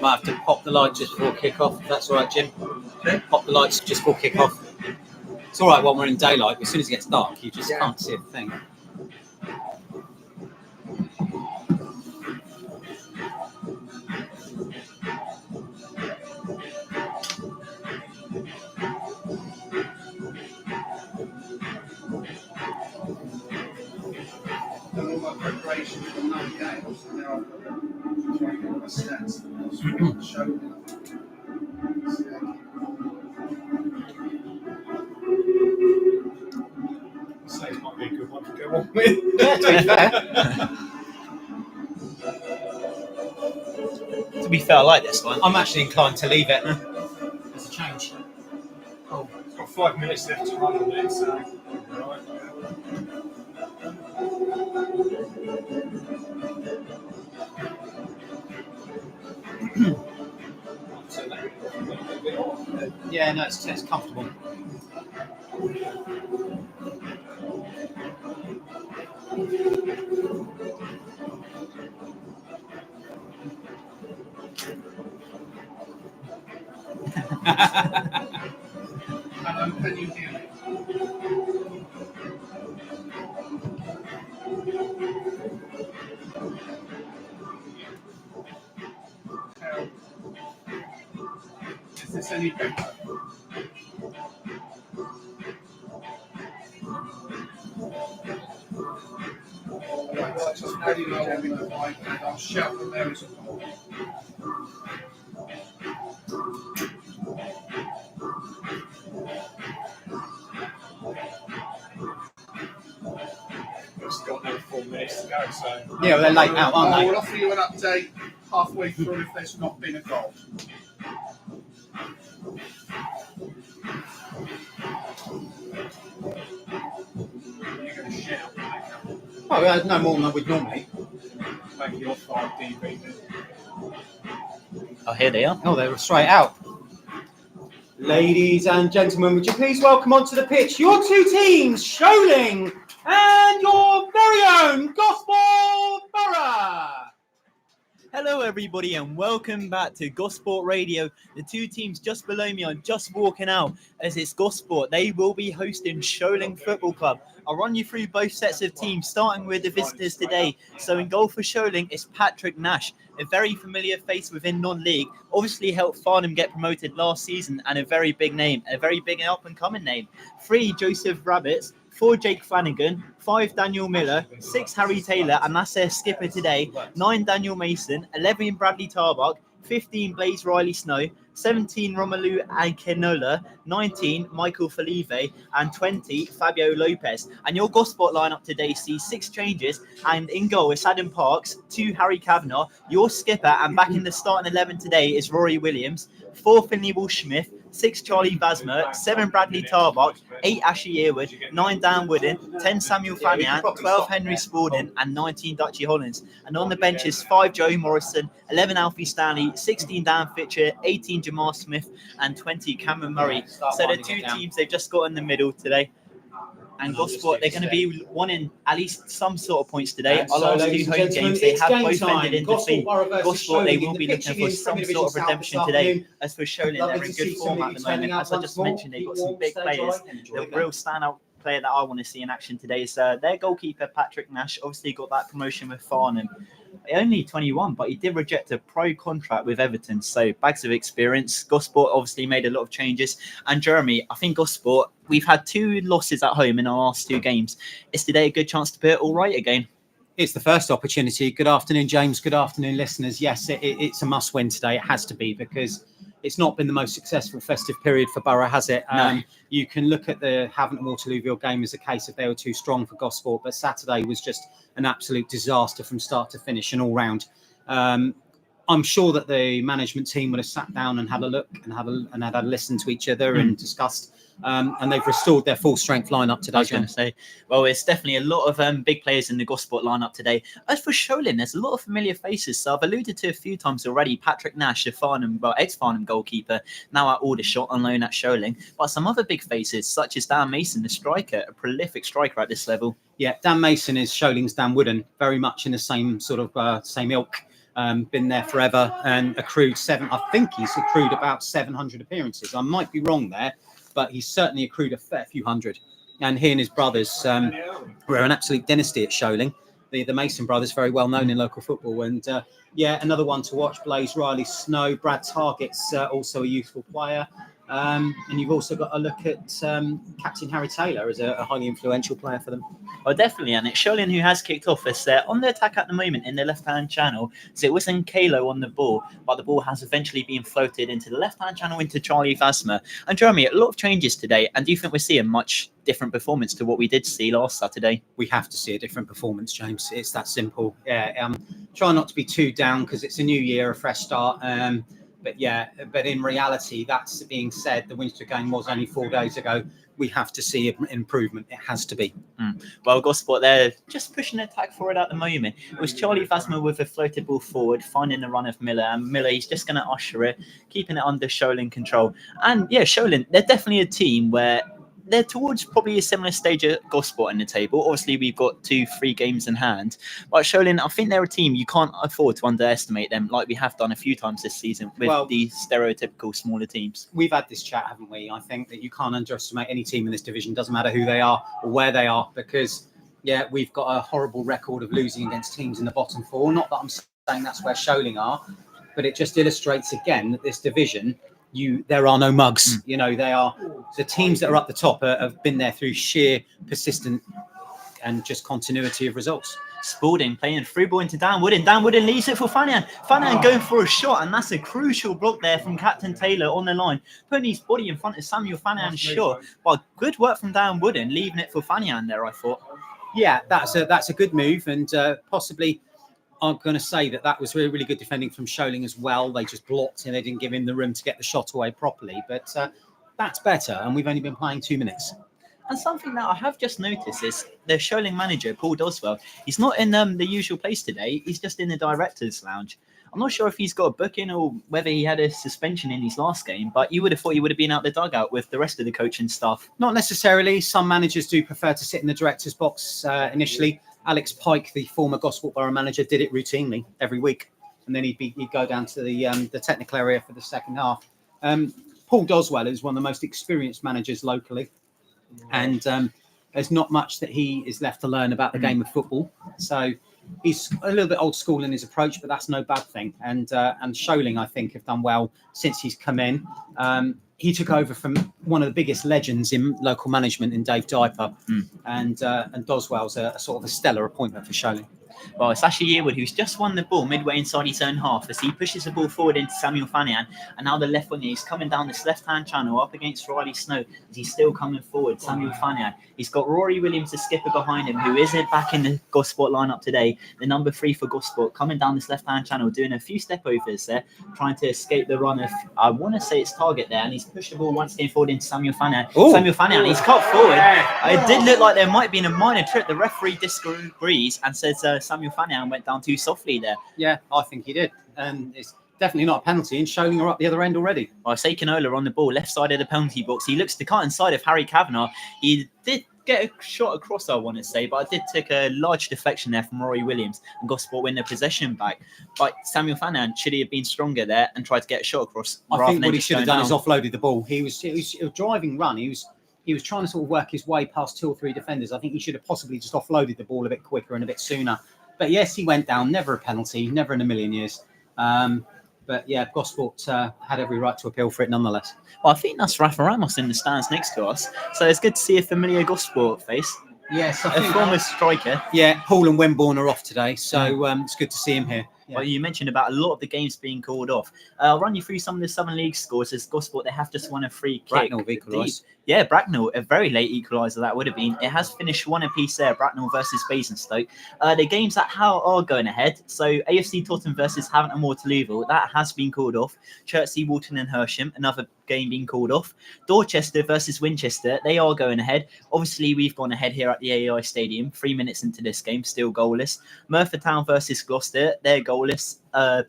Might have to pop the lights just before kick-off, if that's all right, Jim. Okay. Pop the lights just before kick-off. It's all right when we're in daylight, but as soon as it gets dark, you just can't see a thing. Done all my preparation for 9 games, and now I've got to try and get my stats show me. Saves might be a good one to go on with. Yeah, to be fair, I like this one. I'm actually inclined to leave it as a change. Oh, it's got 5 minutes left to run on it, so. Right. Yeah, no, it's comfortable. Hello, can you hear me? Is this any better? Right, so just pretty low on the mic, and I'll shout from there as well. We've still got another 4 minutes to go, so. Yeah, well, they're late out, aren't they? We'll offer you an update halfway through if there's not been a goal. You're going to shout. Oh, no more than we'd normally. Make your 5D beat. Oh, here they are. Oh, they were straight out. Ladies and gentlemen, would you please welcome onto the pitch your two teams, Sholing and your very own Gosport Borough. Hello everybody and welcome back to Gosport Radio. The two teams just below me are just walking out as it's Gosport. They will be hosting Sholing Football Club. I'll run you through both sets of teams, starting with the visitors today. So in goal for Sholing is Patrick Nash, a very familiar face within non-league. Obviously helped Farnham get promoted last season and a very big name, a very big and up-and-coming name. 3 Joseph Rabbits, 4 Jake Flanagan, 5 Daniel Miller, 6 Harry Taylor, and that's their skipper today, 9 Daniel Mason, 11 Bradley Tarbuck, 15 Blaze Riley Snow, 17 Romelu Ankenola, 19 Michael Felive, and 20 Fabio Lopez. And your Gosport lineup today sees 6 changes, and in goal is Adam Parks, 2 Harry Kavanagh, your skipper, and back in the starting 11 today is Rory Williams, 4 Finley Walsh-Smith, 6 Charlie Basmer, 7 Bradley Tarbuck, 8 Ashley Earwood, 9 Dan Wooden, 10 Samuel Fanian, 12 Henry Spalding, and 19 Dutchy Hollins. And on the bench is 5 Joe Morrison, 11 Alfie Stanley, 16 Dan Fitcher, 18 Jamar Smith, and 20 Cameron Murray. So the two teams they've just got in the middle today. And Gosport, they're going to be wanting at least some sort of points today. Our last 2 home games, they have both ended in defeat. Gosport, they will be looking for some sort of redemption today. As for Sholing, they're in good form at the moment. As I just mentioned, they've got some big players. The real standout player that I want to see in action today is their goalkeeper, Patrick Nash. Obviously got that promotion with Farnham. Only 21, but he did reject a pro contract with Everton, so bags of experience. Gosport obviously made a lot of changes. And Jeremy, I think Gosport, we've had 2 losses at home in our last 2 games. Is today a good chance to put it all right again? It's the first opportunity. Good afternoon, James. Good afternoon, listeners. Yes, it's a must-win today. It has to be, because it's not been the most successful festive period for Borough, has it? No. You can look at the Havant and Waterlooville game as a case of they were too strong for Gosport, but Saturday was just an absolute disaster from start to finish and all round. I'm sure that the management team would have sat down and had a look and had a listen to each other and discussed. And they've restored their full strength lineup today. I was going to say, well, it's definitely a lot of big players in the Gosport lineup today. As for Sholing, there's a lot of familiar faces. So I've alluded to a few times already. Patrick Nash, the ex-Farnham goalkeeper, now at Aldershot on loan at Sholing. But some other big faces, such as Dan Mason, the striker, a prolific striker at this level. Yeah, Dan Mason is Sholing's Dan Wooden, very much in the same sort of same ilk. been there forever and accrued I think he's accrued about 700 appearances. I might be wrong there, but he's certainly accrued a fair few hundred. And he and his brothers were an absolute dynasty at Sholing. The Mason brothers, very well known in local football. And another one to watch, Blaze Riley Snow. Brad Targett's also a youthful player. And you've also got to look at Captain Harry Taylor as a highly influential player for them. Oh, definitely. And it's Sholing who has kicked off. It's on the attack at the moment in the left-hand channel. So it was Kalo on the ball, but the ball has eventually been floated into the left-hand channel into Charlie Vasma. And Jeremy, a lot of changes today. And do you think we're seeing much different performance to what we did see last Saturday? We have to see a different performance, James. It's that simple. Yeah. Try not to be too down because it's a new year, a fresh start. But in reality, that's being said, the Winchester game was only 4 days ago. We have to see improvement. It has to be. Well, Gosport, they're just pushing the attack forward at the moment. It was Charlie Vasma with a floated ball forward, finding the run of Miller. And Miller, he's just going to usher it, keeping it under Sholing control. And yeah, Sholing, they're definitely a team where they're towards probably a similar stage at Gosport in the table. Obviously, we've got 2-3 games in hand. But Sholing, I think they're a team you can't afford to underestimate them like we have done a few times this season with the stereotypical smaller teams. We've had this chat, haven't we? I think that you can't underestimate any team in this division. Doesn't matter who they are or where they are, because, we've got a horrible record of losing against teams in the bottom 4. Not that I'm saying that's where Sholing are, but it just illustrates again that this division, there are no mugs. They are the teams that are up the top have been there through sheer persistent and just continuity of results. Spalding playing through ball into Dan Wooden. Dan Wooden leaves it for Fanian. Fanian going for a shot, and that's a crucial block there from Captain Taylor on the line, putting his body in front of Samuel Fanian's shot. But good work from Dan Wooden, leaving it for Fanian there, I thought. Yeah, that's a good move, and possibly I'm going to say that was really, really good defending from Sholing as well. They just blocked and they didn't give him the room to get the shot away properly. But that's better, and we've only been playing 2 minutes. And something that I have just noticed is the Sholing manager, Paul Doswell, he's not in the usual place today. He's just in the director's lounge. I'm not sure if he's got a booking or whether he had a suspension in his last game, but you would have thought he would have been out the dugout with the rest of the coaching staff. Not necessarily. Some managers do prefer to sit in the director's box initially. Alex Pike, the former Gosport Borough manager, did it routinely every week, and then he'd go down to the technical area for the second half. Paul Doswell is one of the most experienced managers locally, and there's not much that he is left to learn about the game of football. So he's a little bit old school in his approach, but that's no bad thing. And Sholing, I think, have done well since he's come in. He took over from one of the biggest legends in local management in Dave Diper, and Doswell's a sort of a stellar appointment for Sholing. Well, it's Ashley Yearwood who's just won the ball midway inside his own half as he pushes the ball forward into Samuel Fanian, and now the left winger is coming down this left-hand channel up against Riley Snow as he's still coming forward. Samuel Fanian, he's got Rory Williams, the skipper, behind him, who isn't back in the Gosport lineup today, the number 3 for Gosport, coming down this left-hand channel, doing a few step overs there, trying to escape the run of, I want to say it's Target there, and he's pushed the ball once again forward into Samuel Fanian. Ooh. Samuel Fanian, he's cut forward. It did look like there might have been a minor trip. The referee disagrees and says Samuel Fanian went down too softly there. Yeah, I think he did. And it's definitely not a penalty, and Sholing are up the other end already. Well, say Canola on the ball, left side of the penalty box. He looks to cut inside of Harry Kavanagh. He did get a shot across, I want to say, but I did take a large deflection there from Rory Williams, and Gosport win their possession back. But Samuel Fanian, should he have been stronger there and tried to get a shot across? I think what he should have done is offloaded the ball. It was a driving run. He was trying to sort of work his way past 2 or 3 defenders. I think he should have possibly just offloaded the ball a bit quicker and a bit sooner. But yes, he went down. Never a penalty. Never in a million years. But yeah, Gosport had every right to appeal for it nonetheless. Well, I think that's Rafa Ramos in the stands next to us. So it's good to see a familiar Gosport face. Yes, a former striker. Yeah, Hall and Wimborne are off today, so it's good to see him here. Yeah. Well, you mentioned about a lot of the games being called off. I'll run you through some of the Southern League scores. As Gosport, they have just won a free kick. Bracknell have equalised. Yeah, Bracknell, a very late equaliser that would have been. It has finished 1 apiece there, Bracknell versus Basingstoke. The games that are going ahead. So AFC Tottenham versus Hampton Waterlooville, that has been called off. Chertsey, Walton and Hersham, another game being called off. Dorchester versus Winchester, they are going ahead. Obviously, we've gone ahead here at the AEI Stadium, 3 minutes into this game, still goalless. Merthyr Town versus Gloucester, they're goalless.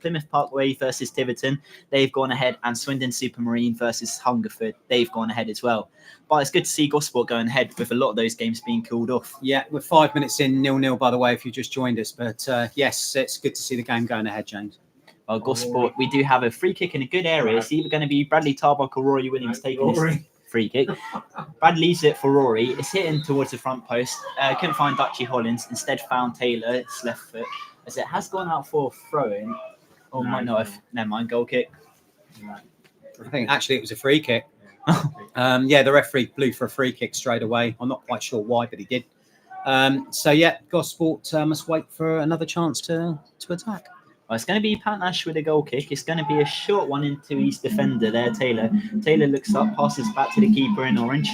Plymouth Parkway versus Tiverton, they've gone ahead, and Swindon Supermarine versus Hungerford, they've gone ahead as well. But it's good to see Gosport going ahead with a lot of those games being called off. Yeah, we're 5 minutes in, 0-0, by the way, if you just joined us. But yes, it's good to see the game going ahead, James. Well, Gosport, we do have a free kick in a good area. It's either going to be Bradley Tarbuck or Rory Williams taking this free kick. Brad leaves it for Rory. It's hitting towards the front post. Couldn't find Dutchy Hollins. Instead found Taylor. It's left foot. As it has gone out for a throw-in. Oh, might not have. Never mind. Goal kick. I think actually it was a free kick. The referee blew for a free kick straight away. I'm not quite sure why, but he did. Gosport must wait for another chance to attack. Well, it's going to be Pat Nash with a goal kick. It's going to be a short one into his defender there, Taylor. Taylor looks up, passes back to the keeper in orange,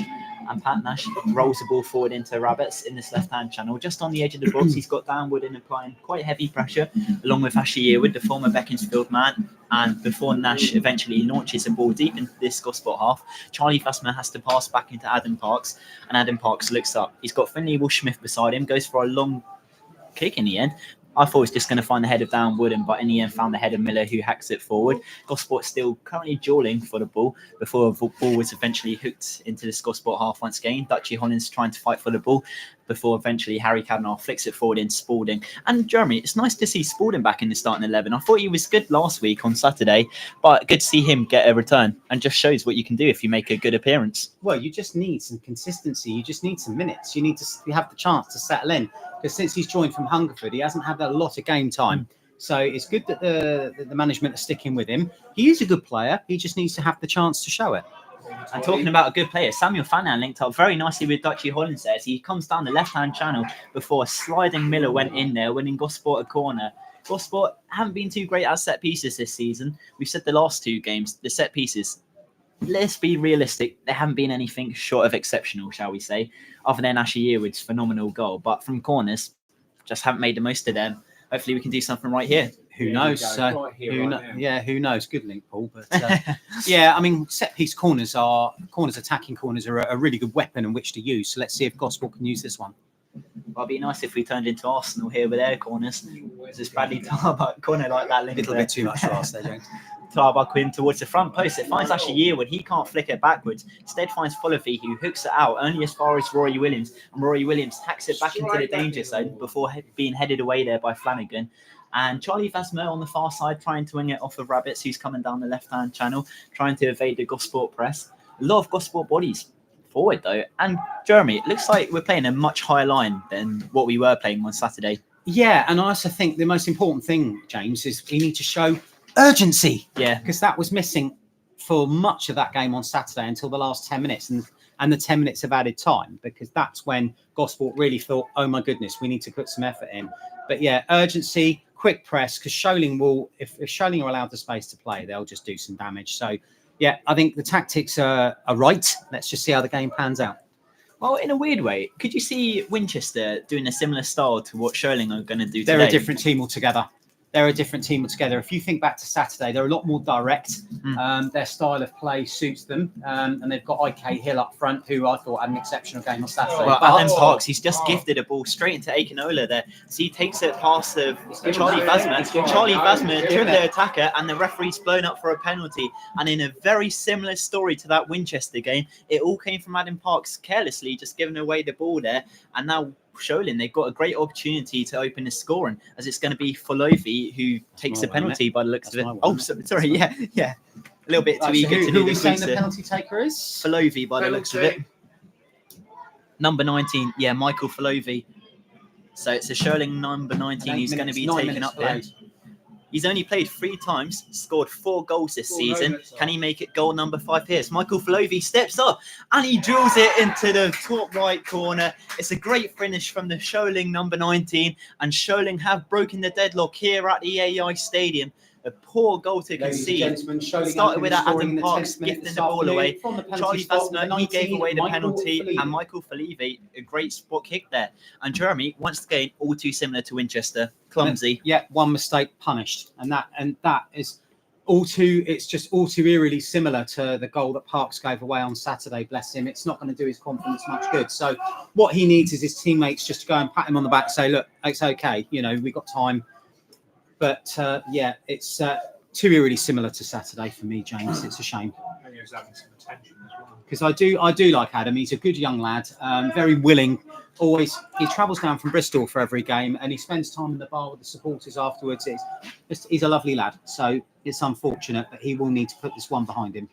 and Pat Nash rolls the ball forward into Rabbits in this left-hand channel. Just on the edge of the box, he's got Downwood in applying quite heavy pressure, along with Ashley Yearwood, the former Beaconsfield man. And before Nash eventually launches the ball deep into this Gosport half, Charlie Fassmer has to pass back into Adam Parks, and Adam Parks looks up. He's got Finley Walsh-Smith beside him, goes for a long kick in the end. I thought he was just going to find the head of Downwood, but in the end found the head of Miller, who hacks it forward. Gosport still currently dueling for the ball before the ball was eventually hooked into this Gosport half once again. Dutchy Hollins trying to fight for the ball before eventually Harry Kavanagh flicks it forward in Spalding. And Jeremy, it's nice to see Spalding back in the starting 11. I thought he was good last week on Saturday, but good to see him get a return, and just shows what you can do if you make a good appearance. Well, you just need some consistency. You just need some minutes. You have the chance to settle in, because since he's joined from Hungerford, he hasn't had a lot of game time. So it's good that the management are sticking with him. He is a good player. He just needs to have the chance to show it. And talking about a good player, Samuel Fannan linked up very nicely with Dutchy Hollins there. He comes down the left-hand channel before a sliding Miller went in there, winning Gosport a corner. Gosport haven't been too great at set pieces this season. We've said the last two games, the set pieces, let's be realistic, they haven't been anything short of exceptional, shall we say, other than Ashley Yearwood's phenomenal goal. But from corners, just haven't made the most of them. Hopefully we can do something right here. Who knows? Who knows? Good link, Paul. But I mean, set-piece attacking corners are a really good weapon in which to use. So let's see if Gosport can use this one. Well, it'd be nice if we turned into Arsenal here with their corners. Just Bradley Tarbuck corner like that. A little bit too much for us there, James. Tarbuck in towards the front post. It finds Ashley Yearwood. He can't flick it backwards. Instead finds Follovey, who hooks it out only as far as Rory Williams. And Rory Williams hacks it back into the danger zone before being headed away there by Flanagan. And Charlie Vasmer on the far side trying to wing it off of Rabbits, who's coming down the left-hand channel, trying to evade the Gosport press. A lot of Gosport bodies forward, though. And Jeremy, it looks like we're playing a much higher line than what we were playing on Saturday. Yeah, and I also think the most important thing, James, is we need to show urgency. Yeah. Because that was missing for much of that game on Saturday until the last 10 minutes. And the 10 minutes of added time, because that's when Gosport really thought, oh, my goodness, we need to put some effort in. But yeah, urgency, quick press, because Sholing will, if Sholing are allowed the space to play, they'll just do some damage. So, yeah, I think the tactics are right. Let's just see how the game pans out. Well, in a weird way, could you see Winchester doing a similar style to what Sholing are going to do today? They're a different team altogether. If you think back to Saturday, they're a lot more direct. Their style of play suits them. And they've got IK Hill up front, who I thought had an exceptional game on Saturday. Well, Adam Parks, he's just gifted a ball straight into Aikinola there. So he takes it past Charlie Vasmer. Charlie Vasmer dribbling the attacker, and the referee's blown up for a penalty. And in a very similar story to that Winchester game, it all came from Adam Parks carelessly just giving away the ball there. And now Sholing, they've got a great opportunity to open the scoring, as it's going to be Follovey who takes the penalty by the looks of it. Oh, sorry, yeah. A little bit too eager to do who are we saying the penalty taker is? Follovey by the looks of it. Number 19, Michael Follovey. So it's a Sholing number 19 who's going to be taken up there. He's only played 3 times, scored 4 goals this season. Can he make it goal number 5 here? Michael Follovey steps up and he drills it into the top right corner. It's a great finish from the Sholing number 19, and Sholing have broken the deadlock here at the AI Stadium. A poor goal to concede. Started with Adam Parks gifting the ball away. Charlie Fassner, he gave away the penalty, and Michael Follovey, a great spot kick there. And Jeremy, once again, all too similar to Winchester. Clumsy. Yeah, one mistake punished, and that is it's just all too eerily similar to the goal that Parks gave away on Saturday. Bless him. It's not going to do his confidence much good. So what he needs is his teammates just to go and pat him on the back, say, look, it's okay. You know, we've got time. But yeah, it's too eerily similar to Saturday for me, James. It's a shame. And he was having some attention as well. Because I do like Adam. He's a good young lad, very willing. Always, he travels down from Bristol for every game, and he spends time in the bar with the supporters afterwards. He's a lovely lad. So it's unfortunate that he will need to put this one behind him.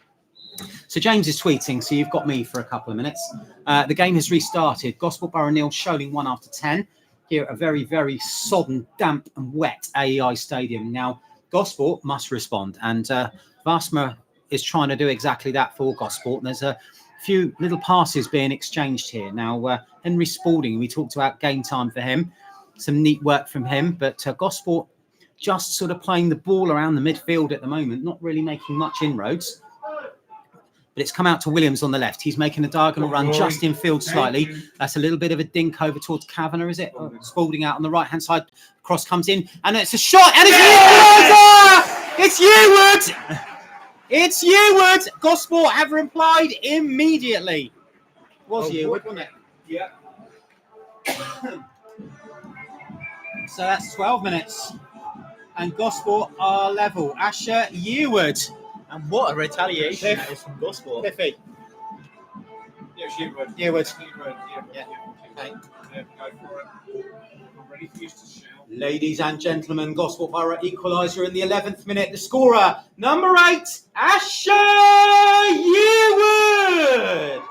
So James is tweeting. So you've got me for a couple of minutes. The game has restarted. Gosport Borough 0, Sholing 1 after 10. Here at a very, very sodden, damp, and wet AEI Stadium. Now Gosport must respond, and Vasma is trying to do exactly that for Gosport. And there's a few little passes being exchanged here. Now, Henry Spalding, we talked about game time for him. Some neat work from him, but Gosport just sort of playing the ball around the midfield at the moment, not really making much inroads. But it's come out to Williams on the left. He's making a diagonal run just in field slightly. That's a little bit of a dink over towards Kavanagh, is it? Spalding out on the right-hand side. Cross comes in, and it's a shot, and it's Yearwood! It's Yearwood! Gosport have replied immediately. Was Yearwood, wasn't it? Yeah. So that's 12 minutes. And Gosport are level. Asher Yearwood. And what a retaliation that is from Gosport. Cliffy. Yeah, Yearwood. Yearwood. Yeah. Okay. Yeah, go for it. I'm ready for you to shout. Ladies and gentlemen, Gosport Borough equaliser in the 11th minute. The scorer, number 8, Asher Yearwood.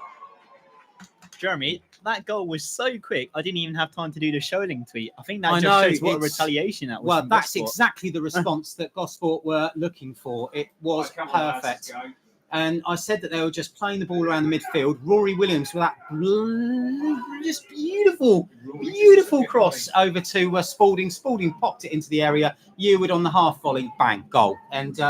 Jeremy, that goal was so quick, I didn't even have time to do the Sholing tweet. I think that I just know, shows what a it's- retaliation that was. Well, from that's Gosport. exactly the response that Gosport were looking for. It was Right, come on, lads, perfect. go. And I said that they were just playing the ball around the midfield. Rory Williams with that just beautiful cross over to Spalding. Spalding popped it into the area. Yearwood on the half volley, bang, goal. And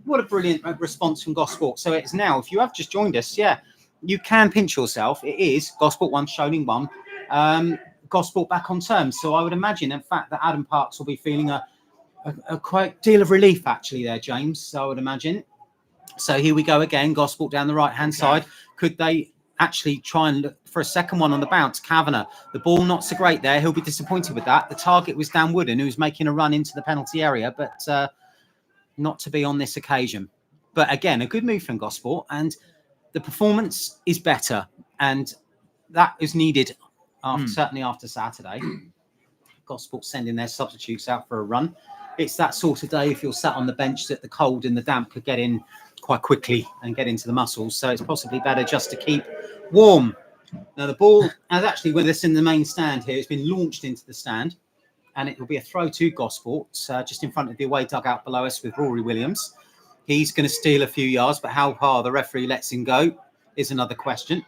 what a brilliant response from Gosport. So it's now, if you have just joined us, yeah, you can pinch yourself. It is Gosport 1, Sholing 1. Gosport back on terms. So I would imagine, in fact, that Adam Parks will be feeling a quite deal of relief, actually, there, James. So I would imagine. So here we go again. Gosport down the right-hand side. Could they actually try and look for a second one on the bounce? Kavanagh, the ball not so great there. He'll be disappointed with that. The target was Dan Wooden, who was making a run into the penalty area, but not to be on this occasion. But again, a good move from Gosport, and the performance is better, and that is needed certainly after Saturday. Gosport sending their substitutes out for a run. It's that sort of day, if you're sat on the bench, that the cold and the damp could get in quite quickly and get into the muscles. So it's possibly better just to keep warm. Now the ball is actually with us in the main stand here. It's been launched into the stand, and it will be a throw to Gosport, just in front of the away dugout below us with Rory Williams. He's going to steal a few yards, but how far the referee lets him go is another question.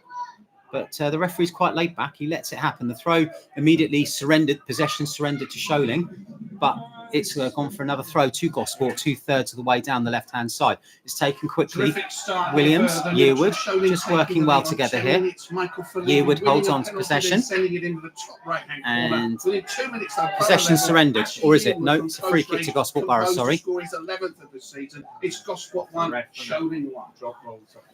But the referee's quite laid back. He lets it happen. The throw immediately surrendered, possession surrendered to Sholing, but it's gone for another throw to Gosport, 2/3 of the way down the left-hand side. It's taken quickly. Williams, Yearwood, just working well together here. Yearwood holds on to possession. And possession surrendered, or is it? No, it's a free kick to Gosport Borough, sorry. It's Gosport 1, Sholing 1.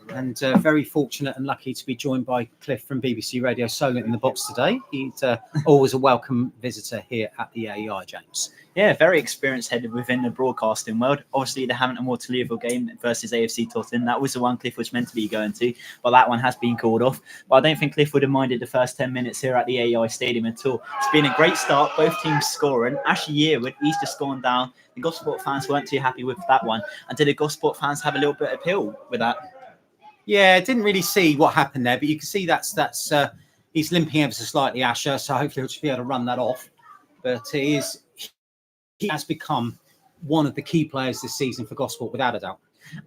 And very fortunate and lucky to be joined by Cliff from BBC Radio Solent in the box today. He's always a welcome visitor here at the AEI, James. Yeah, very experienced headed within the broadcasting world. Obviously, the Hampton Waterlooville game versus AFC Tottenham, that was the one Cliff was meant to be going to, but that one has been called off. But I don't think Cliff would have minded the first 10 minutes here at the AEI Stadium at all. It's been a great start, both teams scoring. Ashley Yearwood, he's just gone down. The Gosport fans weren't too happy with that one. And did the Gosport fans have a little bit of appeal with that? Yeah, didn't really see what happened there, but you can see that's he's limping ever so slightly, Asher, so hopefully he'll just be able to run that off. But he has become one of the key players this season for Gosport, without a doubt.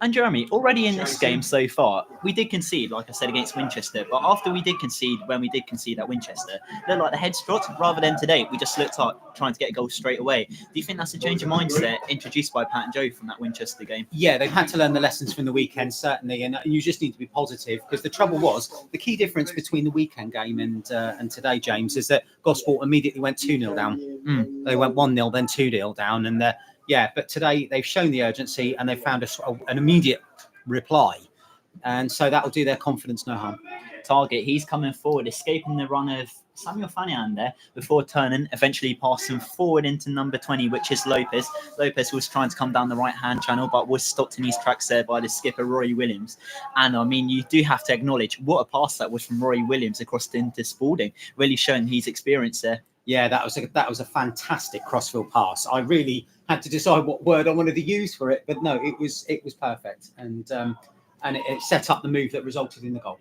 And Jeremy, already in this game so far, we did concede, like I said, against Winchester. But after we did concede, when we did concede at Winchester, it looked like the heads dropped rather than today. We just looked like trying to get a goal straight away. Do you think that's a change of mindset introduced by Pat and Joe from that Winchester game? Yeah, They've had to learn the lessons from the weekend, certainly. And you just need to be positive, because the trouble was, the key difference between the weekend game and today, James, is that Gosport immediately went 2-0 down. They went 1-0, then 2-0 down. And but today they've shown the urgency and they've found an immediate reply. And so that will do their confidence no harm. target. He's coming forward, escaping the run of Samuel Fanian there before turning, eventually passing forward into number 20, which is Lopez. Lopez was trying to come down the right-hand channel, but was stopped in his tracks there by the skipper, Rory Williams. And, I mean, you do have to acknowledge what a pass that was from Rory Williams across into Spalding, really showing his experience there. Yeah, that was a fantastic crossfield pass. I really had to decide what word I wanted to use for it, but no, it was perfect, and it set up the move that resulted in the goal.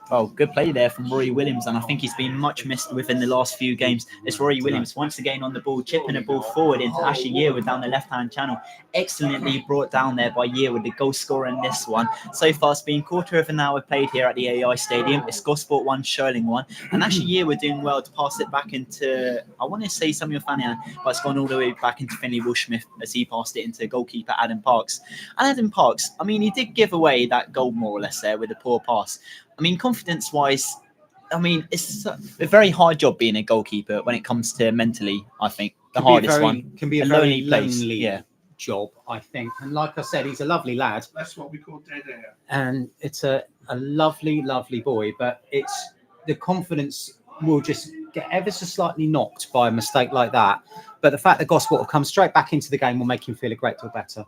Well, good play there from Rory Williams, and I think he's been much missed within the last few games. It's Rory Williams once again on the ball, chipping the ball forward into Ashley Yearwood down the left-hand channel. Excellently brought down there by Yearwood, the goal scorer in this one. So far, it's been quarter of an hour played here at the AI Stadium. It's Gosport 1, Sholing 1. And Ashley Yearwood doing well to pass it back into, I want to say Samuel Fanian, but it's gone all the way back into Finley Will-Smith as he passed it into goalkeeper Adam Parks. And Adam Parks, I mean, he did give away that goal more or less there with a poor pass. I mean, confidence-wise, I mean, it's a very hard job being a goalkeeper when it comes to mentally, I think. The hardest one. Can be a very lonely job, I think. And like I said, he's a lovely lad. That's what we call dead air. And it's a lovely, lovely boy. But it's the confidence will just get ever so slightly knocked by a mistake like that. But the fact that Gosport have come straight back into the game will make him feel a great deal better.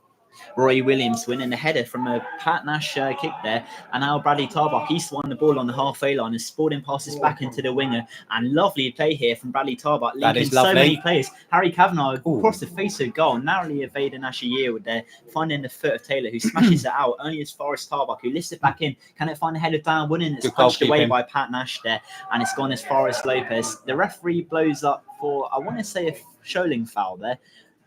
Roy Williams winning the header from a Pat Nash kick there, and now Bradley Tarbach, he's won the ball on the halfway line and Spalding passes back into the winger, and lovely play here from Bradley Tarbach, linking so many players. Harry Kavanagh across the face of goal, narrowly evading Ashley Yearwood there, finding the foot of Taylor, who smashes it out only as far as Tarbach, who lifts it back in. Can it find the head of Dan Wooden? It's punched away by Pat Nash there, and it's gone as far as Lopez. The referee blows up for, I want to say, a Sholing foul there.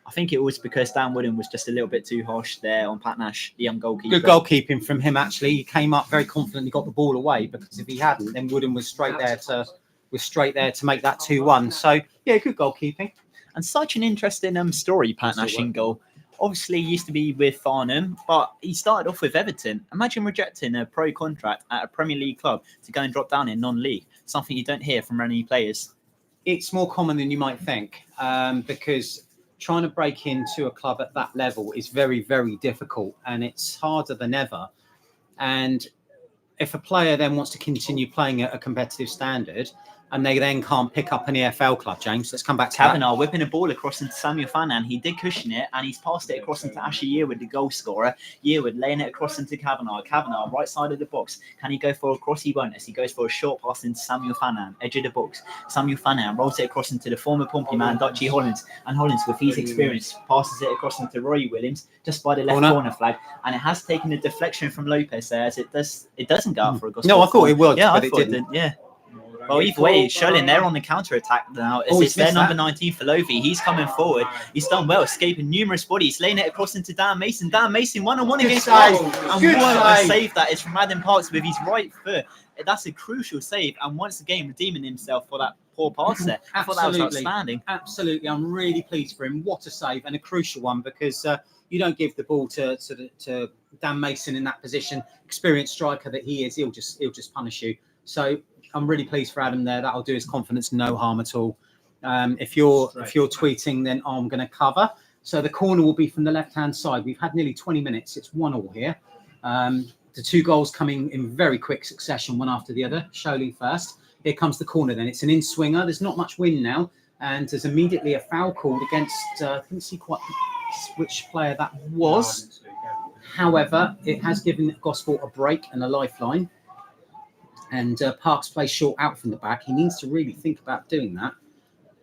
I think it was because Dan Wooden was just a little bit too harsh there on Pat Nash, the young goalkeeper. Good goalkeeping from him, actually. He came up very confidently, got the ball away, because if he hadn't, then Wooden was straight there to make that 2-1. So, yeah, good goalkeeping. And such an interesting story, Pat Nash in goal. Obviously, he used to be with Farnham, but he started off with Everton. Imagine rejecting a pro contract at a Premier League club to go and drop down in non-league, something you don't hear from many players. It's more common than you might think, because trying to break into a club at that level is very, very difficult, and it's harder than ever. And if a player then wants to continue playing at a competitive standard and they then can't pick up an EFL club, James, let's come back to Kavanagh whipping a ball across into Samuel Fanian. He did cushion it, and he's passed it across into Ashley Yearwood, the goal scorer. Yearwood laying it across into Kavanagh. Kavanagh, right side of the box. Can he go for a cross? He won't, as he goes for a short pass into Samuel Fanian, edge of the box. Samuel Fanian rolls it across into the former Pompey man, Dutchy Hollins. And Hollins, with his experience, passes it across into Roy Williams, just by the left corner flag. And it has taken a deflection from Lopez there, as it doesn't go out for a goal. No, I thought it would, yeah, but I thought it didn't. Yeah. Well, either way, Sholing, they're on the counter-attack now. It's their number 19 for Lovey. He's coming forward. He's done well, escaping numerous bodies, laying it across into Dan Mason. Dan Mason, one-on-one against Parks. And what a save that is from Adam Parks with his right foot. That's a crucial save. And once again, redeeming himself for that poor pass there. I thought that was outstanding. Absolutely. I'm really pleased for him. What a save, and a crucial one, because you don't give the ball to Dan Mason in that position. Experienced striker that he is, he'll just punish you. So I'm really pleased for Adam there. That'll do his confidence no harm at all. If you're tweeting, then I'm going to cover. So the corner will be from the left-hand side. We've had nearly 20 minutes. It's 1-1 here. The two goals coming in very quick succession, one after the other. Sholing first. Here comes the corner then. It's an in-swinger. There's not much wind now. And there's immediately a foul called against, I couldn't see quite which player that was. However, it has given Gosport a break and a lifeline. And Parks plays short out from the back. He needs to really think about doing that.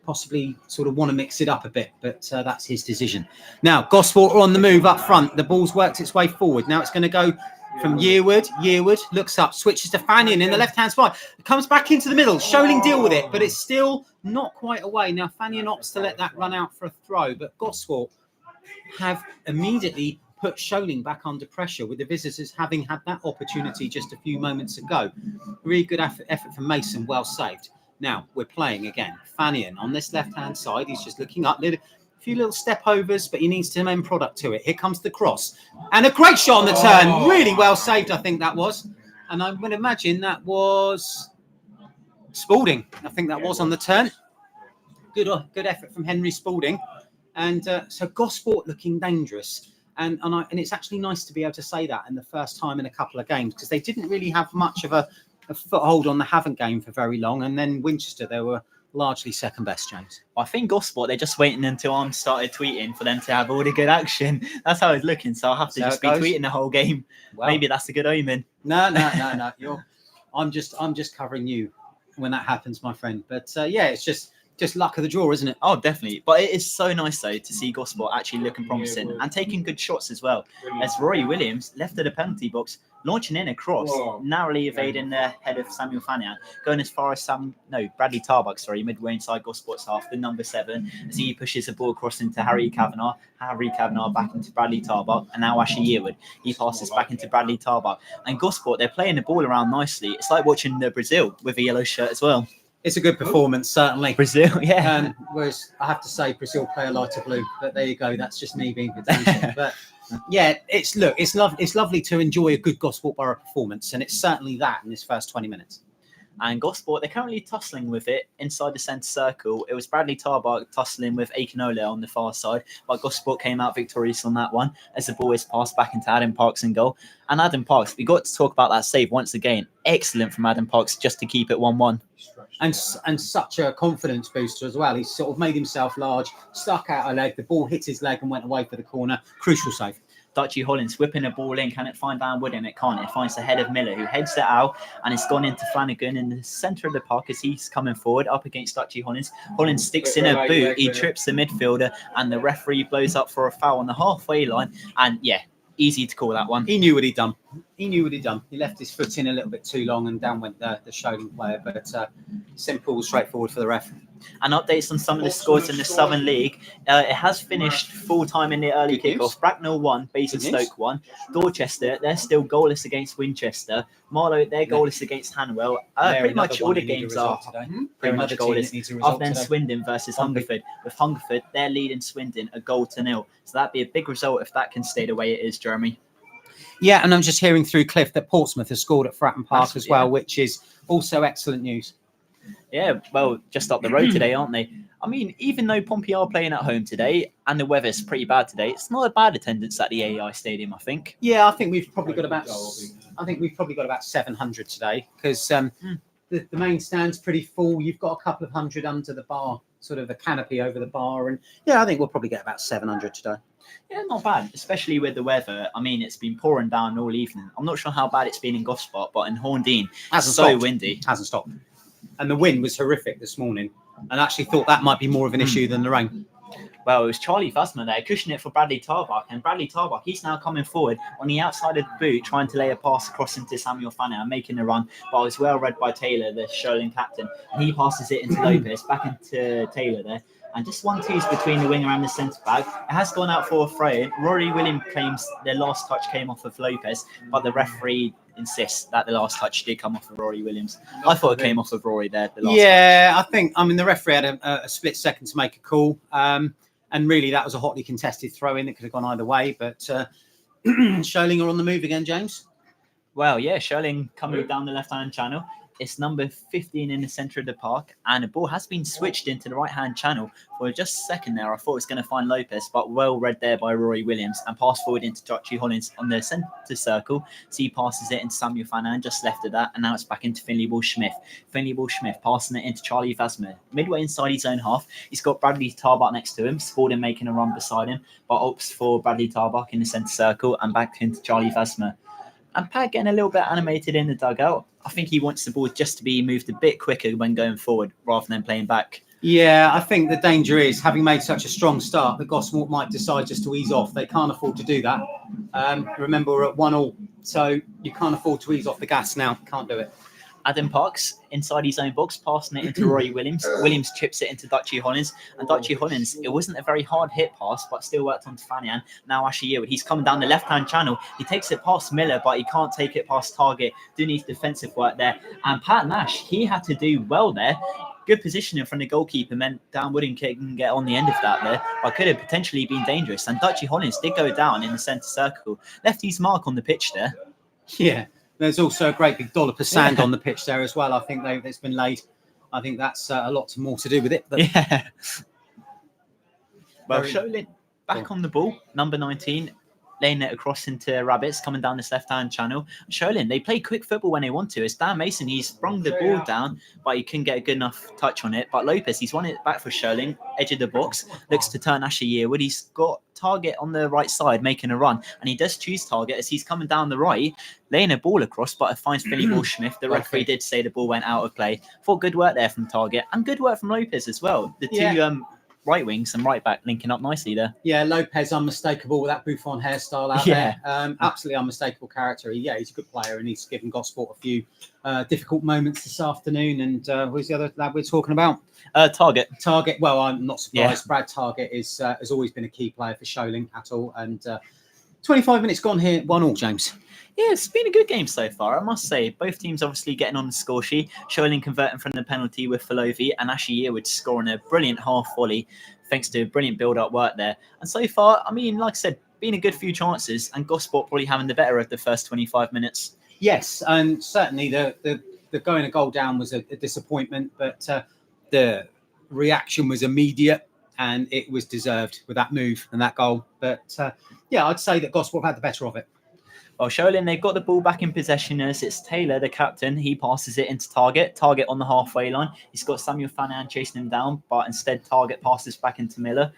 Possibly sort of want to mix it up a bit, but that's his decision. Now, Gosport are on the move up front. The ball's worked its way forward. Now it's going to go from Yearwood. Yearwood looks up, switches to Fanian in the left-hand side. It comes back into the middle. Sholing deal with it, but it's still not quite away. Now, Fanian opts to let that run out for a throw, but Gosport have immediately put Sholing back under pressure, with the visitors having had that opportunity just a few moments ago. Really good effort from Mason, well saved. Now we're playing again. Fanian on this left-hand side, he's just looking up, a few little step overs, but he needs to end product to it. Here comes the cross, and a great shot on the turn. Really well saved, I think that was. And I would imagine that was Spalding. I think that was on the turn. Good effort from Henry Spalding. And so Gosport looking dangerous. And it's actually nice to be able to say that in the first time in a couple of games, because they didn't really have much of a a foothold on the Havant game for very long, and then Winchester, they were largely second best, James. I think Gosport, they're just waiting until I'm started tweeting for them to have all the good action. That's how it's looking. So I'll have to So just it be goes. tweeting the whole game. Well, Maybe that's a good omen. no. I'm just covering you when that happens, my friend. But yeah, it's just luck of the draw, isn't it? Oh, definitely. But it is so nice, though, to see Gosport actually looking promising and taking good shots as well. As Rory Williams left of the penalty box, launching in a cross, narrowly evading the head of Samuel Fanian, going as far as Bradley Tarbuck, midway inside Gosport's half, the number 7, as he pushes the ball across into Harry Kavanagh back into Bradley Tarbuck, and now Ashley Yearwood. He passes back into Bradley Tarbuck. And Gosport, they're playing the ball around nicely. It's like watching the Brazil with a yellow shirt as well. It's a good performance, certainly. Brazil, yeah. Whereas I have to say Brazil play a lighter blue, but there you go. That's just me being pedantic. But yeah, it's lovely to enjoy a good Gosport Borough performance, and it's certainly that in this first 20 minutes. And Gosport, they're currently tussling with it inside the centre circle. It was Bradley Tarbuck tussling with Akinola on the far side, but Gosport came out victorious on that one as the ball is passed back into Adam Parks in goal. And Adam Parks, we got to talk about that save once again. Excellent from Adam Parks just to keep it 1-1. And such a confidence booster as well. He's sort of made himself large, stuck out a leg, the ball hit his leg and went away for the corner. Crucial save. Dutchy Hollins whipping the ball in. Can it find Van Wooden? It can't. It finds the head of Miller, who heads it out, and it's gone into Flanagan in the centre of the park as he's coming forward up against Dutchy Hollins. Hollins sticks in a boot. He trips the midfielder, and the referee blows up for a foul on the halfway line. And yeah, easy to call that one. He knew what he'd done. He left his foot in a little bit too long, and down went the Sholing player. But simple, straightforward for the ref. And updates on some of the scores in the Southern League. It has finished full time in the early kickoff. Bracknell 1, Basingstoke 1. Dorchester, they're still goalless against Winchester. Marlow, they're goalless against Hanwell. Pretty much all the games are pretty much goalless, other than Swindon versus Hungerford. With Hungerford, they're leading Swindon 1-0. So that'd be a big result if that can stay the way it is, Jeremy. Yeah, and I'm just hearing through Cliff that Portsmouth has scored at Fratton Park as well, which is also excellent news. Yeah, well, just up the road today, aren't they? I mean, even though Pompey are playing at home today and the weather's pretty bad today, it's not a bad attendance at the AEI Stadium, I think. Yeah, I think we've probably got about 700 today because the main stand's pretty full. You've got a couple of hundred under the bar, sort of a canopy over the bar, and yeah, I think we'll probably get about 700 today. Yeah, not bad, especially with the weather. I mean, it's been pouring down all evening. I'm not sure how bad it's been in Gosport, but in Horndean, it's so windy. Hasn't stopped. And the wind was horrific this morning, and I actually thought that might be more of an issue than the rain. Well, it was Charlie Fasma there, cushioning it for Bradley Tarbuck. And Bradley Tarbuck, he's now coming forward on the outside of the boot, trying to lay a pass across into Samuel Fanner and making a run. But it was well read by Taylor, the Sholing captain. And he passes it into Lopez, back into Taylor there. And just 1-2s between the winger and the centre back. It has gone out for a throw-in. Rory Williams claims the last touch came off of Lopez, but the referee insists that the last touch did come off of Rory Williams. I thought it came off of Rory there. The last touch. I think the referee had a split second to make a call. And really, that was a hotly contested throw-in that could have gone either way. But Sholing are on the move again, James. Well, yeah, Sholing coming down the left-hand channel. It's number 15 in the centre of the park, and the ball has been switched into the right-hand channel. For just a second there, I thought it was going to find Lopez, but well read there by Rory Williams, and passed forward into Dutchy Hollins on the centre circle. So he passes it into Samuel Fannan, just left of that, and now it's back into Finley Ball-Smith. Finley Ball-Smith passing it into Charlie Vasmer. Midway inside his own half, he's got Bradley Tarbuck next to him, Spalding making a run beside him, but opts for Bradley Tarbuck in the centre circle, and back into Charlie Vasmer. And Pat getting a little bit animated in the dugout. I think he wants the ball just to be moved a bit quicker when going forward rather than playing back. Yeah, I think the danger is, having made such a strong start, that Gosport might decide just to ease off. They can't afford to do that. Remember, we're at 1-1, so you can't afford to ease off the gas now. Can't do it. Adam Parks inside his own box, passing it into Rory Williams. Williams chips it into Dutchy Hollins. And Dutchy Hollins, it wasn't a very hard hit pass, but still worked on Fanian. Now Ashley Yearwood, he's coming down the left-hand channel. He takes it past Miller, but he can't take it past Target. Doing his defensive work there. And Pat Nash, he had to do well there. Good positioning from the goalkeeper meant Dan Wooden couldn't get on the end of that there, but could have potentially been dangerous. And Dutchy Hollins did go down in the centre circle. Left his mark on the pitch there. Yeah. There's also a great big dollop of sand on the pitch there as well. I think that's been laid. I think that's a lot more to do with it. But yeah. Well, Sholing back on the ball, number 19. laying it across into Rabbits, coming down this left-hand channel. Sholing, they play quick football when they want to. It's Dan Mason, he's sprung the ball down, but he couldn't get a good enough touch on it. But Lopez, he's won it back for Sholing, edge of the box, looks to turn Asher Yearwood. He's got Target on the right side making a run, and he does choose Target as he's coming down the right, laying a ball across, but it finds Philly Smith. The referee did say the ball went out of play. Thought good work there from Target, and good work from Lopez as well. The two right wings and right back linking up nicely there. Yeah, Lopez unmistakable with that Buffon hairstyle out there. Absolutely unmistakable character. He's a good player, and he's given Gosport a few difficult moments this afternoon. And who's the other lad we're talking about? Target. Well, I'm not surprised. Brad Target has always been a key player for Sholing at all. And 25 minutes gone here, 1-1, James. Yeah, it's been a good game so far, I must say. Both teams obviously getting on the score sheet. Sholing converting from the penalty with Falovi, and Asher Yearwood scoring a brilliant half volley thanks to brilliant build-up work there. And so far, I mean, like I said, been a good few chances, and Gosport probably having the better of the first 25 minutes. Yes, and certainly the going a goal down was a disappointment, but the reaction was immediate, and it was deserved with that move and that goal. But I'd say that Gosport had the better of it. Well, Sholing, they've got the ball back in possession as it's Taylor, the captain. He passes it into Target. Target on the halfway line. He's got Samuel Fanan chasing him down, but instead Target passes back into Miller.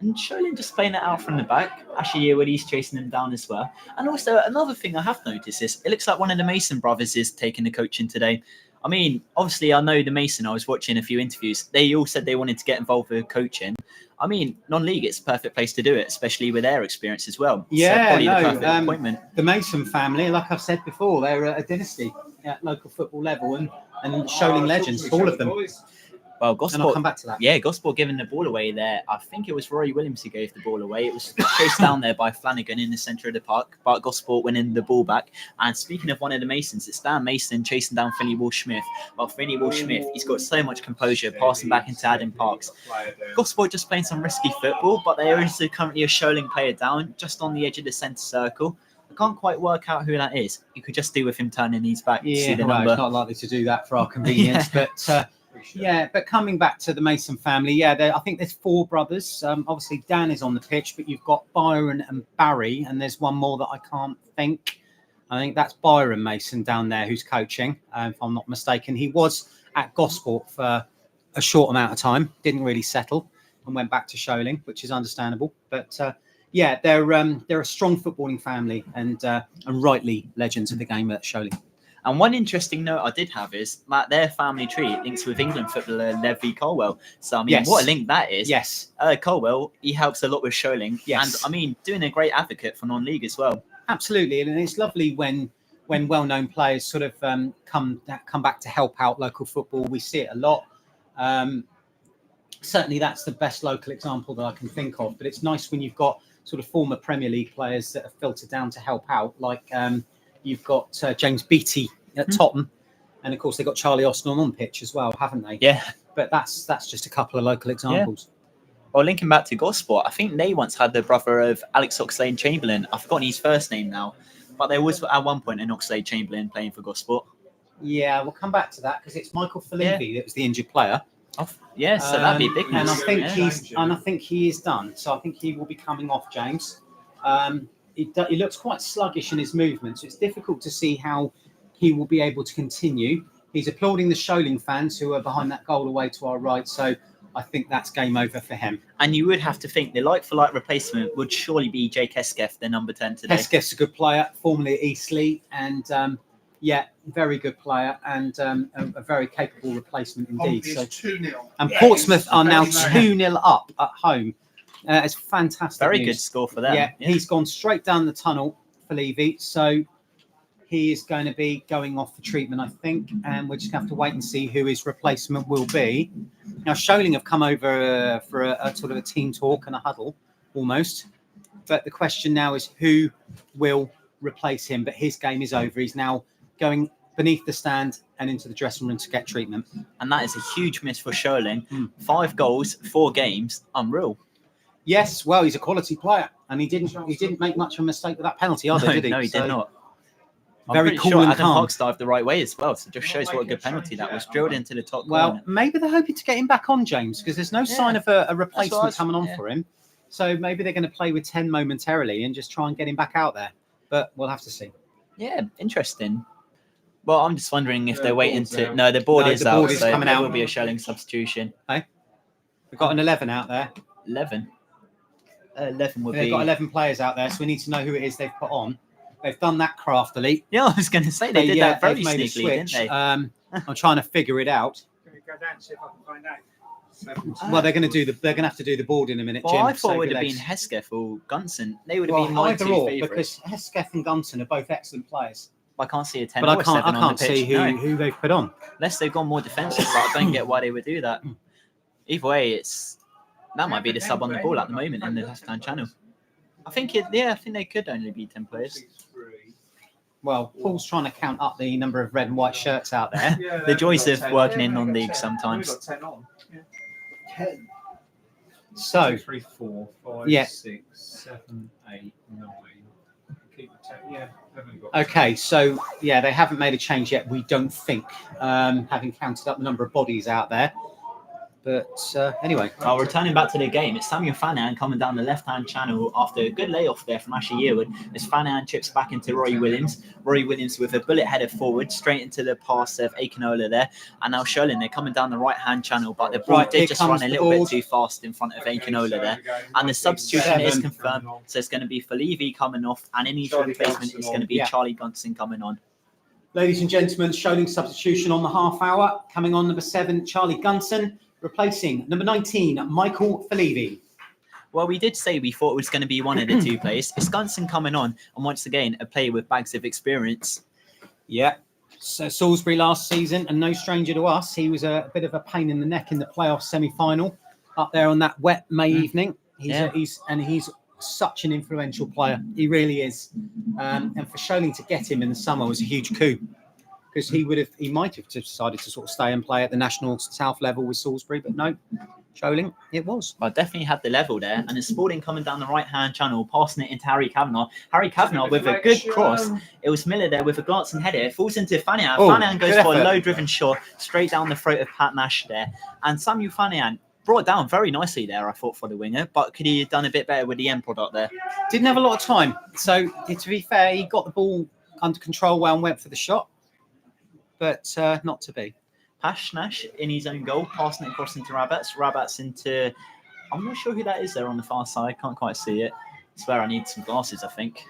And Sholing just playing it out from the back. Asher Yearwood, he's chasing him down as well. And also, another thing I have noticed is it looks like one of the Mason brothers is taking the coaching today. I mean, obviously, I know the Mason. I was watching a few interviews. They all said they wanted to get involved with coaching. I mean, non-league, it's a perfect place to do it, especially with their experience as well. Yeah, so the perfect appointment. The Mason family, like I've said before, they're a dynasty at local football level and Sholing legends, all of them. Well, Gosport, and I'll come back to that. Yeah, Gosport giving the ball away there. I think it was Rory Williams who gave the ball away. It was chased down there by Flanagan in the centre of the park, but Gosport winning the ball back. And speaking of one of the Masons, it's Dan Mason chasing down Finney Walsh-Smith. Well, Finney Walsh-Smith, he's got so much composure, passing back into Adam Parks. Gosport just playing some risky football, but there is currently a Sholing player down, just on the edge of the centre circle. I can't quite work out who that is. You could just do with him turning his back to see the number. It's not likely to do that for our convenience, but... but coming back to the Mason family, I think there's 4 brothers. Obviously, Dan is on the pitch, but you've got Byron and Barry, and there's one more that I can't think. I think that's Byron Mason down there who's coaching, if I'm not mistaken. He was at Gosport for a short amount of time, didn't really settle, and went back to Sholing, which is understandable. But they're a strong footballing family and rightly legends of the game at Sholing. And one interesting note I did have is that their family tree links with England footballer Levi Colwell. So, I mean, what a link that is. Yes. Colwell, he helps a lot with Sholing. Yes. And, I mean, doing a great advocate for non-league as well. Absolutely. And it's lovely when well-known players sort of come back to help out local football. We see it a lot. Certainly, that's the best local example that I can think of. But it's nice when you've got sort of former Premier League players that have filtered down to help out, like... You've got James Beattie at Tottenham, and of course they've got Charlie Austin on pitch as well, haven't they? Yeah. But that's just a couple of local examples. Yeah. Well, linking back to Gosport, I think they once had the brother of Alex Oxlade-Chamberlain. I've forgotten his first name now, but there was at one point an Oxlade-Chamberlain playing for Gosport. Yeah, we'll come back to that because it's Michael Falevi that was the injured player. So that'd be a big news. And I think he is done. So I think he will be coming off, James. He looks quite sluggish in his movements. So it's difficult to see how he will be able to continue. He's applauding the Sholing fans who are behind that goal away to our right. So I think that's game over for him. And you would have to think the like-for-like replacement would surely be Jake Hesketh, the number 10 today. Hesketh's a good player, formerly at Eastleigh, and very good player and a very capable replacement indeed. So 2-0. And Portsmouth are now 2-0 up at home. It's fantastic. Very news. good score for them. Yeah, he's gone straight down the tunnel for Levy. So he is going to be going off for treatment, I think. And we're just going to have to wait and see who his replacement will be. Now, Sholing have come over for a sort of a team talk and a huddle almost. But the question now is who will replace him? But his game is over. He's now going beneath the stand and into the dressing room to get treatment. And that is a huge miss for Sholing. 5 goals, 4 games. Unreal. Yes, well, he's a quality player, and he didn't make much of a mistake with that penalty either, did he? No, he did not. Very cool sure and Adam calm. Parks dived the right way as well, so it just shows what a good penalty that was, drilled into the top corner. Well, maybe they're hoping to get him back on, James, because there's no sign of a replacement coming on for him. So maybe they're going to play with 10 momentarily and just try and get him back out there. But we'll have to see. Yeah, interesting. Well, I'm just wondering if they're waiting board's to. out. No, the board No, is the out, board is so coming there out. will be a Sholing substitution. We've got an 11 out there. 11. 11 would They've be. got 11 players out there, so we need to know who it is they've put on. They've done that craftily. Yeah, I was going to say they did that very they've made a sneakily, didn't switch. they? I'm trying to figure it out. Can we go down and see if I can find out? Well, they're going to have to do the board in a minute. Well, Jim, I thought save it would your have been legs. Hesketh or Gunson. They would have been my either two or, favourites. because Hesketh and Gunson are both excellent players. I can't see a 10 But or I a 7 can't on the pitch. see who they've put on. Unless they've gone more defensive, but I don't get why they would do that. Either way, that might be the sub on the ball at the moment in the left-hand channel. I think they could only be 10 players. Well, Paul's trying to count up the number of red and white shirts out there. The joys of working in non-league sometimes. We've got 10 on. 10. So, 2, 3, 4, 5, Yeah. 6, 7, 8, 9. Keep the 10. Yeah, they've only got okay, so yeah, they haven't made a change yet, we don't think, having counted up the number of bodies out there. But anyway, Well, returning back to the game, it's Samuel Fanahan coming down the left-hand channel after a good layoff there from Ashley Yearwood. As Fanahan chips back into Rory Williams. Rory Williams with a bullet header forward, straight into the pass of Akinola there. And now Sholing, they're coming down the right-hand channel, but the ball Right, here did just comes run a the little bit board. too fast in front of Okay, Akinola so there. we go And the substitution 7. is confirmed, so it's going to be Falevi coming off, and in his Charlie replacement Gunson is going to be Yeah. Charlie Gunson coming on. ladies and gentlemen, Sholing substitution on the half hour. Coming on number 7, Charlie Gunson, replacing number 19, Michael Falevi. Well, we did say we thought it was going to be one of the two players. It's Gunson coming on, and once again, a player with bags of experience. Yeah. So Salisbury last season, and no stranger to us. He was a bit of a pain in the neck in the playoff semi-final up there on that wet May evening. He's such an influential player. He really is. And for Sholing to get him in the summer was a huge coup, because he might have decided to sort of stay and play at the national south level with Salisbury, but no, Sholing, it was. Well, definitely had the level there. And it's Spalding coming down the right-hand channel, passing it into Harry Kavanagh. Harry Kavanagh with a good cross. It was Miller there with a glancing header. It falls into Fanahan. Oh, Fanahan goes good for a effort. low-driven shot straight down the throat of Pat Nash there. And Samuel Fanahan brought down very nicely there, I thought, for the winger. But could he have done a bit better with the end product there? Didn't have a lot of time. So to be fair, he got the ball under control well and went for the shot, but not to be. Pash Nash in his own goal, passing it across into Rabats. Rabats into... I'm not sure who that is there on the far side. Can't quite see it. I swear I need some glasses, I think.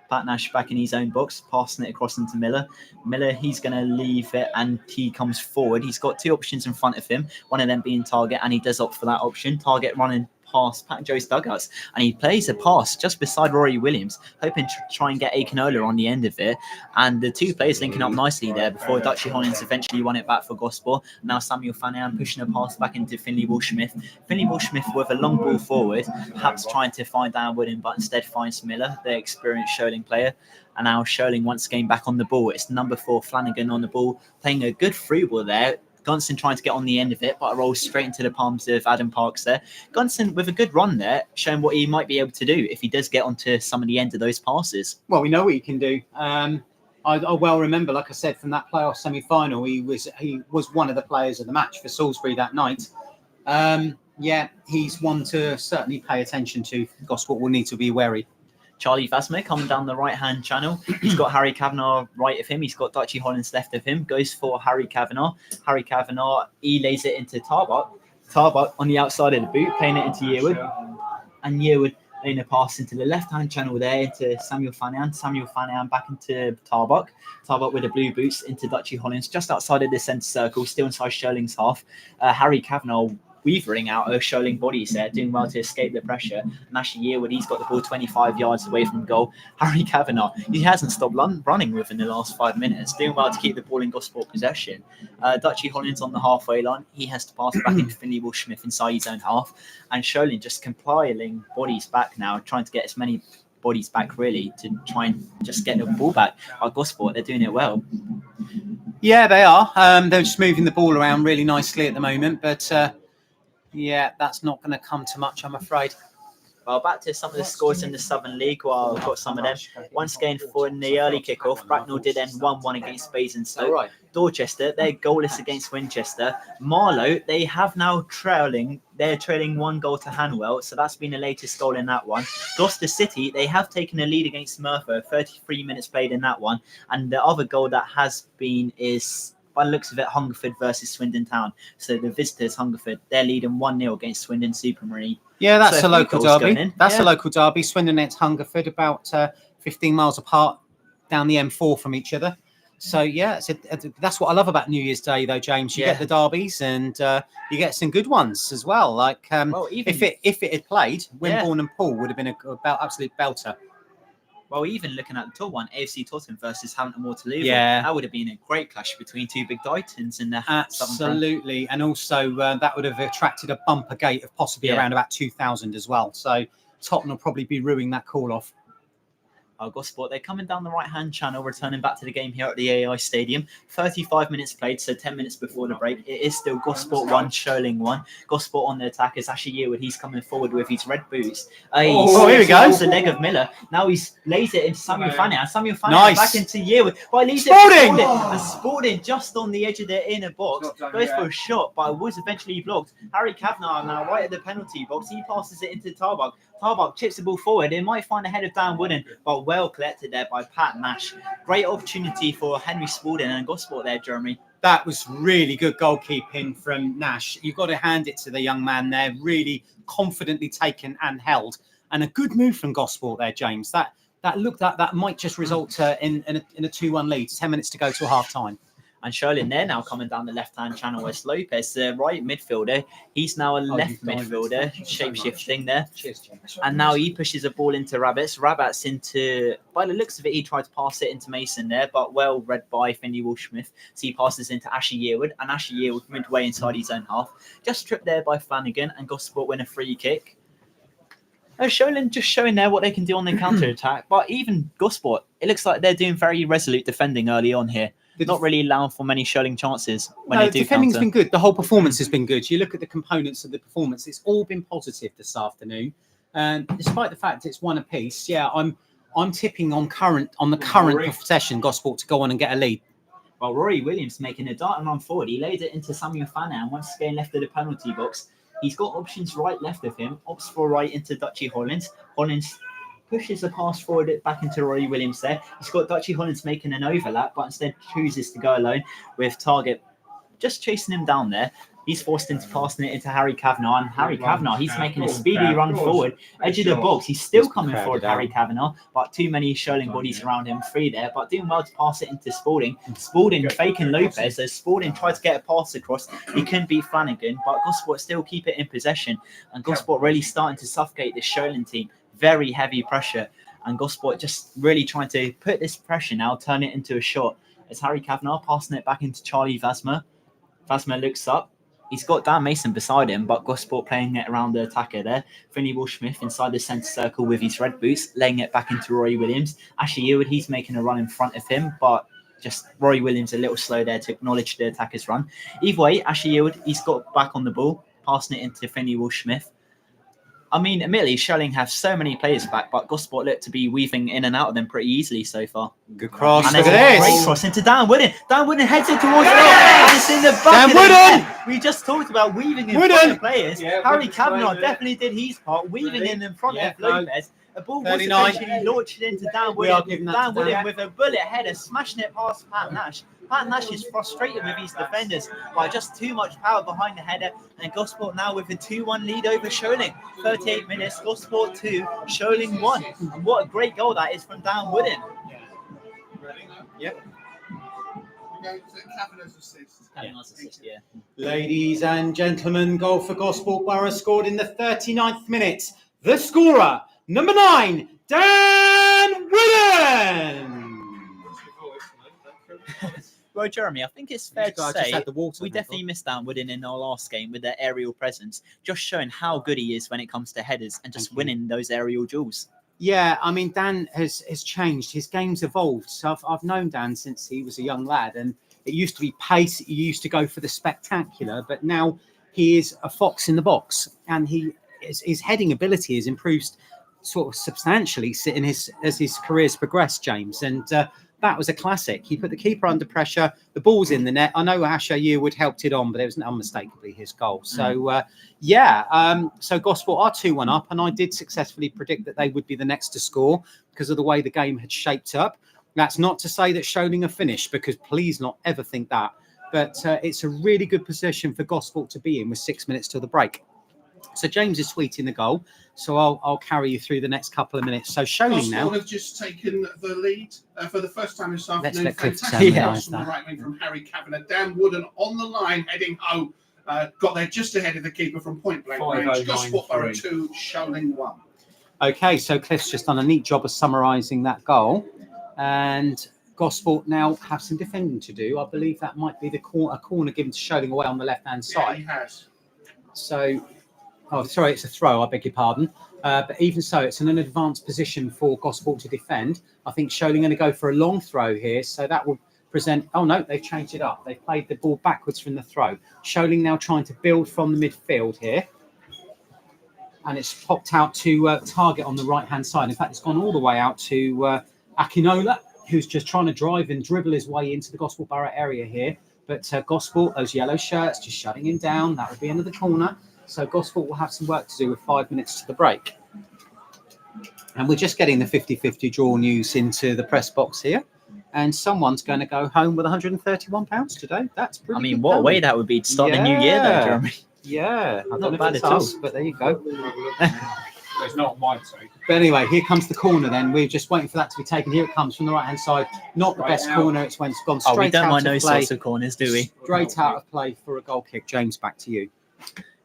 Pat Nash back in his own box, passing it across into Miller. Miller, he's going to leave it, and he comes forward. He's got two options in front of him, one of them being Target, and he does opt for that option. Target running past Pat Joe's dugouts, and he plays a pass just beside Rory Williams, hoping to try and get Akinola on the end of it. And the two players linking up nicely there before Dutchy Hollins eventually won it back for Gosport. Now Samuel Fanahan pushing a pass back into Finley Walsh-Smith. Finley Walsh-Smith with a long ball forward, perhaps trying to find Dan Wooden, but instead finds Miller, the experienced Sholing player. And now Sholing once again back on the ball. It's number 4 Flanagan on the ball, playing a good through ball there. Gunson trying to get on the end of it, but it rolls straight into the palms of Adam Parks there. Gunson with a good run there, showing what he might be able to do if he does get onto some of the end of those passes. Well, we know what he can do. I well remember, like I said, from that playoff semi-final, he was one of the players of the match for Salisbury that night. Yeah, he's one to certainly pay attention to. Gosport will need to be wary. Charlie Vasmer coming down the right-hand channel. He's got Harry Kavanagh right of him. He's got Dutchy Hollins left of him. Goes for Harry Kavanagh. Harry Kavanagh, he lays it into Tarbuck. Tarbuck on the outside of the boot, playing it into Yearwood. And Yearwood laying a pass into the left-hand channel there into Samuel Fanahan. Samuel Fanahan back into Tarbuck. Tarbuck with the blue boots into Dutchy Hollins, just outside of the centre circle, still inside Sherling's half. Harry Kavanagh weavering out Sholing bodies there, doing well to escape the pressure. And actually Yearwood, he's got the ball 25 yards away from goal. Harry Kavanagh, he hasn't stopped running within the last 5 minutes, doing well to keep the ball in Gosport possession. Dutchy Hollins on the halfway line, he has to pass back into Finley Walsh-Smith inside his own half. And Sholing just compiling bodies back now, trying to get as many bodies back really to try and just get the ball back. Our Gosport, they're doing it well. Yeah, they are. They're just moving the ball around really nicely at the moment, but yeah, that's not going to come to much, I'm afraid. Well, back to some of the scores in the Southern League. Well, I've got some of them. Once again, for in the early kickoff, Bracknell did end 1-1 against Basingstoke. Dorchester, they're goalless against Winchester. Marlow, they have now trailing. They're trailing 1 goal to Hanwell, so that's been the latest goal in that one. Gloucester City, they have taken a lead against Merthyr, 33 minutes played in that one. And the other goal that has been is, by the looks of it, Hungerford versus Swindon Town. So the visitors, Hungerford, they're leading 1-0 against Swindon Supermarine. Yeah, that's So a local goals going derby. in. That's Yeah. a local derby. Swindon against Hungerford, about 15 miles apart down the M4 from each other. So yeah, that's what I love about New Year's Day, though, James. You Yeah. get the derbies and you get some good ones as well. Like Well, even if it had played, Wimborne and Poole would have been about absolute belter. Well, even looking at the top one, AFC Tottenham versus Hampton Waterloo, Yeah. that would have been a great clash between two big titans in the Southern Front. Absolutely, and also that would have attracted a bumper gate of possibly around about 2,000 as well. So Tottenham will probably be ruining that call off. Gosport, they're coming down the right-hand channel, returning back to the game here at the AI Stadium. 35 minutes played, so 10 minutes before the break. It is still Gosport 1, Sholing 1. Gosport on the attack is Asher Yearwood. He's coming forward with his red boots. Here we go. The leg of Miller. Now he's lays it into Samuel Fanny. And Samuel Fanny Nice. back into Yearwood. Well, he leaves Sporting! it and Sporting just on the edge of the inner box. Goes for a shot, but was eventually blocked. Harry Kavanagh now right at the penalty box. He passes it into Tarbach. Tarbach chips the ball forward. It might find the head of Dan Wooden, but well collected there by Pat Nash. Great opportunity for Henry Spalding and Gosport there, Jeremy. That was really good goalkeeping from Nash. You've got to hand it to the young man there. Really confidently taken and held. And a good move from Gosport there, James. That might just result in a 2-1 lead. 10 minutes to go to half time. And Sholing, they're now coming down the left-hand channel. West Lopez, the right midfielder, he's now a left midfielder, shape-shifting there. Cheers, James. And now he pushes a ball into Rabbits. Rabbits into, by the looks of it, he tried to pass it into Mason there, but well read by Finley Walsh-Smith. So he passes into Asher Yearwood, and Asher Yearwood midway inside his own half. Just tripped there by Flanagan, and Gosport win a free kick. Sholing just showing there what they can do on the counter-attack. But even Gosport, it looks like they're doing very resolute defending early on here. Not really allowing for many Sholing chances when they do defending's counter. been good. The whole performance has been good. You look at the components of the performance; it's all been positive this afternoon. And despite the fact it's one apiece, I'm tipping on the current possession Gosport to go on and get a lead. Well, Rory Williams making a dart and run forward. He laid it into Samuel Fanner and once again left of the penalty box. He's got options right, left of him. Opts for right into Dutchy Hollins. Hollins pushes the pass forward back into Rory Williams there. He's got Dutchy Hollins making an overlap, but instead chooses to go alone with Target just chasing him down there. He's forced into passing it into Harry Kavanagh, and Harry Kavanagh, he's making a speedy run forward, edge of the box. He's still coming forward, Harry Kavanagh, but too many Sholing bodies around him, free there, but doing well to pass it into Spalding. Spalding faking Lopez, as Spalding tried to get a pass across. He couldn't beat Flanagan, but Gosport still keep it in possession, and Gosport really starting to suffocate the Sholing team. Very heavy pressure, and Gosport just really trying to put this pressure now, turn it into a shot. As Harry Kavanagh passing it back into Charlie Vasmer. Vasmer looks up. He's got Dan Mason beside him, but Gosport playing it around the attacker there. Finley Walsh-Smith inside the centre circle with his red boots, laying it back into Rory Williams. Asher Yearwood, he's making a run in front of him, but just Rory Williams a little slow there to acknowledge the attacker's run. Either way, Asher Yearwood, he's got back on the ball, passing it into Finley Walsh-Smith. I mean, admittedly, Sholing have so many players back, but Gosport look to be weaving in and out of them pretty easily so far. Good cross. And Look there's at a great this. cross into Dan Wooden. Dan Wooden heads it towards the goal. And it's in the back Dan of the Wooden! net. We just talked about weaving in Wooden! front of players. Yeah, Harry Wooden's Kavanagh playing it. definitely did his part, weaving in front Yeah, of Lopez. A ball was 39. eventually launched into Dan We are Wooden. giving that Dan to Wooden Dan. with a bullet header, smashing it past Pat Nash. Pat Nash is frustrated with his defenders by just too much power behind the header, and Gosport now with a 2-1 lead over Sholing. 38 minutes, Gosport 2, Sholing 1. And what a great goal that is from Dan Wooden. Yep. Kavanagh's assist. Kavanagh's assist, yeah. Ladies and gentlemen, goal for Gosport Borough scored in the 39th minute. The scorer, number 9, Dan Wooden. Well, Jeremy, I think it's fair to I just say had the water. we definitely missed Dan Wooden in our last game with their aerial presence, just showing how good he is when it comes to headers and just Thank you. winning those aerial duels. Yeah, I mean, Dan has changed. His game's evolved. So I've known Dan since he was a young lad, and it used to be pace. He used to go for the spectacular, but now he is a fox in the box, and he his heading ability has improved sort of substantially as his career's progressed, James. And that was a classic. He put the keeper under pressure. The ball's in the net. I know Asher Yearwood helped it on, but it was unmistakably his goal. So, so Gosport are 2-1 up, and I did successfully predict that they would be the next to score because of the way the game had shaped up. That's not to say that Sholing are finished, because please not ever think that. But it's a really good position for Gosport to be in with 6 minutes till the break. So James is sweeting the goal. So I'll carry you through the next couple of minutes. So Sholing now. Gosport have just taken the lead for the first time this afternoon. let Cliff Fantastic tell cross me from the that. right wing from Harry Kavanagh. Dan Wooden on the line, heading home. Got there just ahead of the keeper from point blank range. Gosport are 2, Sholing 1. Okay, so Cliff's just done a neat job of summarising that goal. And Gosport now have some defending to do. I believe that might be a corner given to Sholing away on the left-hand side. Yeah, he has. So, sorry, it's a throw, I beg your pardon. But even so, it's in an advanced position for Gosport to defend. I think Sholing going to go for a long throw here. So that will present... Oh, no, they've changed it up. They've played the ball backwards from the throw. Sholing now trying to build from the midfield here. And it's popped out to Target on the right-hand side. In fact, it's gone all the way out to Akinola, who's just trying to drive and dribble his way into the Gosport Borough area here. But Gosport, those yellow shirts, just shutting him down. That will be into the corner. So Gosport will have some work to do with 5 minutes to the break. And we're just getting the 50-50 draw news into the press box here. And someone's going to go home with £131 today. That's pretty I mean, good what a going. way that would be to start the new year, though, Jeremy. Yeah, I don't know if bad it's at all. us, but there you go. It's not mine, too. But anyway, here comes the corner then. We're just waiting for that to be taken. Here it comes from the right-hand side. Not the best corner. It's gone straight Oh, we don't out mind of those play. sorts of corners, do we? Straight out of play for a goal kick. James, back to you.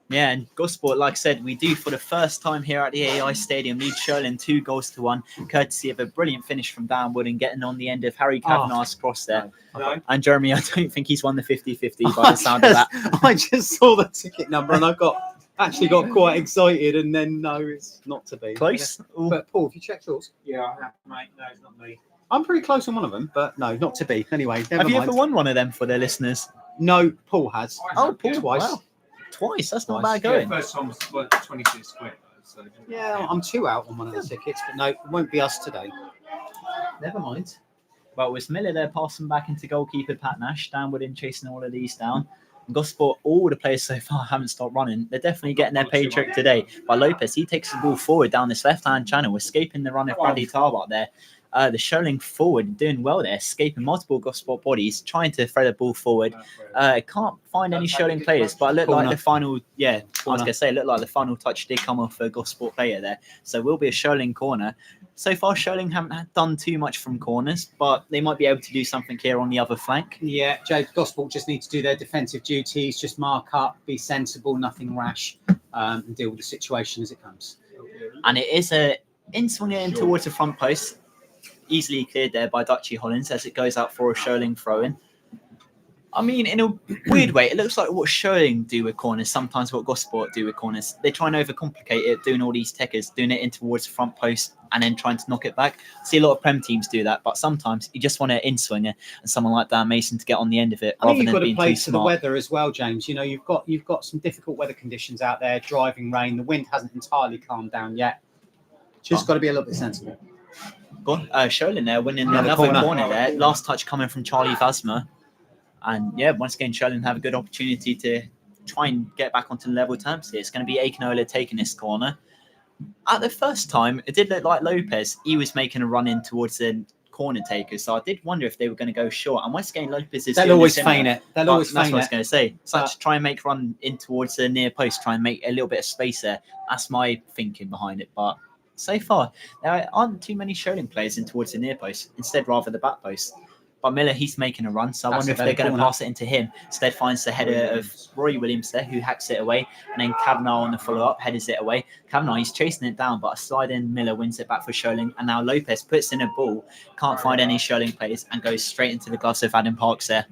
Yeah, and Gosport, like I said, we do for the first time here at the AI Stadium lead Sholing 2-1, courtesy of a brilliant finish from Dan Wood and getting on the end of Harry Kavanagh's cross there. No. And Jeremy, I don't think he's won the 50-50 by the sound of that. I just saw the ticket number and I actually got quite excited, and then no, it's not to be. Close. Ooh. But Paul, have you checked yours? Yeah, I have, mate. No, it's not me. I'm pretty close on one of them, but no, not to be. Anyway, never Have you mind. ever won one of them for their listeners? No, Paul has. Oh, Paul, twice. wow. Twice? That's not Twice. bad going. First time was 26 quid. So. Yeah, I'm 2 out on one of the tickets, but no, it won't be us today. Never mind. Well, with Miller there passing back into goalkeeper Pat Nash, Dan Wood in chasing all of these down. And Gosport, all the players so far haven't stopped running. They're definitely getting their paycheck today. But Lopez, he takes the ball forward down this left-hand channel, escaping the run of Bradley Tarbot there. The Sholing forward, doing well there, escaping multiple Gosport bodies, trying to throw the ball forward. Can't find any Sholing players, but it looked like the final, I was going to say, it looked like the final touch did come off a Gosport player there. So it will be a Sholing corner. So far, Sholing haven't done too much from corners, but they might be able to do something here on the other flank. Yeah, Jade Gosport just need to do their defensive duties, just mark up, be sensible, nothing rash, and deal with the situation as it comes. And it is a in-swinging in towards the front post. Easily cleared there by Dutchy Hollins as it goes out for a Sholing throw-in. I mean, in a weird way, it looks like what Sholing do with corners, sometimes what Gosport do with corners. They try and overcomplicate it, doing all these techers, doing it in towards the front post and then trying to knock it back. See a lot of Prem teams do that, but sometimes you just want an in-swinger and someone like Dan Mason to get on the end of it I rather think you've than got to being play too to smart. the weather as well, James. You know, you've got some difficult weather conditions out there, driving rain. The wind hasn't entirely calmed down yet. Just got to be a little bit sensible. Sholing there winning Another another corner. corner there. Last touch coming from Charlie Vasma. And yeah, once again, Sholing have a good opportunity to try and get back onto level terms here. It's going to be Akinola taking this corner. At the first time, it did look like Lopez. He was making a run in towards the corner taker. So I did wonder if they were going to go short. And once again, Lopez is They'll doing always the similar. feign it. They'll But always that's feign what I was it. going to say. So to try and make a run in towards the near post, try and make a little bit of space there. That's my thinking behind it. But so far, there aren't too many Sholing players in towards the near post. Instead, rather the back post. But Miller, he's making a run, so I That's wonder if a they're better going to corner. pass it into him. Instead, finds the header of Rory Williams there, who hacks it away, and then Kavanagh on the follow-up headers it away. Kavanagh, he's chasing it down, but a slide-in Miller wins it back for Sholing, and now Lopez puts in a ball, can't find any Sholing players, and goes straight into the gloves of Adam Parks there.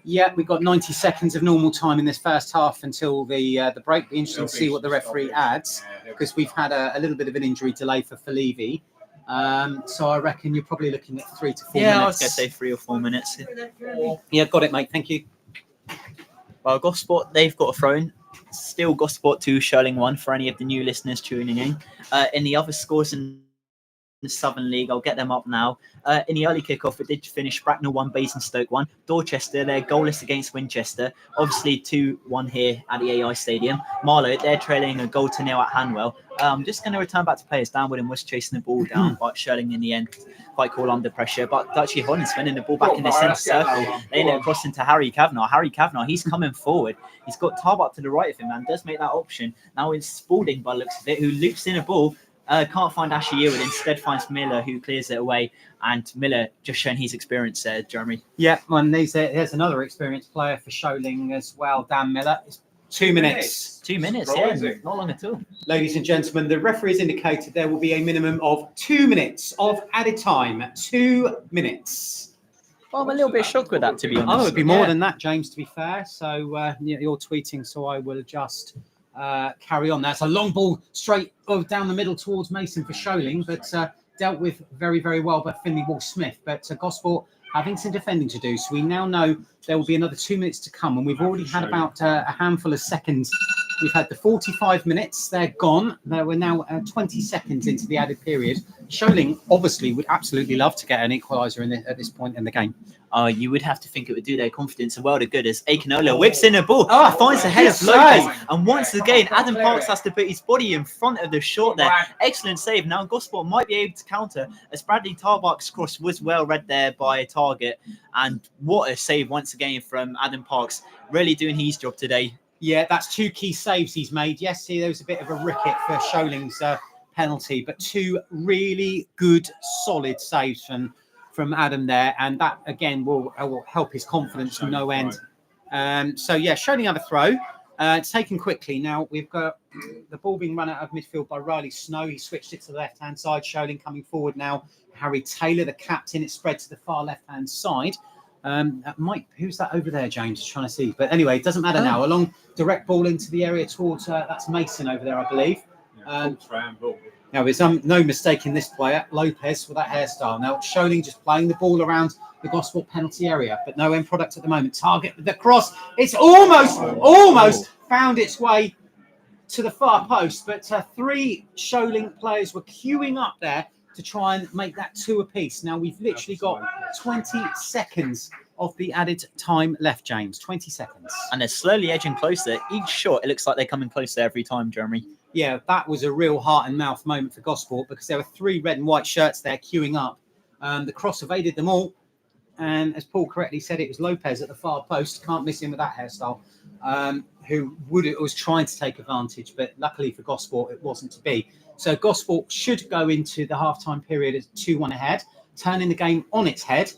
Yeah, we've got 90 seconds of normal time in this first half until the break. Be interesting to see what the referee adds, because we've had a little bit of an injury delay for Falevi. So I reckon you're probably looking at 3 to 4 minutes. Yeah, I was going to say 3 or 4 minutes. Yeah, got it, mate. Thank you. Well, Gosport, they've got a throw-in. still Gosport 2, Sholing 1 for any of the new listeners tuning in. In the other scores in the Southern League, I'll get them up now. In the early kickoff, it did finish Bracknell 1, Basingstoke 1. Dorchester, they're goalless against Winchester. Obviously 2-1 here at the AI Stadium. Marlow, they're trailing a 0-0 at Hanwell. I'm just going to return back to players. Downwood and was chasing the ball down, but Sholing in the end quite cool under pressure. But Dutchy Holland spinning the ball back in the centre circle, laying it across into Harry Kavanagh. Harry Kavanagh, he's coming forward. He's got Tarbart to the right of him and does make that option. Now it's Spalding by the looks of it, who loops in a ball. Can't find Asher Yearwood, instead finds Miller, who clears it away. And Miller just showing his experience there, Jeremy. Yeah, and there's another experienced player for Sholing as well, Dan Miller. It's 2 minutes. 2 minutes, yeah, not long at all. Ladies and gentlemen, the referee has indicated there will be a minimum of 2 minutes of added time. 2 minutes. Well, I'm a little bit shocked with that, to be honest. Oh, it'd be more than that, James, to be fair. So you're tweeting, so I will just carry on. That's a long ball straight down the middle towards Mason for Sholing, but dealt with very, very well by Finley Wall-Smith. But Gosport having some defending to do. So we now know there will be another 2 minutes to come, and we've already had about a handful of seconds. We've had the 45 minutes. They're gone. We're now 20 seconds into the added period. Sholing obviously would absolutely love to get an equaliser at this point in the game. You would have to think it would do their confidence a world of good as Aikenola whips in a ball, finds the head of good Lopez, save. and once again, Adam Parks has to put his body in front of the shot there. Excellent save. Now Gosport might be able to counter as Bradley Tarbuck's cross was well read there by a target, and what a save once again from Adam Parks, really doing his job today. Yeah, that's 2 key saves he's made. Yes, there was a bit of a ricket for Sholing's penalty, but 2 really good, solid saves from Adam there, and that again will help his confidence no end. So yeah, Sholing have a throw. Taken quickly. Now we've got the ball being run out of midfield by Riley Snow. He switched it to the left-hand side. Sholing coming forward now. Harry Taylor, the captain. It spread to the far left-hand side. Who's that over there, James? Trying to see, but anyway, it doesn't matter now. A long direct ball into the area towards that's Mason over there, I believe. Now there's no mistaking this player, Lopez, with that hairstyle. Now Sholing just playing the ball around the Gosport penalty area, but no end product at the moment. Target with the cross. It's almost found its way to the far post, but 3 Sholing players were queuing up there to try and make that 2 apiece. Now we've literally got 20 seconds of the added time left, James. 20 seconds. And they're slowly edging closer. Each shot, it looks like they're coming closer every time, Jeremy. Yeah, that was a real heart and mouth moment for Gosport because there were 3 red and white shirts there queuing up. The cross evaded them all. And as Paul correctly said, it was Lopez at the far post. Can't miss him with that hairstyle. Who was trying to take advantage, but luckily for Gosport, it wasn't to be. So Gosport should go into the halftime period as 2-1 ahead, turning the game on its head.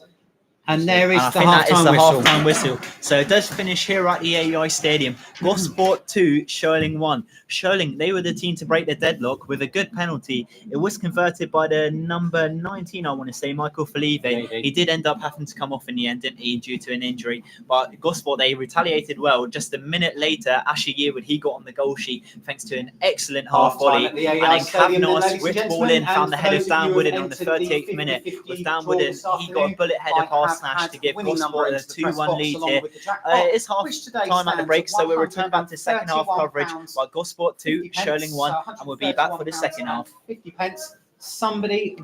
And there is the halftime whistle. So it does finish here at the AEI Stadium. Gosport 2, Sholing 1. Sholing, they were the team to break the deadlock with a good penalty. It was converted by the number 19, I want to say, Michael Felive. He did end up having to come off in the end, didn't he, due to an injury. But Gosport, they retaliated well. Just a minute later, Asher Yearwood, he got on the goal sheet thanks to an excellent half volley. And then Kavanagh whipped ball in, found the head of Dan Wooden on the 38th minute. With Dan Wooden, he got a bullet header past Nash to give Gosport a 2-1 lead here. It is half time at the break, so we'll return back to second half coverage by Gosport 2, Sholing 1, and we'll be back for the second half. 50 pence. Somebody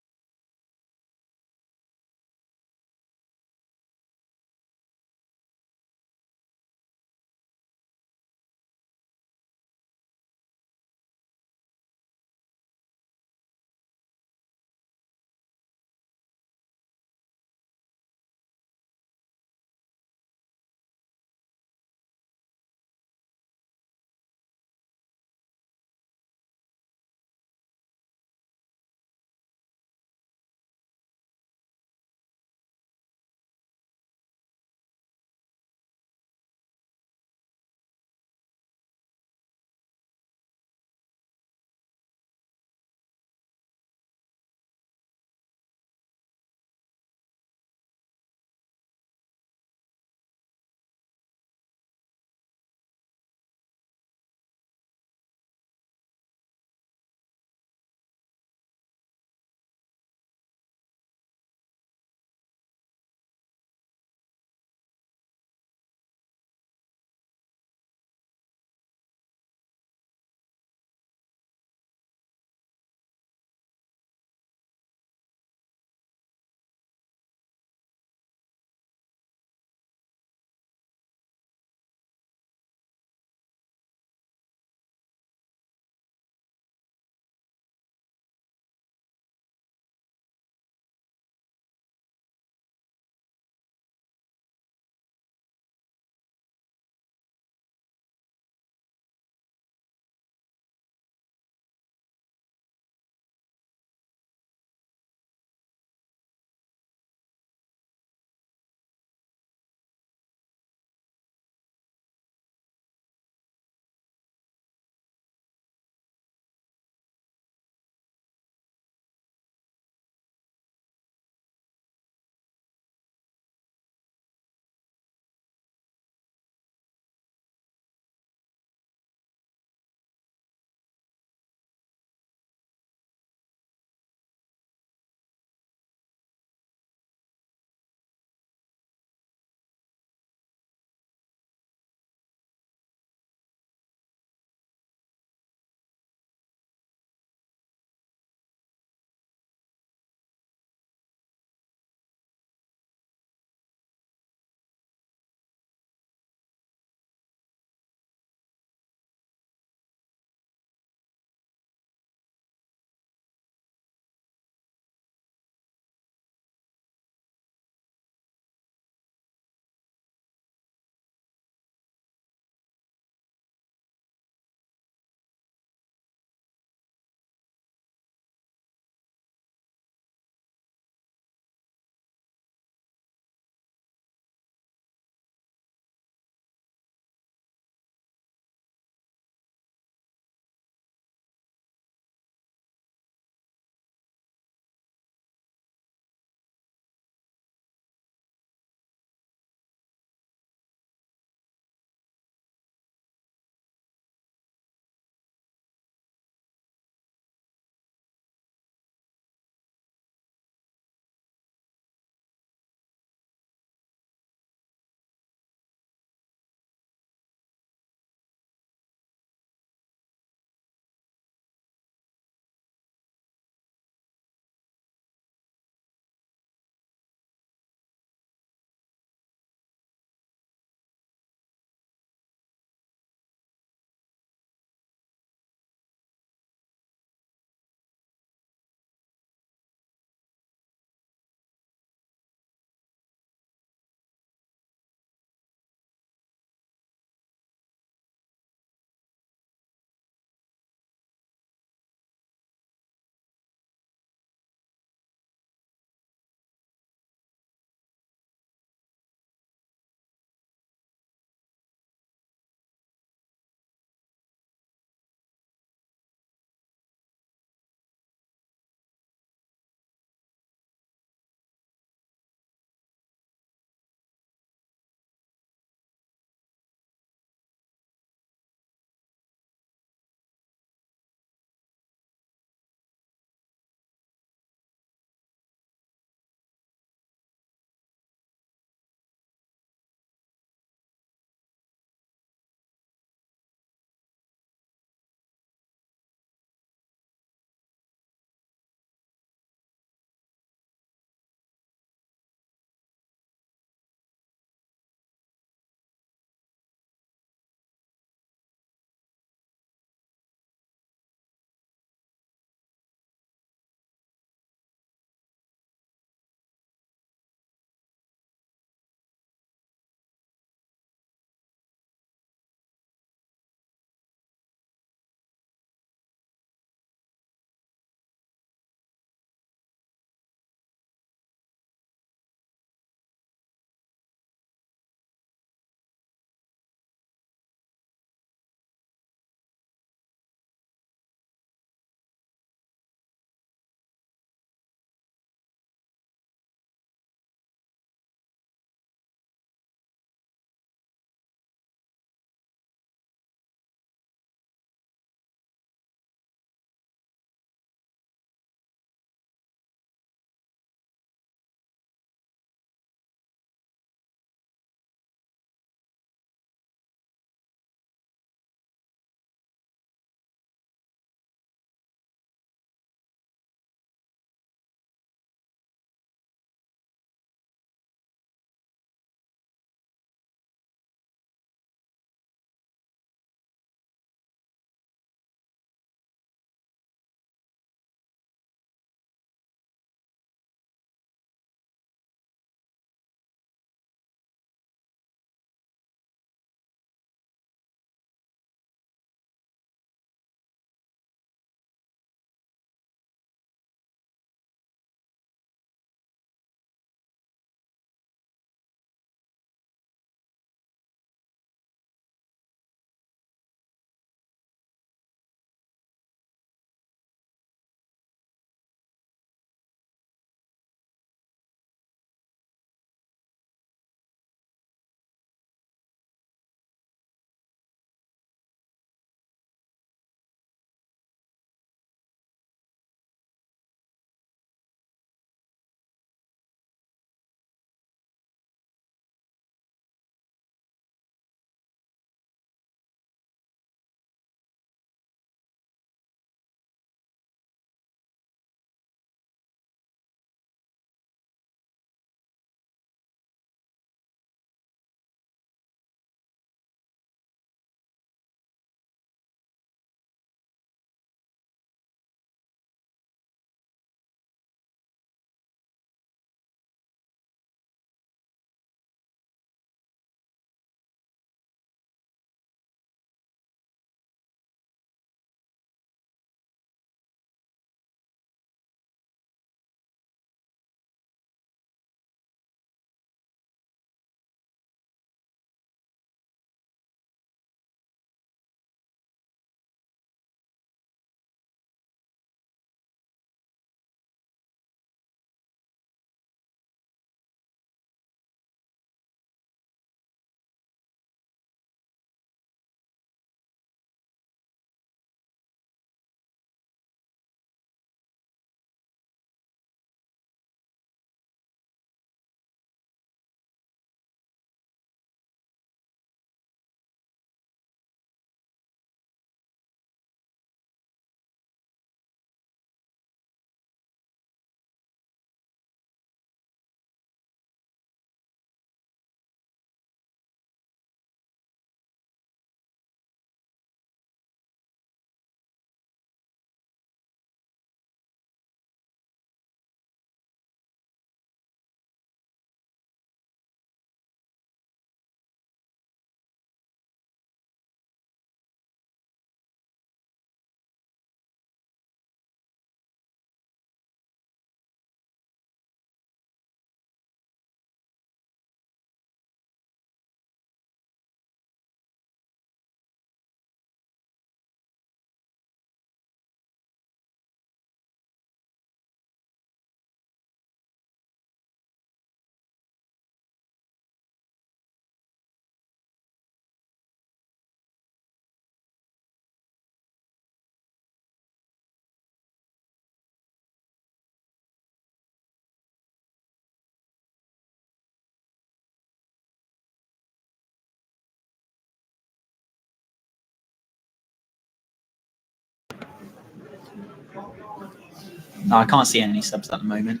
No, I can't see any subs at the moment.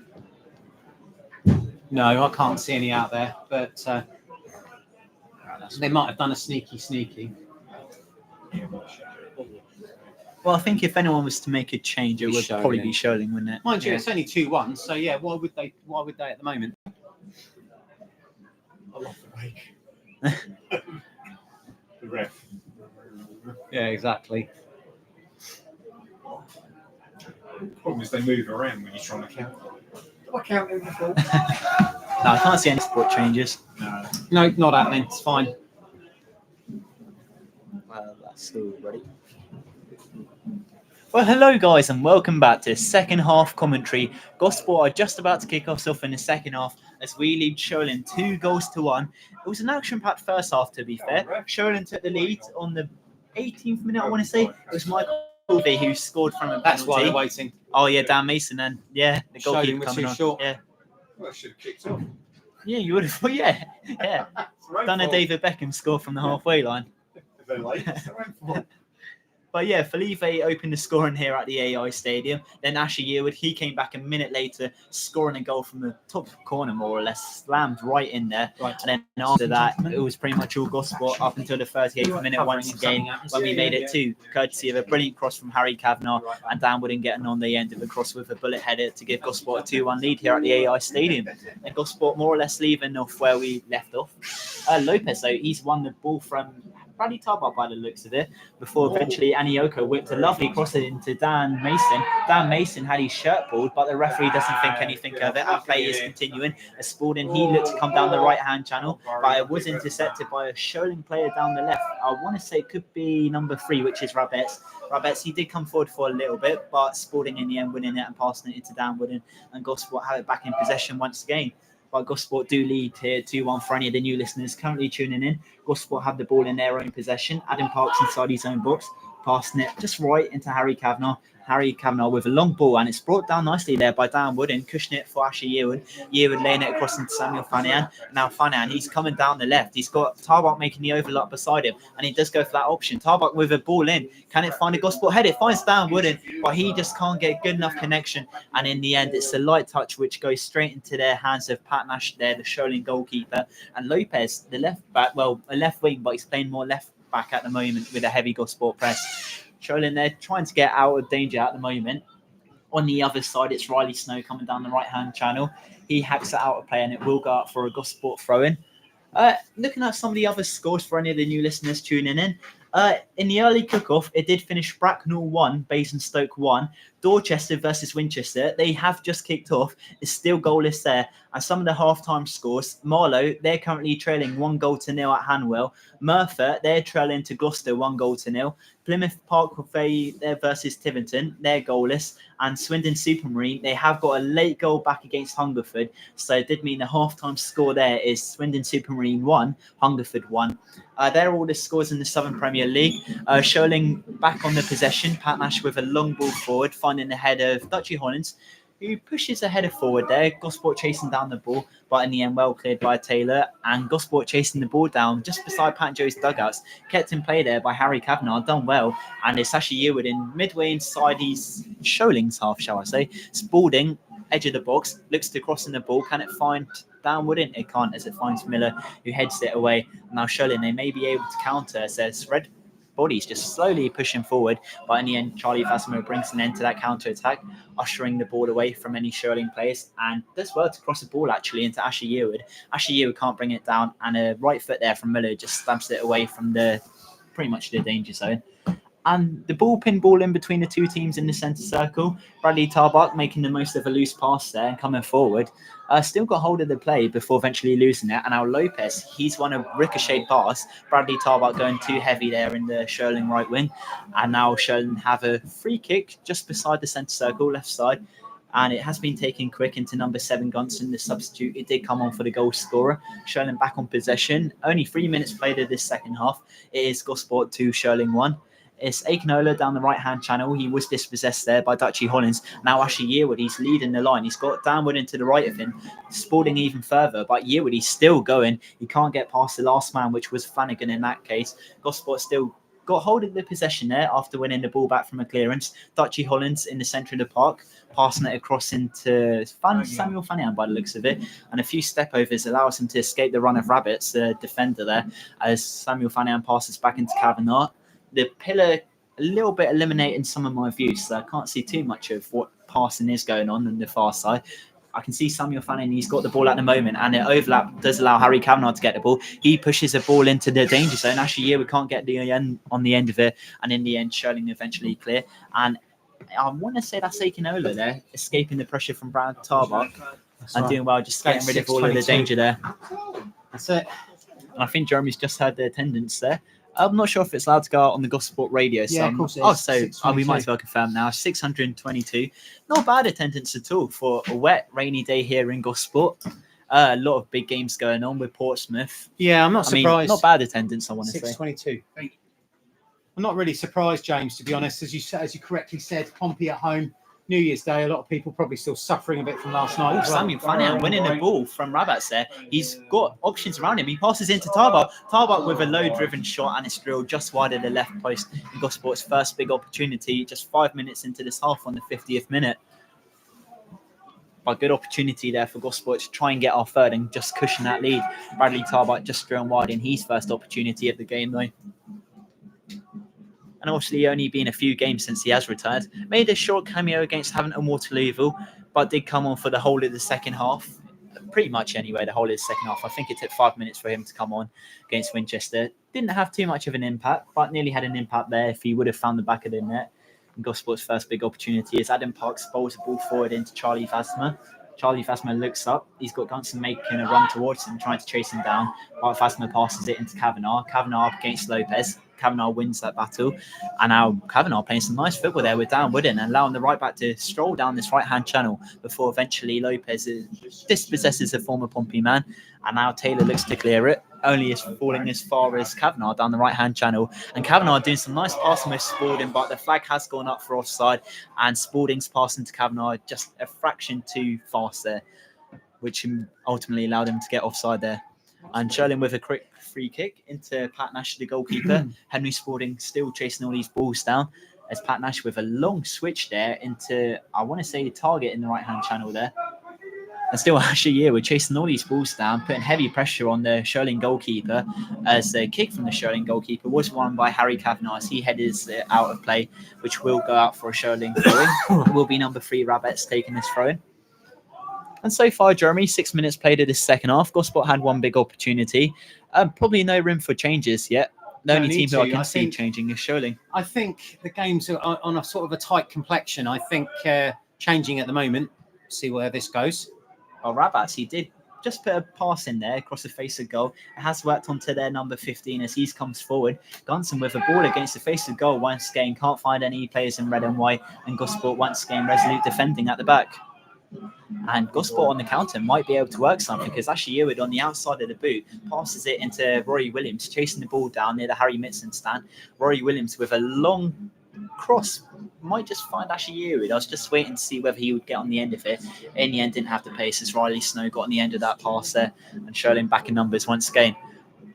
No, I can't see any out there, but they might have done a sneaky. Well, I think if anyone was to make a change, it Be would probably Sholing. be Sholing, wouldn't it? Mind you, it's only 2-1, so yeah, why would they at the moment? I love the wake. The ref. Yeah, exactly. The problem is they move around when you're trying to count. Do I count them before? No, I can't see any sport changes. No. No, not happening. It's fine. Well, that's all ready. Well, hello guys, and welcome back to second half commentary. Gospel are just about to kick us off in the second half as we lead Sholing 2-1. It was an action-packed first half, to be fair. Sholing took the lead on the 18th minute, I want to say. It was Michael V who scored from a penalty. That's why they're waiting. Oh yeah, Dan Mason, and yeah, the goalkeeper Sholing were coming too on. short. Yeah, Well, I should have kicked off. yeah, you would have. Yeah. It's their own Done a fault. David Beckham score from the halfway line. If they're late, it's their own fault. But yeah, Felipe opened the scoring here at the AI Stadium. Then Asher Yearwood, he came back a minute later, scoring a goal from the top corner, more or less, slammed right in there. Right. And then after that, it was pretty much all gospel up until the 38th minute once again, when we made it 2, courtesy of a brilliant cross from Harry Kavanagh and Dan Wooden getting on the end of the cross with a bullet header to give Gosport a 2-1 lead here at the AI Stadium. And Gosport more or less leaving off where we left off. Lopez, though, he's won the ball from Bradley Tarbot by the looks of it, before eventually Anioko whipped a lovely cross into Dan Mason. Dan Mason had his shirt pulled, but the referee doesn't think anything of it. Our play is continuing. As Spalding, he looked to come down the right-hand channel, but it was intercepted by a Sholing player down the left. I want to say it could be number 3, which is Rabetz. Rabetz, he did come forward for a little bit, but Spalding in the end winning it and passing it into Dan Wooden, and Gosport have it back in possession once again. But Gosport do lead here 2-1 for any of the new listeners currently tuning in. Gosport have the ball in their own possession. Adam Parks inside his own box, passing it just right into Harry Kavanagh. Harry Kavanagh with a long ball, and it's brought down nicely there by Dan Wooden, cushioning it for Asher Yearwood. Yearwood laying it across into Samuel Fanayan. Now Fanayan, he's coming down the left. He's got Tarbot making the overlap beside him, and he does go for that option. Tarbot with a ball in. Can it find a Gosport head? It finds Dan Wooden, but he just can't get good enough connection. And in the end, it's a light touch which goes straight into their hands of Pat Nash there, the Sholing goalkeeper. And Lopez, the left back, well, a left wing, but he's playing more left back at the moment with a heavy Gosport press. Sholing, they're trying to get out of danger at the moment. On the other side, it's Riley Snow coming down the right-hand channel. He hacks it out of play, and it will go out for a Gosport throw-in. Looking at some of the other scores for any of the new listeners tuning in the early cook-off, it did finish Bracknell 1, Basingstoke 1. Dorchester versus Winchester, they have just kicked off. It's still goalless there. And some of the half-time scores, Marlow, they're currently trailing 1-0 at Hanwell. Merthyr, they're trailing to Gloucester 1-0. Plymouth Park they're versus Tiverton, they're goalless. And Swindon Supermarine, they have got a late goal back against Hungerford. So it did mean the half-time score there is Swindon Supermarine 1, Hungerford 1. They're all the scores in the Southern Premier League. Sholing back on the possession. Pat Nash with a long ball forward, finding the head of Dutchy Hollands, who pushes a header forward there. Gosport chasing down the ball, but in the end, well cleared by Taylor. And Gosport chasing the ball down just beside Pat Joe's dugouts. Kept in play there by Harry Kavanagh, done well. And it's Asher Yearwood in midway inside his Sholing's half, shall I say. Spalding, edge of the box, looks to cross in the ball. Can it find Dan Wooden? It can't, as it finds Miller, who heads it away. Now Sholing, they may be able to counter, says Red Bodies just slowly pushing forward, but in the end, Charlie Fasimo brings an end to that counter-attack, ushering the ball away from any Sholing players, and does well to cross the ball actually into Asher Yearwood. Asher Yearwood can't bring it down, and a right foot there from Miller just stabs it away from pretty much the danger zone. And the pinball in between the two teams in the centre circle. Bradley Tarbot making the most of a loose pass there and coming forward. Still got hold of the play before eventually losing it. And now Lopez, he's won a ricochet pass. Bradley Tarbot going too heavy there in the Sholing right wing. And now Sholing have a free kick just beside the centre circle, left side. And it has been taken quick into number 7, Gunson, the substitute. It did come on for the goal scorer. Sholing back on possession. Only 3 minutes played of this second half. It is Gosport 2, Sholing 1. It's Aikenola down the right-hand channel. He was dispossessed there by Dutchy Hollands. Now Asher Yearwood, he's leading the line. He's got Dan Wooden to the right of him, Spalding even further. But Yearwood, he's still going. He can't get past the last man, which was Flanagan in that case. Gosport still got hold of the possession there after winning the ball back from a clearance. Dutchy Hollins in the centre of the park, passing it across into Samuel Fanian by the looks of it. And a few step-overs allows him to escape the run of Rabbits, the defender there, as Samuel Fanian passes back into Kavanagh. The pillar a little bit eliminating some of my views, so I can't see too much of what passing is going on the far side. I can see Samuel Fanning, he's got the ball at the moment, and the overlap does allow Harry Kavanagh to get the ball. He pushes the ball into the danger zone. Actually, we can't get the end on the end of it, and in the end, Sholing eventually clear. And I want to say that's Akinola there, escaping the pressure from Brad Tarbuck and doing well, just getting rid of all of the danger there. That's it. And I think Jeremy's just heard the attendance there. I'm not sure if it's allowed to go out on the Gosport radio. Yeah, of course it is. We might as well confirm now. 622. Not bad attendance at all for a wet, rainy day here in Gosport. A lot of big games going on with Portsmouth. Yeah, I'm not surprised. Not bad attendance, I want to say. 622. I'm not really surprised, James, to be honest. As you correctly said, Pompey at home, New Year's Day. A lot of people probably still suffering a bit from last night. Oh, Samuel Fanian winning the ball from Rabbits there. He's got options around him. He passes into Tarbuck. Tarbuck with a low-driven shot, and it's drilled just wide of the left post in Gosport's first big opportunity, just 5 minutes into this half on the 50th minute. A good opportunity there for Gosport to try and get our third and just cushion that lead. Bradley Tarbuck just drilled wide in his first opportunity of the game, though. And obviously only been a few games since he has retired. Made a short cameo against Hampton Waterlooville, but did come on for the whole of the second half. Pretty much anyway, the whole of the second half. I think it took 5 minutes for him to come on against Winchester. Didn't have too much of an impact, but nearly had an impact there if he would have found the back of the net. And Gosport's first big opportunity is Adam Parks bowls the ball forward into Charlie Fasma. Charlie Fasma looks up. He's got Gunson making a run towards him, trying to chase him down. But Fasma passes it into Kavanagh. Kavanagh up against Lopez. Kavanagh wins that battle. And now Kavanagh playing some nice football there with Dan Wooden and allowing the right back to stroll down this right-hand channel before eventually Lopez dispossesses a former Pompey man. And now Taylor looks to clear it. Only is falling as far as Kavanagh down the right-hand channel. And Kavanagh doing some nice passing with Spalding, but the flag has gone up for offside. And Spalding's passing to Kavanagh just a fraction too fast there, which ultimately allowed him to get offside there. And Sholing with a quick free kick into Pat Nash, the goalkeeper. Henry Spalding still chasing all these balls down. As Pat Nash with a long switch there into, I want to say, the target in the right-hand channel there. And still, actually, we're chasing all these balls down, putting heavy pressure on the Sholing goalkeeper, as the kick from the Sholing goalkeeper was won by Harry Kavanagh as he headed out of play, which will go out for a Sholing throw-in. It will be number 3 Rabbits taking this throw-in. And so far, Jeremy, 6 minutes played of this second half. Gosport had one big opportunity. Probably no room for changes yet. The only team who I can see changing is Sholing. I think the games are on a sort of a tight complexion. I think changing at the moment. See where this goes. Well, Rabbits, he did just put a pass in there across the face of goal. It has worked onto their number 15 as he comes forward. Gunson with a ball against the face of goal once again. Can't find any players in red and white. And Gosport once again resolute defending at the back. And Gosport on the counter might be able to work something because Ashley Eward on the outside of the boot passes it into Rory Williams, chasing the ball down near the Harry Mitson stand. Rory Williams with a long cross might just find Ashley Eward. I was just waiting to see whether he would get on the end of it. In the end, didn't have the pace as Riley Snow got on the end of that pass there and Sholing back in numbers once again.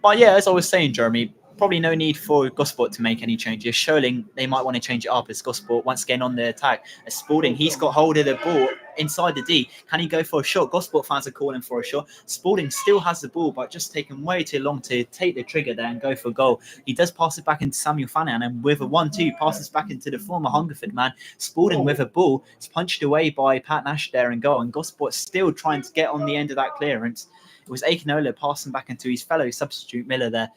But yeah, as I was saying, Jeremy, probably no need for Gosport to make any changes. Sholing, they might want to change it up as Gosport once again on the attack. As Spalding, he's got hold of the ball inside the D. Can he go for a shot? Gosport fans are calling for a shot. Spalding still has the ball, but just taking way too long to take the trigger there and go for goal. He does pass it back into Samuel Fanian, and with a 1-2, passes back into the former Hungerford man. Spalding with a ball. It's punched away by Pat Nash there and goal, and Gosport still trying to get on the end of that clearance. It was Akinola passing back into his fellow substitute Miller there.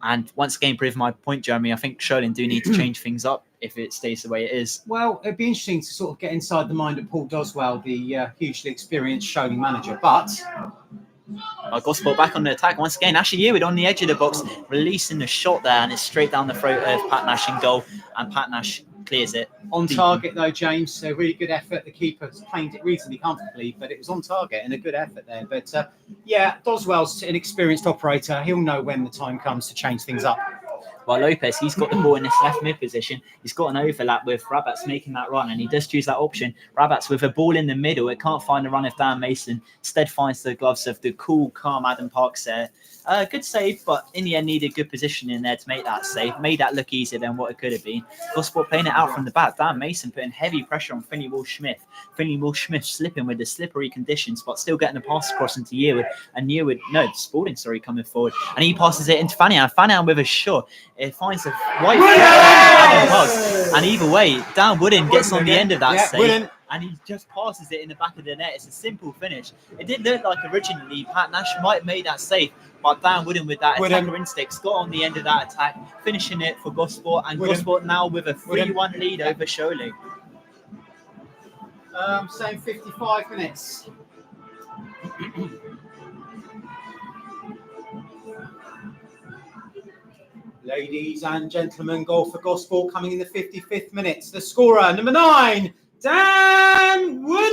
And once again, proving my point, Jeremy, I think Sholing do need to change things up if it stays the way it is. Well, it'd be interesting to sort of get inside the mind of Paul Doswell, the hugely experienced Sholing manager. But Gosport back on the attack once again. Ashley Eward on the edge of the box, releasing the shot there, and it's straight down the throat of Pat Nash in goal. And Pat Nash clears it. On target, though, James. A really good effort. The keeper claimed it reasonably comfortably, but it was on target and a good effort there. But yeah, Doswell's an experienced operator. He'll know when the time comes to change things up. While Lopez, he's got the ball in this left mid position. He's got an overlap with Rabats making that run, and he does choose that option. Rabats with a ball in the middle. It can't find the run of Dan Mason. Instead finds the gloves of the cool, calm Adam Parks there. Good save, but in the end needed good position in there to make that save. Made that look easier than what it could have been. Gosport playing it out from the back. Dan Mason putting heavy pressure on Finley Walsh-Smith. Finley Walsh-Smith slipping with the slippery conditions, but still getting a pass across into Yearwood. And Spalding, coming forward. And he passes it into Fanian. Fanian with a shot. It finds a white flag. And either way, Dan Wooden gets on the end of that save. Wooden. And he just passes it in the back of the net. It's a simple finish. It did look like originally Pat Nash might have made that save, but Dan Wooden with that attacker instincts got on the end of that attack, finishing it for Gosport, and Gosport now with a 3-1 lead over Sholing. Saying 55 minutes. Ladies and gentlemen, goal for Gosport coming in the 55th minutes. The scorer, number 9, Dan Wooden!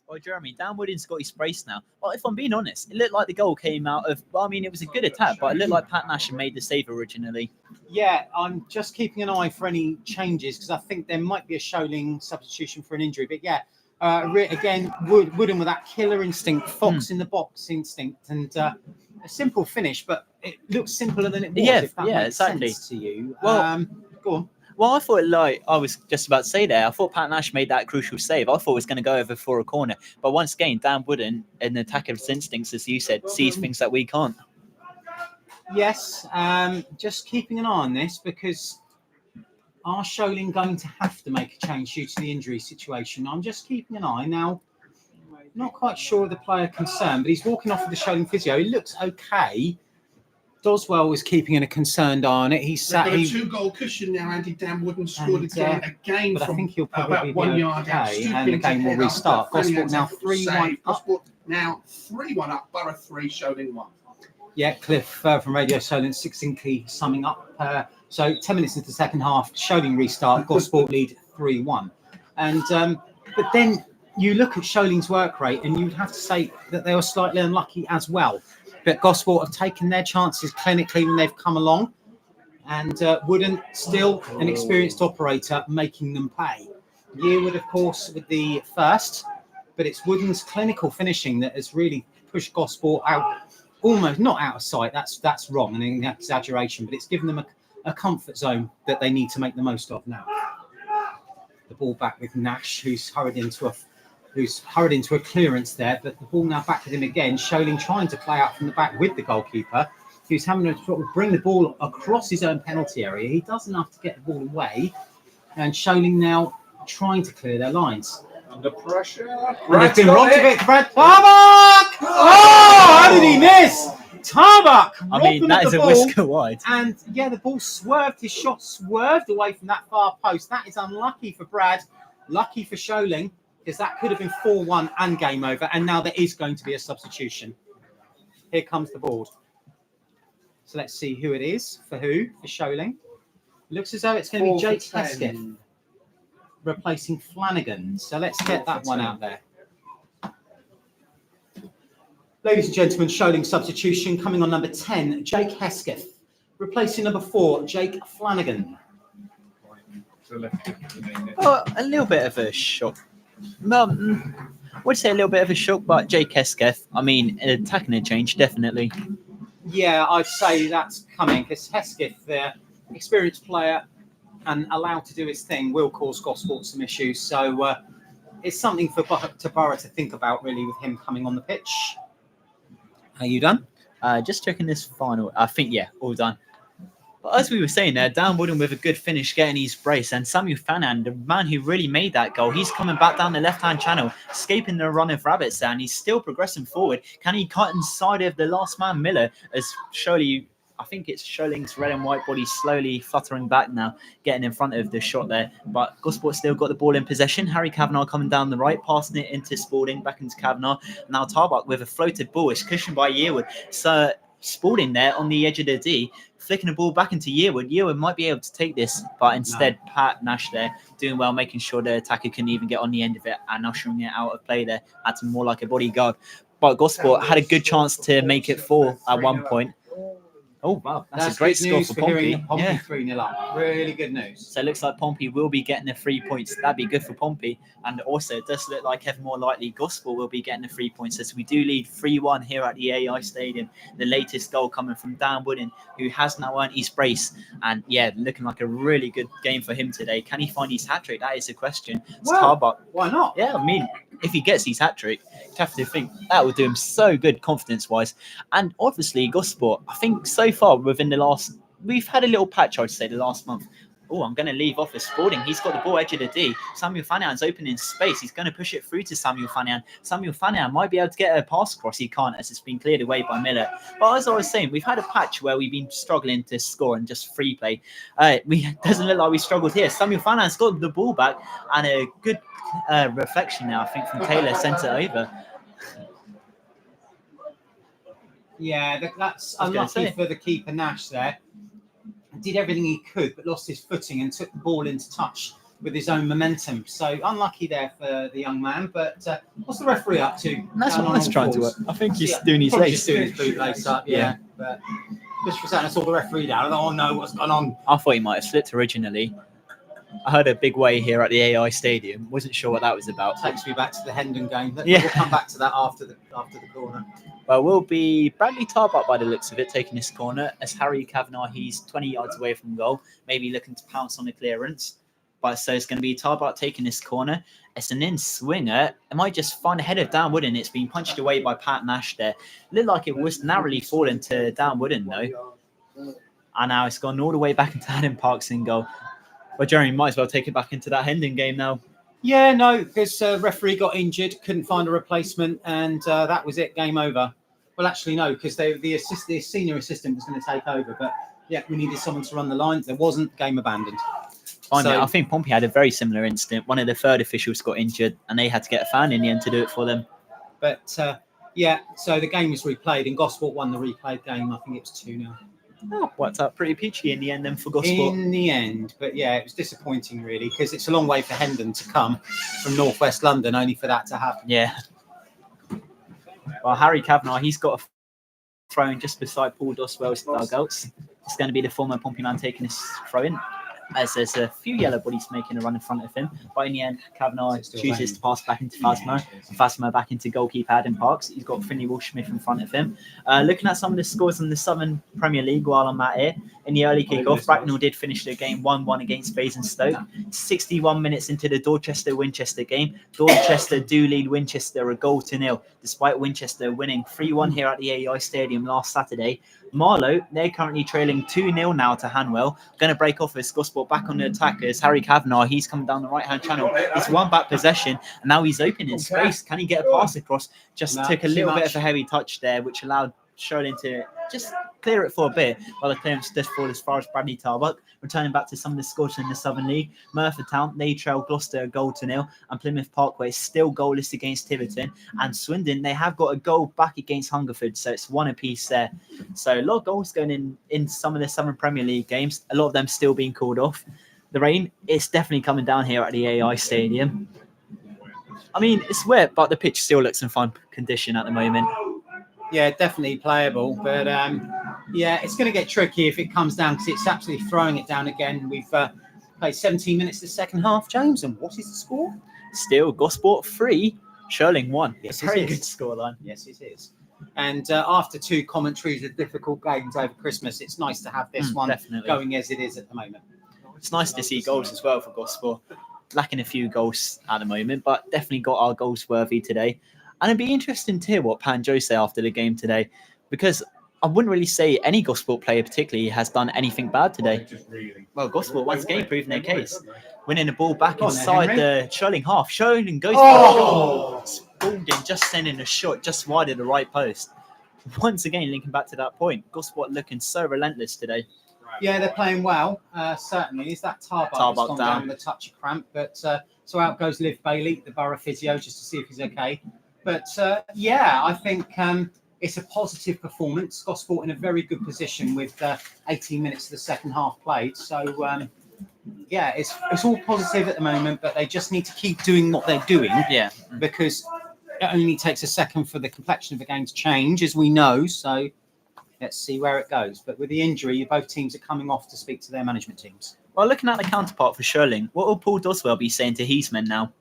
Well, Jeremy, Dan Wooden's got his brace now. Well, if I'm being honest, it looked like the goal came out of... Well, I mean, it was a good attack, but it looked like Pat Nash had made the save originally. Yeah, I'm just keeping an eye for any changes because I think there might be a Sholing substitution for an injury. But yeah, again, Wooden with that killer instinct, fox in the box instinct, and a simple finish, but it looks simpler than it was. Yeah, if that makes sense to you. Well, go on. Well, I thought, like I was just about to say there, I thought Pat Nash made that crucial save. I thought it was going to go over for a corner. But once again, Dan Wooden, an attacker's instincts, as you said, sees things that we can't. Yes, just keeping an eye on this because are Sholing going to have to make a change due to the injury situation? I'm just keeping an eye. Now, not quite sure of the player concerned, but he's walking off with the Sholing physio. He looks okay. Doswell was keeping a concerned eye on it. He's sat. They've got a 2-goal cushion now. Andy Dan Wooden scored again but from I think he'll probably about 1 yard out. And the game will restart. Gosport now 3-1 up. Gosport now 3-1 up. Borough 3, Sholing 1. Yeah, Cliff from Radio Solent succinctly summing up. So 10 minutes into the second half, Sholing restart. Gosport lead 3-1. And but then you look at Sholing's work rate, and you'd have to say that they were slightly unlucky as well. But Gosport have taken their chances clinically when they've come along, and Wooden still an experienced operator making them pay. Yearwood, of course, with the first, but it's Wooden's clinical finishing that has really pushed Gosport out, almost not out of sight. That's wrong and an exaggeration, but it's given them a comfort zone that they need to make the most of now. The ball back with Nash, who's hurried into a clearance there, but the ball now back with him again. Sholing trying to play out from the back with the goalkeeper, who's having to sort of bring the ball across his own penalty area. He does enough to get the ball away, and Sholing now trying to clear their lines. Under pressure. They've been robbed of it. Brad Tarbuck! Oh, how did he miss? Tarbuck! I mean, that is a whisker wide. And yeah, the ball swerved. His shot swerved away from that far post. That is unlucky for Brad. Lucky for Sholing, because that could have been 4-1 and game over. And now there is going to be a substitution. Here comes the board. So let's see who it is. For who? For Sholing. Looks as though it's going to be Jake Hesketh replacing Flanagan. So let's get that one out there. Ladies and gentlemen, Sholing substitution coming on number 10, Jake Hesketh, replacing number 4, Jake Flanagan. Oh, a little bit of a shock. I would say a little bit of a shock, but Jake Hesketh, I mean, attacking a change, definitely. Yeah, I'd say that's coming, because Hesketh, the experienced player and allowed to do his thing, will cause Gosport some issues. So it's something for Borough to think about, really, with him coming on the pitch. Are you done? Just checking this final. I think, yeah, all done. But as we were saying there, Dan Wooden with a good finish getting his brace, and Samuel Fanan, the man who really made that goal, he's coming back down the left-hand channel, escaping the run of rabbits there, and he's still progressing forward. Can he cut inside of the last man, Miller, as surely... I think it's Sholing's red and white body slowly fluttering back now, getting in front of the shot there. But Gosport still got the ball in possession. Harry Kavanagh coming down the right, passing it into Spalding, back into Kavanagh. Now Tarbuck with a floated ball. It's cushioned by Yearwood. So Spalding there on the edge of the D, flicking the ball back into Yearwood. Yearwood might be able to take this, but instead Pat Nash there doing well, making sure the attacker couldn't even get on the end of it and ushering it out of play there, acting more like a bodyguard. But Gosport had a good chance to make it 4 at one point. Oh, wow. That's a great good score news for for Pompey. hearing Pompey Yeah. 3-0 up. Really good news. So it looks like Pompey will be getting the 3 points. That'd be good for Pompey. And also, it does look like ever more likely Gosport will be getting the 3 points as we do lead 3-1 here at the AI Stadium. The latest goal coming from Dan Wooden, who has now earned his brace. And yeah, looking like a really good game for him today. Can he find his hat trick? That is the question. It's Tarbuck. Why not? Yeah, I mean, if he gets his hat trick, you have to think that would do him so good confidence wise. And obviously, Gosport, I think so far within the last, we've had a little patch, I'd say, the last month. Oh, I'm going to leave off as Spalding. He's got the ball edge of the D. Samuel Fanahan's open in space. He's going to push it through to Samuel Fanahan. Samuel Fanahan might be able to get a pass across. He can't, as it's been cleared away by Miller. But as I was saying, we've had a patch where we've been struggling to score and just free play. It doesn't look like we struggled here. Samuel Fanahan's got the ball back and a good reflection now, I think, from Taylor, sent it over. Yeah, that's unlucky for the keeper Nash there. Did everything he could, but lost his footing and took the ball into touch with his own momentum. So unlucky there for the young man. But what's the referee up to? And that's what I was trying to work. I think he's doing his probably lace. just doing his boot lace up, yeah. But just for a second, I saw the referee down. Oh no, what's going on? I thought he might have slipped originally. I heard a big way here at the AI Stadium. Wasn't sure what that was about. Takes me back to the Hendon game. Yeah. We'll come back to that after the corner. Well, we'll be Bradley Tarbuck by the looks of it, taking this corner. As Harry Kavanagh, he's 20 yards away from goal, maybe looking to pounce on the clearance. But so it's going to be Tarbuck taking this corner. It's an in-swinger. It might just find a header of Dan Wooden. It's been punched away by Pat Nash there. Looked like it was narrowly fallen to Dan Wooden, though. And now it's gone all the way back into Adam Parks in goal. Well, Jeremy might as well take it back into that Hendon game now. Yeah, no, because referee got injured, couldn't find a replacement, and that was it, game over. Well, actually, no, because the senior assistant was going to take over, but yeah, we needed someone to run the lines. There wasn't, game abandoned. I think Pompey had a very similar incident. One of the third officials got injured, and they had to get a fan in the end to do it for them. But yeah, so the game was replayed, and Gosport won the replayed game. I think it was 2-0. Oh, worked out pretty peachy in the end then for Gosport. In the end, but yeah, it was disappointing really, because it's a long way for Hendon to come from northwest London, only for that to happen. Yeah. Well, Harry Kavanagh, he's got a throw in just beside Paul Doswell's dugouts. It's going to be the former Pompey man taking this throw in, as there's a few yellow bodies making a run in front of him. But in the end, Kavanagh chooses to pass back into Phasma. And Phasma back into goalkeeper Adam Parks. He's got Finley Walsh-Smith in front of him. Looking at some of the scores in the Southern Premier League while I'm at it, in the early kick-off, Bracknell did finish the game 1-1 against Basingstoke. 61 minutes into the Dorchester-Winchester game, Dorchester do lead Winchester 1-0, despite Winchester winning 3-1 here at the AEI Stadium last Saturday. Marlow, they're currently trailing 2-0 now to Hanwell. Going to break off as Gosport back on the attack as Harry Kavanagh, he's coming down the right-hand channel. He's won back possession, and now he's open in space. Can he get a pass across? Just took a little bit of a heavy touch there, which allowed Sholing to just clear it for a bit, while the clearance just fall as far as Bradley Tarbuck. Returning back to some of the scores in the Southern League, Merthyr Town, they trail Gloucester 1-0, and Plymouth Parkway is still goalless against Tiverton, and Swindon, they have got a goal back against Hungerford, so it's one apiece there. So a lot of goals going in some of the Southern Premier League games, a lot of them still being called off. The rain, it's definitely coming down here at the AI Stadium. I mean, it's wet, but the pitch still looks in fine condition at the moment. Yeah, definitely playable, but yeah, it's going to get tricky if it comes down, because it's absolutely throwing it down again. We've played 17 minutes the second half, James, and what is the score? Still, Gosport 3, Sholing 1. Yes, very it good is. scoreline. Yes, it is. And after two commentaries of difficult games over Christmas, it's nice to have this one definitely going as it is at the moment. It's nice to see goals as well for Gosport. Lacking a few goals at the moment, but definitely got our goals worthy today. And it'd be interesting to hear what Pan Joe say after the game today, because I wouldn't really say any Gosport player particularly has done anything bad today. Well, Gosport once again proving their case, winning the ball back inside the Sholing half. Sholing goes for a shot. Spalding just sending a shot just wide of the right post. Once again, linking back to that point, Gosport looking so relentless today. Yeah, they're playing well, certainly. Is that Tarbuck that's gone down with a touch of cramp? But so out goes Liv Bailey, the Borough physio, just to see if he's okay. But yeah, I think it's a positive performance. Gosport in a very good position with 18 minutes of the second half played. So yeah, it's all positive at the moment, but they just need to keep doing what they're doing. Yeah, because it only takes a second for the complexion of the game to change, as we know. So Let's see where it goes. But with the injury, both teams are coming off to speak to their management teams. Well, looking at the counterpart for Sholing, what will Paul Doswell be saying to his men now?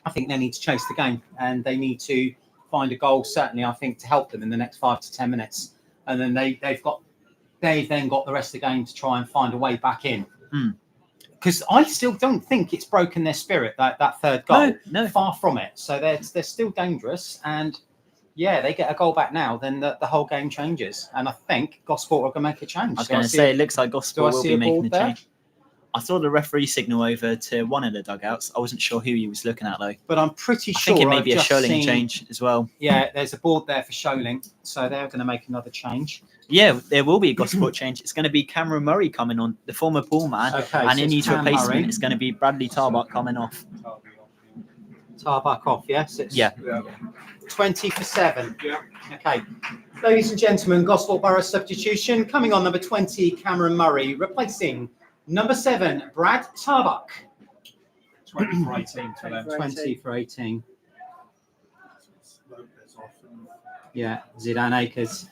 I think they need to chase the game and they need to find a goal, certainly, I think, to help them in the next 5 to 10 minutes. And then they've then got the rest of the game to try and find a way back in. Because I still don't think it's broken their spirit, that third goal. No. Far from it. So they're still dangerous. And yeah, they get a goal back now, then the whole game changes. And I think Gosport are going to make a change. I was going to say, it looks like Gosport will be making a there? change. I saw the referee signal over to one of the dugouts. I wasn't sure who he was looking at, though. But I'm pretty I sure think it may be a I've just Sholing seen- change as well. Yeah, there's a board there for Sholing. So they're going to make another change. Yeah, there will be a Gosport change. It's going to be Cameron Murray coming on, the former Pool man. Okay, And so in it's his Cam replacement, Murray. it's going to be Bradley Tarbuck coming off. Tarbuck off, yes? It's Yeah. 20 for 7. Yeah. Okay. Ladies and gentlemen, Gosport Borough substitution. Coming on number 20, Cameron Murray, replacing number 7, Brad Tarbuck. 20 for 18 for them. 20 for 18. Lopez off and Yeah, Zidane Akers.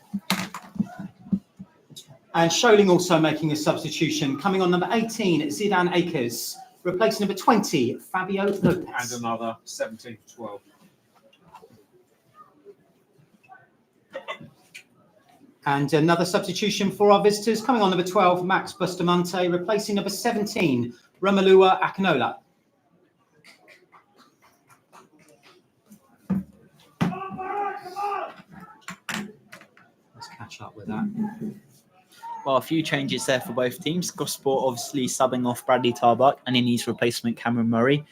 And Sholing also making a substitution. Coming on number 18, Zidane Akers, replacing number 20, Fabio And Lopez. another 17 for 12. And another substitution for our visitors. Coming on number 12, Max Bustamante, replacing number 17, Romalua Akinola. Let's catch up with that. Well, a few changes there for both teams. Gosport obviously subbing off Bradley Tarbuck and in his replacement Cameron Murray.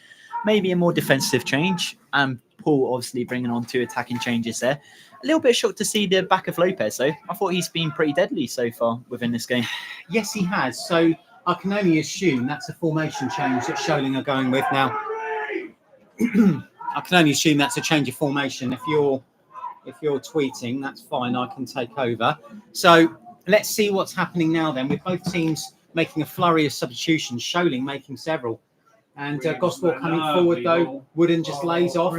Maybe a more defensive change. And Paul obviously bringing on 2 attacking changes there. A little bit shocked to see the back of Lopez, though. I thought he's been pretty deadly so far within this game. Yes, he has. So I can only assume that's a formation change that Sholing are going with now. I can only assume that's a change of formation. If you're tweeting, that's fine. I can take over. So let's see what's happening now then, with both teams making a flurry of substitutions, Sholing making several. And Gosport coming forward, though. Wooden just lays off.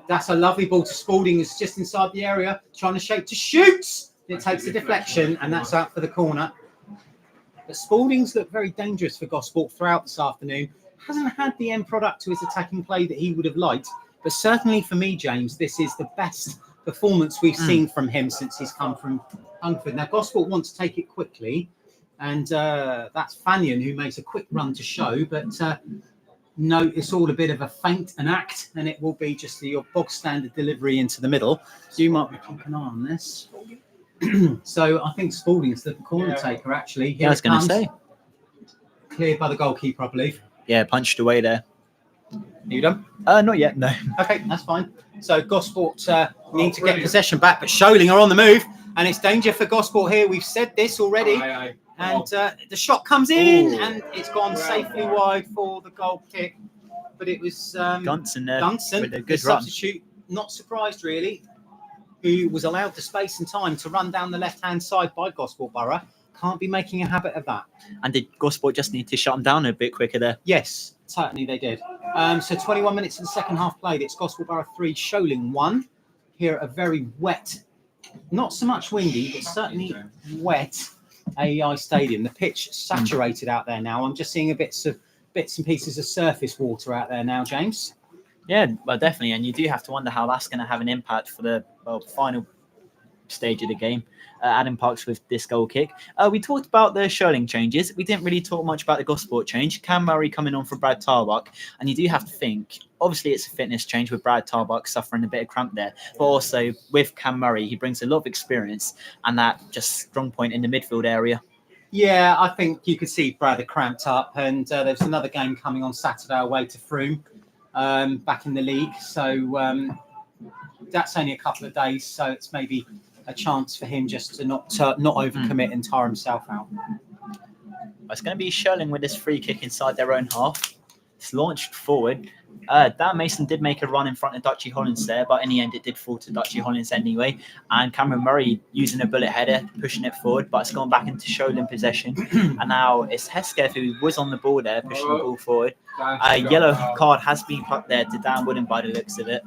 That's a lovely ball to Spalding, who's just inside the area, trying to shape to shoot. It takes a deflection, and that's out for the corner. But Spalding's looked very dangerous for Gosport throughout this afternoon. Hasn't had the end product to his attacking play that he would have liked. But certainly for me, James, this is the best performance we've seen from him since he's come from Hungerford. Now, Gosport wants to take it quickly, and that's Fannion who makes a quick run to show, but no, it's all a bit of a feint, an act, and it will be just your bog standard delivery into the middle. So you might keep an eye on this. So I think Spalding's the corner taker, actually. Yeah, I was going to say. Cleared by the goalkeeper, I believe. Yeah, punched away there. You done? Not yet, no. Okay, that's fine. So Gosport need to get possession back, but Sholing are on the move, and it's danger for Gosport here. We've said this already. And the shot comes in, and it's gone safely wide for the goal kick. But it was Gunson there Gunson, with a the good run. substitute, not surprised really, who was allowed the space and time to run down the left-hand side by Gosport Borough. Can't be making a habit of that. And did Gosport just need to shut them down a bit quicker there? Yes, certainly they did. So 21 minutes in the second half played. It's Gosport Borough 3, Sholing 1. Here at a very wet, not so much windy, but certainly wet AEI Stadium. The pitch saturated out there now. I'm just seeing bits and pieces of surface water out there now, James. Yeah, well, definitely. And you do have to wonder how that's going to have an impact for the final stage of the game. Adam Parks with this goal kick. We talked about the Sholing changes. We didn't really talk much about the Gosport change. Cam Murray coming on for Brad Tarbuck. And you do have to think, obviously it's a fitness change with Brad Tarbuck suffering a bit of cramp there. But also with Cam Murray, he brings a lot of experience and that just strong point in the midfield area. Yeah, I think you could see Brad had cramped up. And there's another game coming on Saturday away to Frome back in the league. So that's only a couple of days. So it's maybe a chance for him just to not overcommit and tire himself out. It's going to be Sholing with this free kick inside their own half. It's launched forward. Dan Mason did make a run in front of Dutchy Hollins there, but in the end it did fall to Dutchy Hollins anyway. And Cameron Murray using a bullet header, pushing it forward, but it's gone back into Sholing possession. And now it's Hesketh who was on the ball there, pushing the ball forward. A yellow card has been put there to Dan Wooden by the looks of it.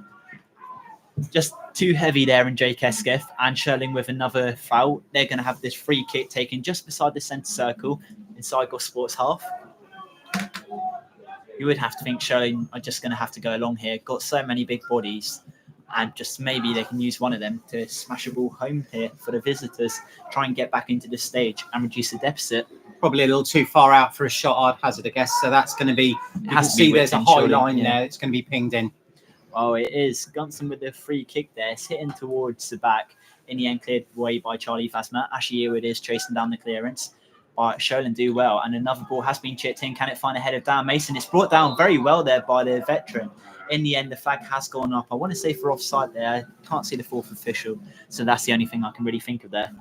Just too heavy there in Jake Eskeff, and Sholing with another foul. They're going to have this free kick taken just beside the centre circle inside Gosport's half. You would have to think Sholing are just going to have to go along here. Got so many big bodies, and just maybe they can use one of them to smash a ball home here for the visitors, try and get back into the stage and reduce the deficit. Probably a little too far out for a shot, I'd hazard a guess. So that's going to be, you can see there's a high line there. It's going to be pinged in. Oh, it is. Gunson with the free kick there. It's hitting towards the back. In the end, cleared away by Charlie Fasma. Ashley Earwood is chasing down the clearance. But Sholing do well. And another ball has been chipped in. Can it find a head of Dan Mason? It's brought down very well there by the veteran. In the end, the flag has gone up. I want to say for offside there. I can't see the fourth official. So that's the only thing I can really think of there.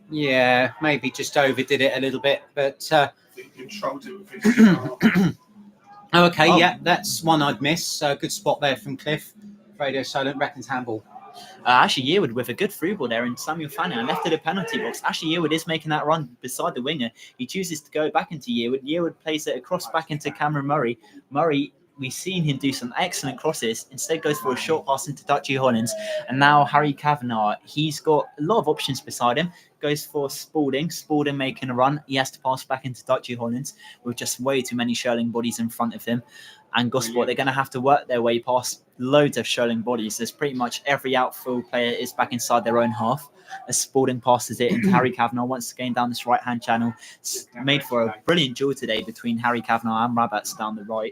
Yeah, maybe just overdid it a little bit. But He controlled it with his arm. okay, yeah, that's one I'd miss. So good spot there from Cliff. Radio Silent reckons handball. Ashley Yearwood with a good through ball there, and Samuel Fannin left of the penalty box. Ashley Yearwood is making that run beside the winger. He chooses to go back into Yearwood. Yearwood plays it across back into Cameron Murray. Murray, we've seen him do some excellent crosses. Instead goes for a short pass into Dutchy Hollins. And now Harry Kavanagh, he's got a lot of options beside him. Goes for Spalding. Spalding making a run. He has to pass back into Dutchy Hollins with just way too many Sholing bodies in front of him. And Gosport, they're going to have to work their way past loads of Sholing bodies. There's pretty much every outfield player is back inside their own half. As Spalding passes it into Harry Kavanagh once again down this right-hand channel. It's made for a brilliant duel today between Harry Kavanagh and Rabats down the right.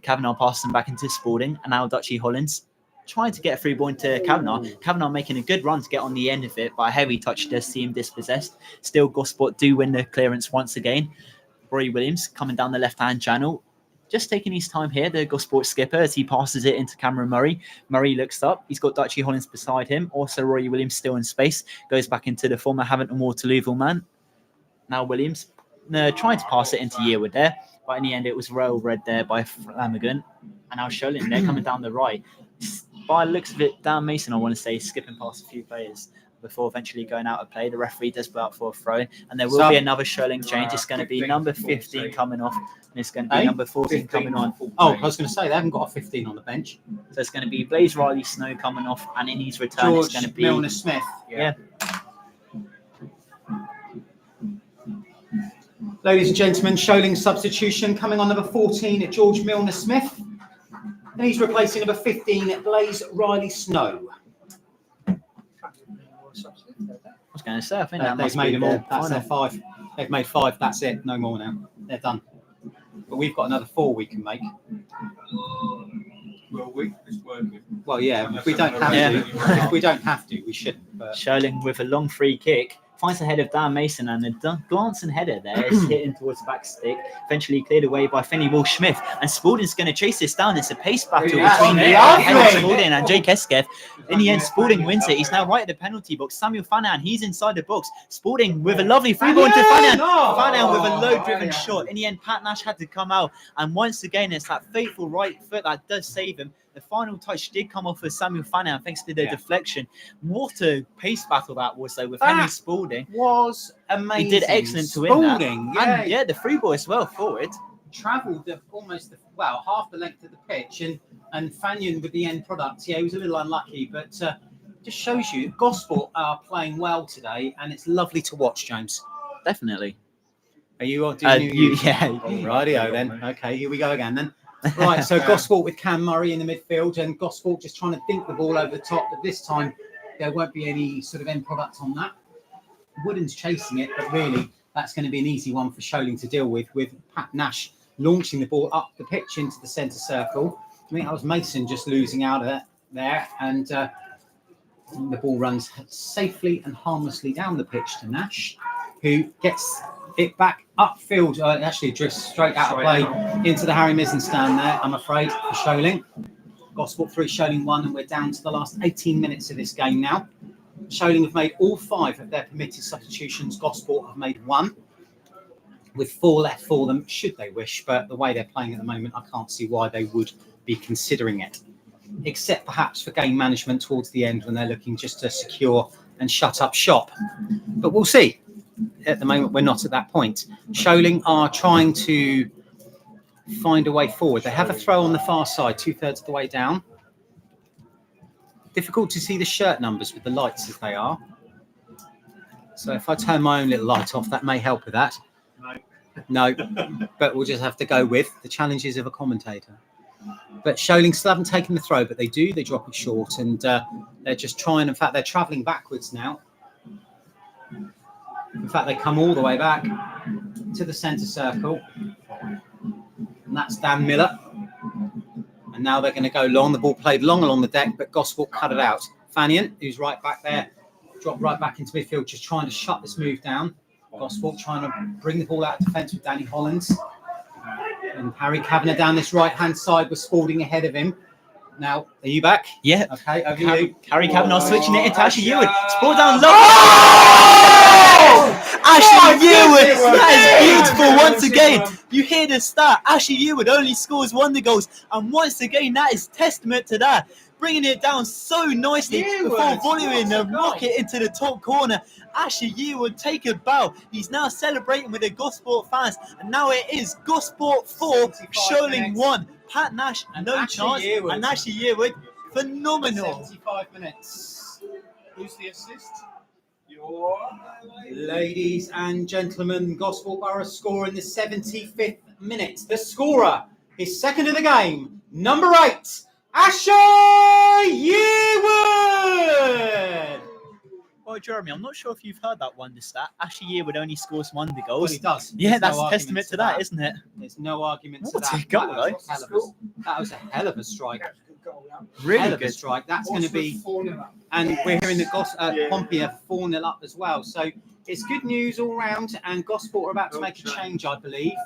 Kavanagh passes him back into Spalding, and now Dutchy Hollins trying to get a free ball into Kavanagh. Kavanagh making a good run to get on the end of it, but a heavy touch does see him dispossessed. Still, Gosport do win the clearance once again. Rory Williams coming down the left-hand channel. Just taking his time here, the Gosport skipper, as he passes it into Cameron Murray. Murray looks up. He's got Dutchy Hollins beside him. Also, Rory Williams still in space. Goes back into the former Haventon Waterlooville man. Now Williams trying to pass it into Yearwood there. But in the end, it was well read there by Flanagan. And now Sholing there coming down the right. By the looks of it, Dan Mason, I want to say, skipping past a few players before eventually going out of play. The referee does put up for a throw. And there will be another Sholing change. It's going to be number 15 coming off. And it's going to be number 14 coming on. Oh, I was going to say, they haven't got a 15 on the bench. So it's going to be Blaze Riley Snow coming off. And in his return, George it's going to be Milner Smith. Yeah. Ladies and gentlemen, Sholing substitution coming on number 14, George Milner Smith. And he's replacing number 15, Blaze Riley Snow. I was going to say, I think that They've must made be them all. their That's their final. 5. They've made 5. That's it. No more now. They're done. But we've got another 4 we can make. Well, it's working. Well, yeah. If we don't have to, if we don't have to, we shouldn't. But Sholing with a long free kick. Finds the head of Dan Mason, and a glancing header there is hitting towards the back stick. Eventually cleared away by Finney Walsh-Smith. And Spalding's going to chase this down. It's a pace battle between Spalding and Jake Eskeff. In the end, Spalding wins it. He's now right at the penalty box. Samuel Fannin, he's inside the box. Spalding with a lovely free ball into Fannin. Fannin with a low-driven shot. In the end, Pat Nash had to come out. And once again, it's that fateful right foot that does save him. The final touch did come off of Samuel Fannin thanks to the deflection. What a pace battle that was, though, with Henry Spalding. Was amazing. He did excellent to win Spalding, that. And the free ball as well forward. Travelled almost half the length of the pitch, and Fannin with the end product. Yeah, he was a little unlucky, but just shows you Gosport are playing well today, and it's lovely to watch, James. Definitely. Are you doing yeah. Rightio then. Okay, here we go again then. Right, so Gosport with Cam Murray in the midfield, and Gosport just trying to dink the ball over the top, but this time there won't be any sort of end product on that. Wooden's chasing it, but really that's going to be an easy one for Sholing to deal with Pat Nash launching the ball up the pitch into the centre circle. I think that was Mason just losing out of there, and the ball runs safely and harmlessly down the pitch to Nash, who gets it back upfield. Actually drifts straight out of play into the Harry Mizzen stand there, I'm afraid, for Sholing. Gosport 3, Sholing 1, and we're down to the last 18 minutes of this game now. Sholing have made all 5 of their permitted substitutions. Gosport have made 1, with 4 left for them, should they wish. But the way they're playing at the moment, I can't see why they would be considering it, except perhaps for game management towards the end when they're looking just to secure and shut up shop. But we'll see. At the moment, we're not at that point. Sholing are trying to find a way forward. They have a throw on the far side, 2/3 of the way down. Difficult to see the shirt numbers with the lights as they are. So if I turn my own little light off, that may help with that. No, but we'll just have to go with the challenges of a commentator. But Sholing still haven't taken the throw, but they do. They drop it short, and they're just trying. In fact, they're travelling backwards now. In fact, they come all the way back to the centre circle. And that's Dan Miller. And now they're going to go long. The ball played long along the deck, but Gosport cut it out. Fanian, who's right back there, dropped right back into midfield, just trying to shut this move down. Gosport trying to bring the ball out of defence with Danny Hollins. And Harry Kavanagh down this right-hand side was Spalding ahead of him. Now, are you back? Yeah. Okay, over you. Harry Kavanagh switching it into Ashley Yearwood. Ball down low. Ashley Yearwood, that is beautiful once again. You hear the stat. Ashley Yearwood only scores wonder goals. And once again, that is testament to that. Bringing it down so nicely before volleying the rocket into the top corner. Ashley Yearwood take a bow. He's now celebrating with the Gosport fans. And now it is Gosport 4, Sholing 1. Pat Nash, no chance. And Ashley Yearwood, phenomenal. 75 minutes. Who's the assist? Ladies and gentlemen, Gosport Borough score in the 75th minute. The scorer is second of the game, number 8, Ashley Yearwood. Well, Jeremy, I'm not sure if you've heard that wonder stat. Ashley Yearwood only scores wonder goals. Well, he does. Yeah, There's that's no a testament to that, isn't it? There's no argument to What that. a goal, That was a hell of a strike. Really Hell of a good. strike. That's going to be, 4-0 up. and we're hearing the Pompey are 4-0 up as well. So it's good news all round. And Gosport are about to make a change, I believe.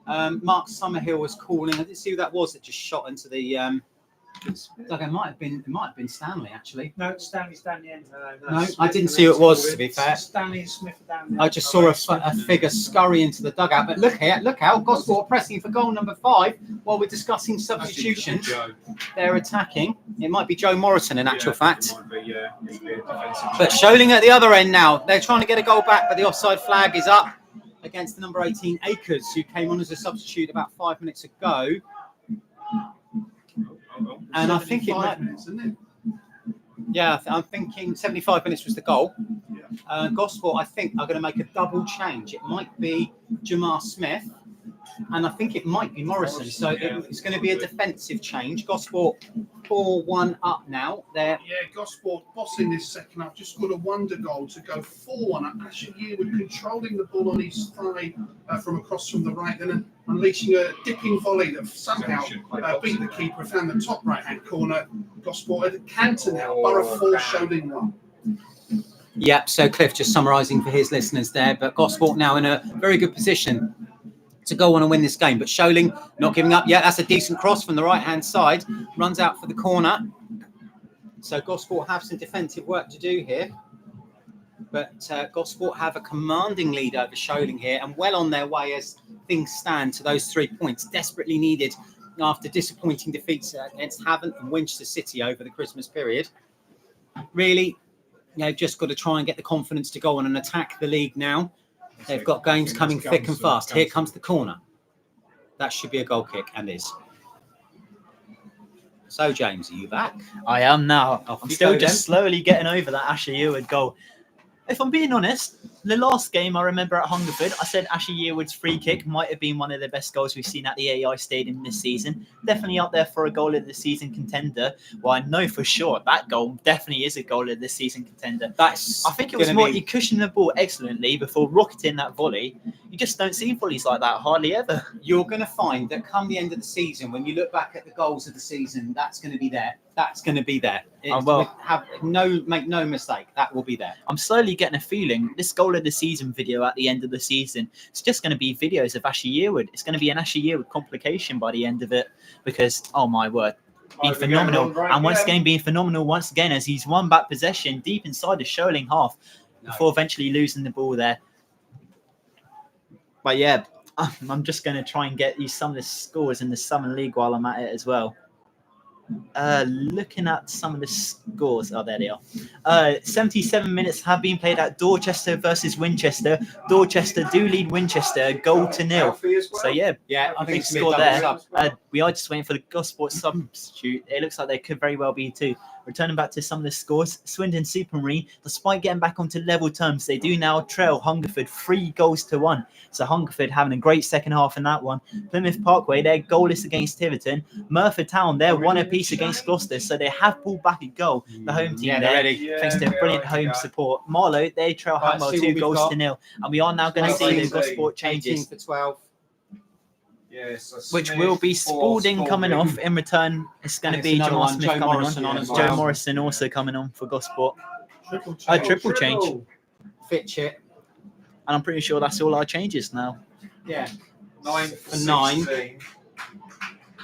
Mark Summerhill was calling. I didn't see who that was that just shot into the. Like it might have been Stanley actually. No, Stanley's down the end. No, I didn't see who it was. To be fair, Stanley and Smith are down there. I just saw a figure scurry into the dugout. But look how Gosport are pressing for goal number 5 while we're discussing substitutions. They're attacking. It might be Joe Morrison in actual fact. But Sholing at the other end now. They're trying to get a goal back, but the offside flag is up against the number 18 Akers, who came on as a substitute about 5 minutes ago. And I think it might. Minutes, isn't it? Yeah, I'm thinking 75 minutes was the goal. Yeah. Gosport, I think, are going to make a double change. It might be Jamar Smith, and I think it might be Morrison. So it's going to be a defensive change. Gosport 4-1 up now. They're Yeah, Gosport bossing this second half, just scored a wonder goal to go 4-1 up. Ashley Yearwood controlling the ball on his thigh from across from the right, then unleashing a dipping volley that somehow beat the keeper, found the top right-hand corner. Gosport at the canter now, Borough 4, Sholing 1. yeah. So Cliff just summarising for his listeners there, but Gosport now in a very good position to go on and win this game. But Sholing not giving up. Yeah, that's a decent cross from the right-hand side. Runs out for the corner. So Gosport have some defensive work to do here. But Gosport have a commanding lead over Sholing here and well on their way as things stand to those 3 points. Desperately needed after disappointing defeats against Havant and Winchester City over the Christmas period. Really, just got to try and get the confidence to go on and attack the league now. They've got games coming thick and fast. Here comes the corner. That should be a goal kick, and is. So, James, are you back? I am now. Off I'm you still go just slowly getting over that Ashley Yearwood goal. If I'm being honest, the last game I remember at Hungerford, I said Ashley Yearwood's free kick might have been one of the best goals we've seen at the AI Stadium this season. Definitely up there for a goal of the season contender. Well, I know for sure that goal definitely is a goal of the season contender. I think it was more he cushioned the ball excellently before rocketing that volley. You just don't see volleys like that hardly ever. You're going to find that come the end of the season, when you look back at the goals of the season, that's going to be there. That's going to be there. Make no mistake, that will be there. I'm slowly getting a feeling this goal of the season video at the end of the season, it's just going to be videos of Ashley Yearwood. It's going to be an Ashley Yearwood complication by the end of it because, oh my word, being phenomenal. And once again, being phenomenal once again as he's won back possession deep inside the Sholing half before eventually losing the ball there. But yeah, I'm just going to try and get you some of the scores in the Southern League while I'm at it as well. Looking at some of the scores. Oh, there they are. 77 minutes have been played at Dorchester versus Winchester. Dorchester do lead Winchester 1-0. So yeah, I think big score there. We are just waiting for the Gosport substitute. It looks like there could very well be 2. Returning back to some of the scores, Swindon Supermarine, despite getting back onto level terms, they do now trail Hungerford 3-1. So Hungerford having a great second half in that one. Plymouth Parkway, they're goalless against Tiverton. Merthyr Town, they're one apiece against Gloucester, so they have pulled back a goal. The home team Yeah, there, they're ready. thanks to brilliant home support. Marlow, they trail Right, Hanwell see what we've 2-0, and we are now going to see the Gosport 18 changes, for 12. Yes, which will be Spalding coming off. In return, it's going to And be it's another Jamal one, Smith Joe coming Morrison on. on as Joe well. Morrison also coming on for Gosport. Triple Triple change. Fitchett. And I'm pretty sure that's all our changes now. Yeah. 9 for 9. 16.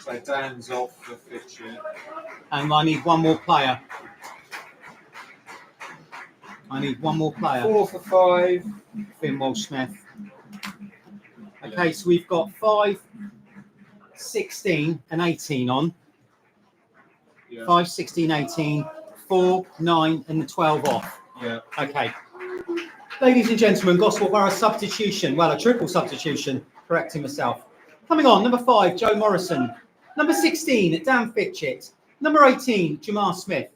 So Dan's off for Fitchett. And I need one more player. I need one more player. 4 for 5. Finn Walsh-Smith. Okay, so we've got 5, 16 and 18 on. Yeah. 5, 16, 18, 4, 9 and the 12 off. Yeah. Okay. Ladies and gentlemen, Gosport Borough substitution. Well, a triple substitution, correcting myself. Coming on, number 5, Joe Morrison. Number 16, Dan Fitchett. Number 18, Jamal Smith.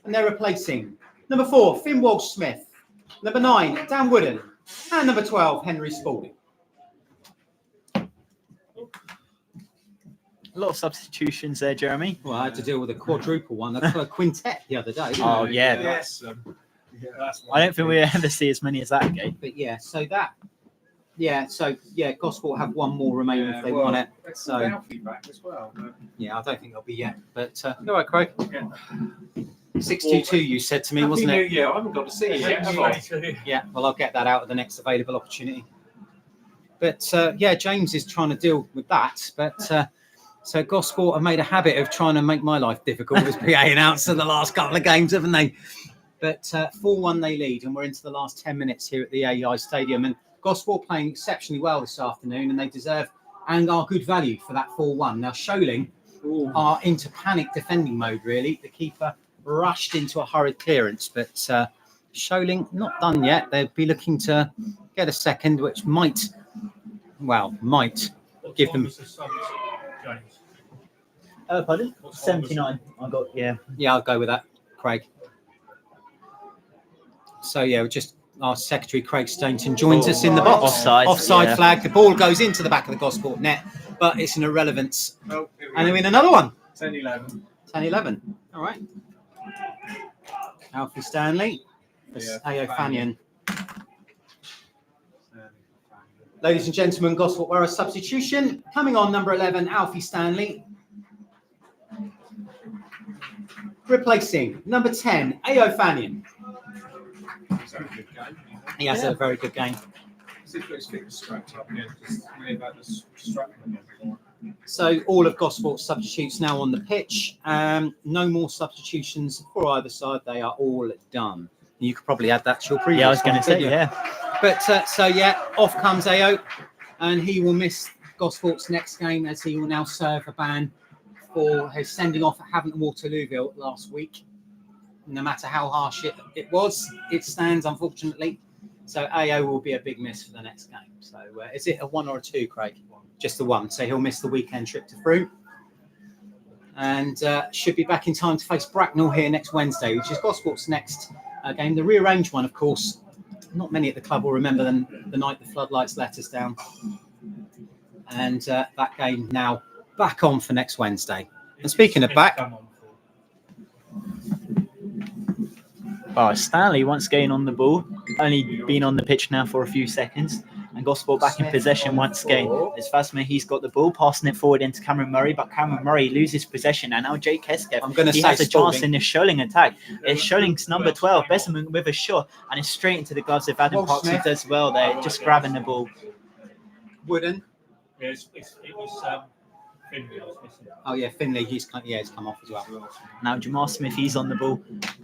And they're replacing number 4, Finn Walsh-Smith. Number 9, Dan Wooden. And number 12, Henry Spalding. A lot of substitutions there, Jeremy. Well, I had to deal with a quadruple one. That's a quintet the other day. Didn't Oh, I? yeah. Yes. That's I don't think we ever see as many as that game. But yeah, so that. Yeah, so yeah, Gosport have one more remaining if they want it. So Alfie back as well. But yeah, I don't think they'll be yet. But all right, Craig. Yeah. 622, you said to me, wasn't Happy it? New Year. I haven't got to see it yet, have I? Yeah, well, I'll get that out at the next available opportunity. But yeah, James is trying to deal with that. But so Gosport have made a habit of trying to make my life difficult as PA announcer the last couple of games, haven't they? But 4-1 they lead, and we're into the last 10 minutes here at the AEI Stadium. And Gosport playing exceptionally well this afternoon, and they deserve and are good value for that 4-1. Now, Sholing are into panic defending mode, really. The keeper rushed into a hurried clearance, but Sholing not done yet. They'll be looking to get a second, which might give them. Pardon? 79. I got, yeah. Yeah, I'll go with that, Craig. So yeah, just our secretary Craig Stainton joins us in the box. Offside yeah. flag. The ball goes into the back of the Gosport net, but it's an irrelevance. Oh, And then we win another one. 10-11. 10-11. All right. Alfie Stanley. Yeah, Ao Fanyan. Ladies and gentlemen, Gosport Borough substitution. Coming on, number 11, Alfie Stanley. Replacing number 10, Ao Fanyan. It's a good game. He has a very good game. See if it's fit strapped up again, just really about the strap again. So all of Gosport's substitutes now on the pitch. No more substitutions for either side. They are all done. You could probably add that to your previous. Yeah, I was going to one, say, couldn't you? yeah. But so yeah, off comes Ao, and he will miss Gosport's next game as he will now serve a ban for his sending off at Havant and Waterlooville last week. No matter how harsh it was, it stands, unfortunately. So Ao will be a big miss for the next game. So is it a 1 or a 2, Craig? Just the 1. So he'll miss the weekend trip to Fruit. And should be back in time to face Bracknell here next Wednesday, which is Gosport's next game. The rearranged one, of course. Not many at the club will remember the night the floodlights let us down. And that game now back on for next Wednesday. And speaking of back, Stanley once again on the ball, only been on the pitch now for a few seconds, and Gosport back in possession once again. As Fasma, he's got the ball, passing it forward into Cameron Murray, but Cameron Murray loses possession, and now Jake Keskev, he has a chance in this Sholing attack. It's Sholing's number 12, Besserman with a shot, and it's straight into the gloves of Adam Parks, who does well there, just grabbing the ball. Wooden. Yeah, it was Finley I was missing. Oh yeah, Finley, he's come off as well. Now Jamal Smith, he's on the ball,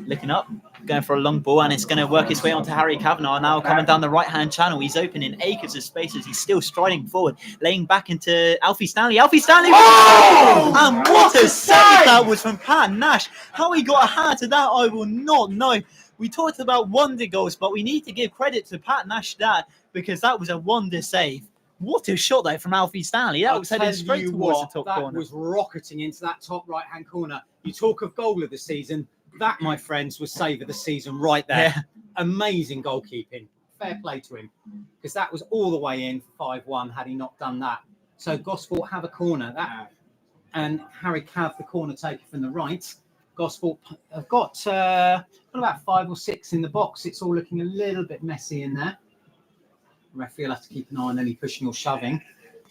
looking up, going for a long ball, and it's going to work its way onto Harry Kavanagh. Now coming down the right-hand channel, he's opening acres of spaces. He's still striding forward, laying back into Alfie Stanley. Alfie Stanley! Oh! And what a save that was from Pat Nash. How he got a hand to that, I will not know. We talked about wonder goals, but we need to give credit to Pat Nash there, because that was a wonder save. What a shot though from Alfie Stanley. That was headed straight towards the top corner. That was rocketing into that top right-hand corner. You talk of goal of the season. That, my friends, was save of the season right there. Yeah. Amazing goalkeeping. Fair play to him, because that was all the way in for 5-1 had he not done that. So Gosport have a corner. And Harry Cav, the corner taker from the right. Gosport have got about 5 or 6 in the box. It's all looking a little bit messy in there. The referee will have to keep an eye on any pushing or shoving.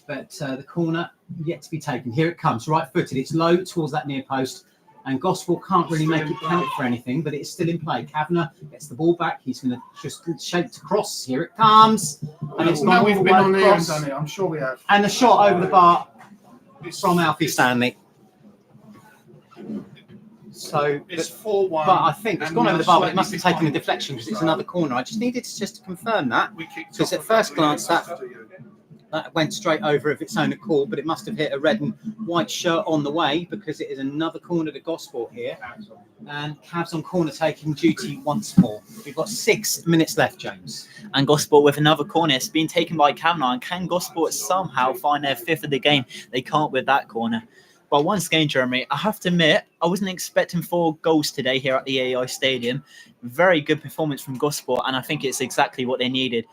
But the corner yet to be taken. Here it comes, right-footed. It's low towards that near post. And Gosport can't really make it count for anything, but it's still in play. Kavanagh gets the ball back. He's going to just shape to cross. Here it comes. And it's Now gone we've all the been way on here and across. done it. I'm sure we have. And the shot over the bar from Alfie Stanley. So, It's 4-1. but I think it's and gone we over are the bar, but it must slightly have taken a behind. deflection because it's another corner. I just needed to just confirm that. We kicked Because off at a first couple of glance, that minutes after you. went straight over of its own accord, but it must have hit a red and white shirt on the way because it is another corner to Gosport here. And Cavs on corner taking duty once more. We've got 6 minutes left, James. And Gosport with another corner. It's been taken by Kavanagh. And can Gosport somehow find their 5th of the game? They can't with that corner. But once again, Jeremy, I have to admit, I wasn't expecting 4 goals today here at the AI Stadium. Very good performance from Gosport, and I think it's exactly what they needed.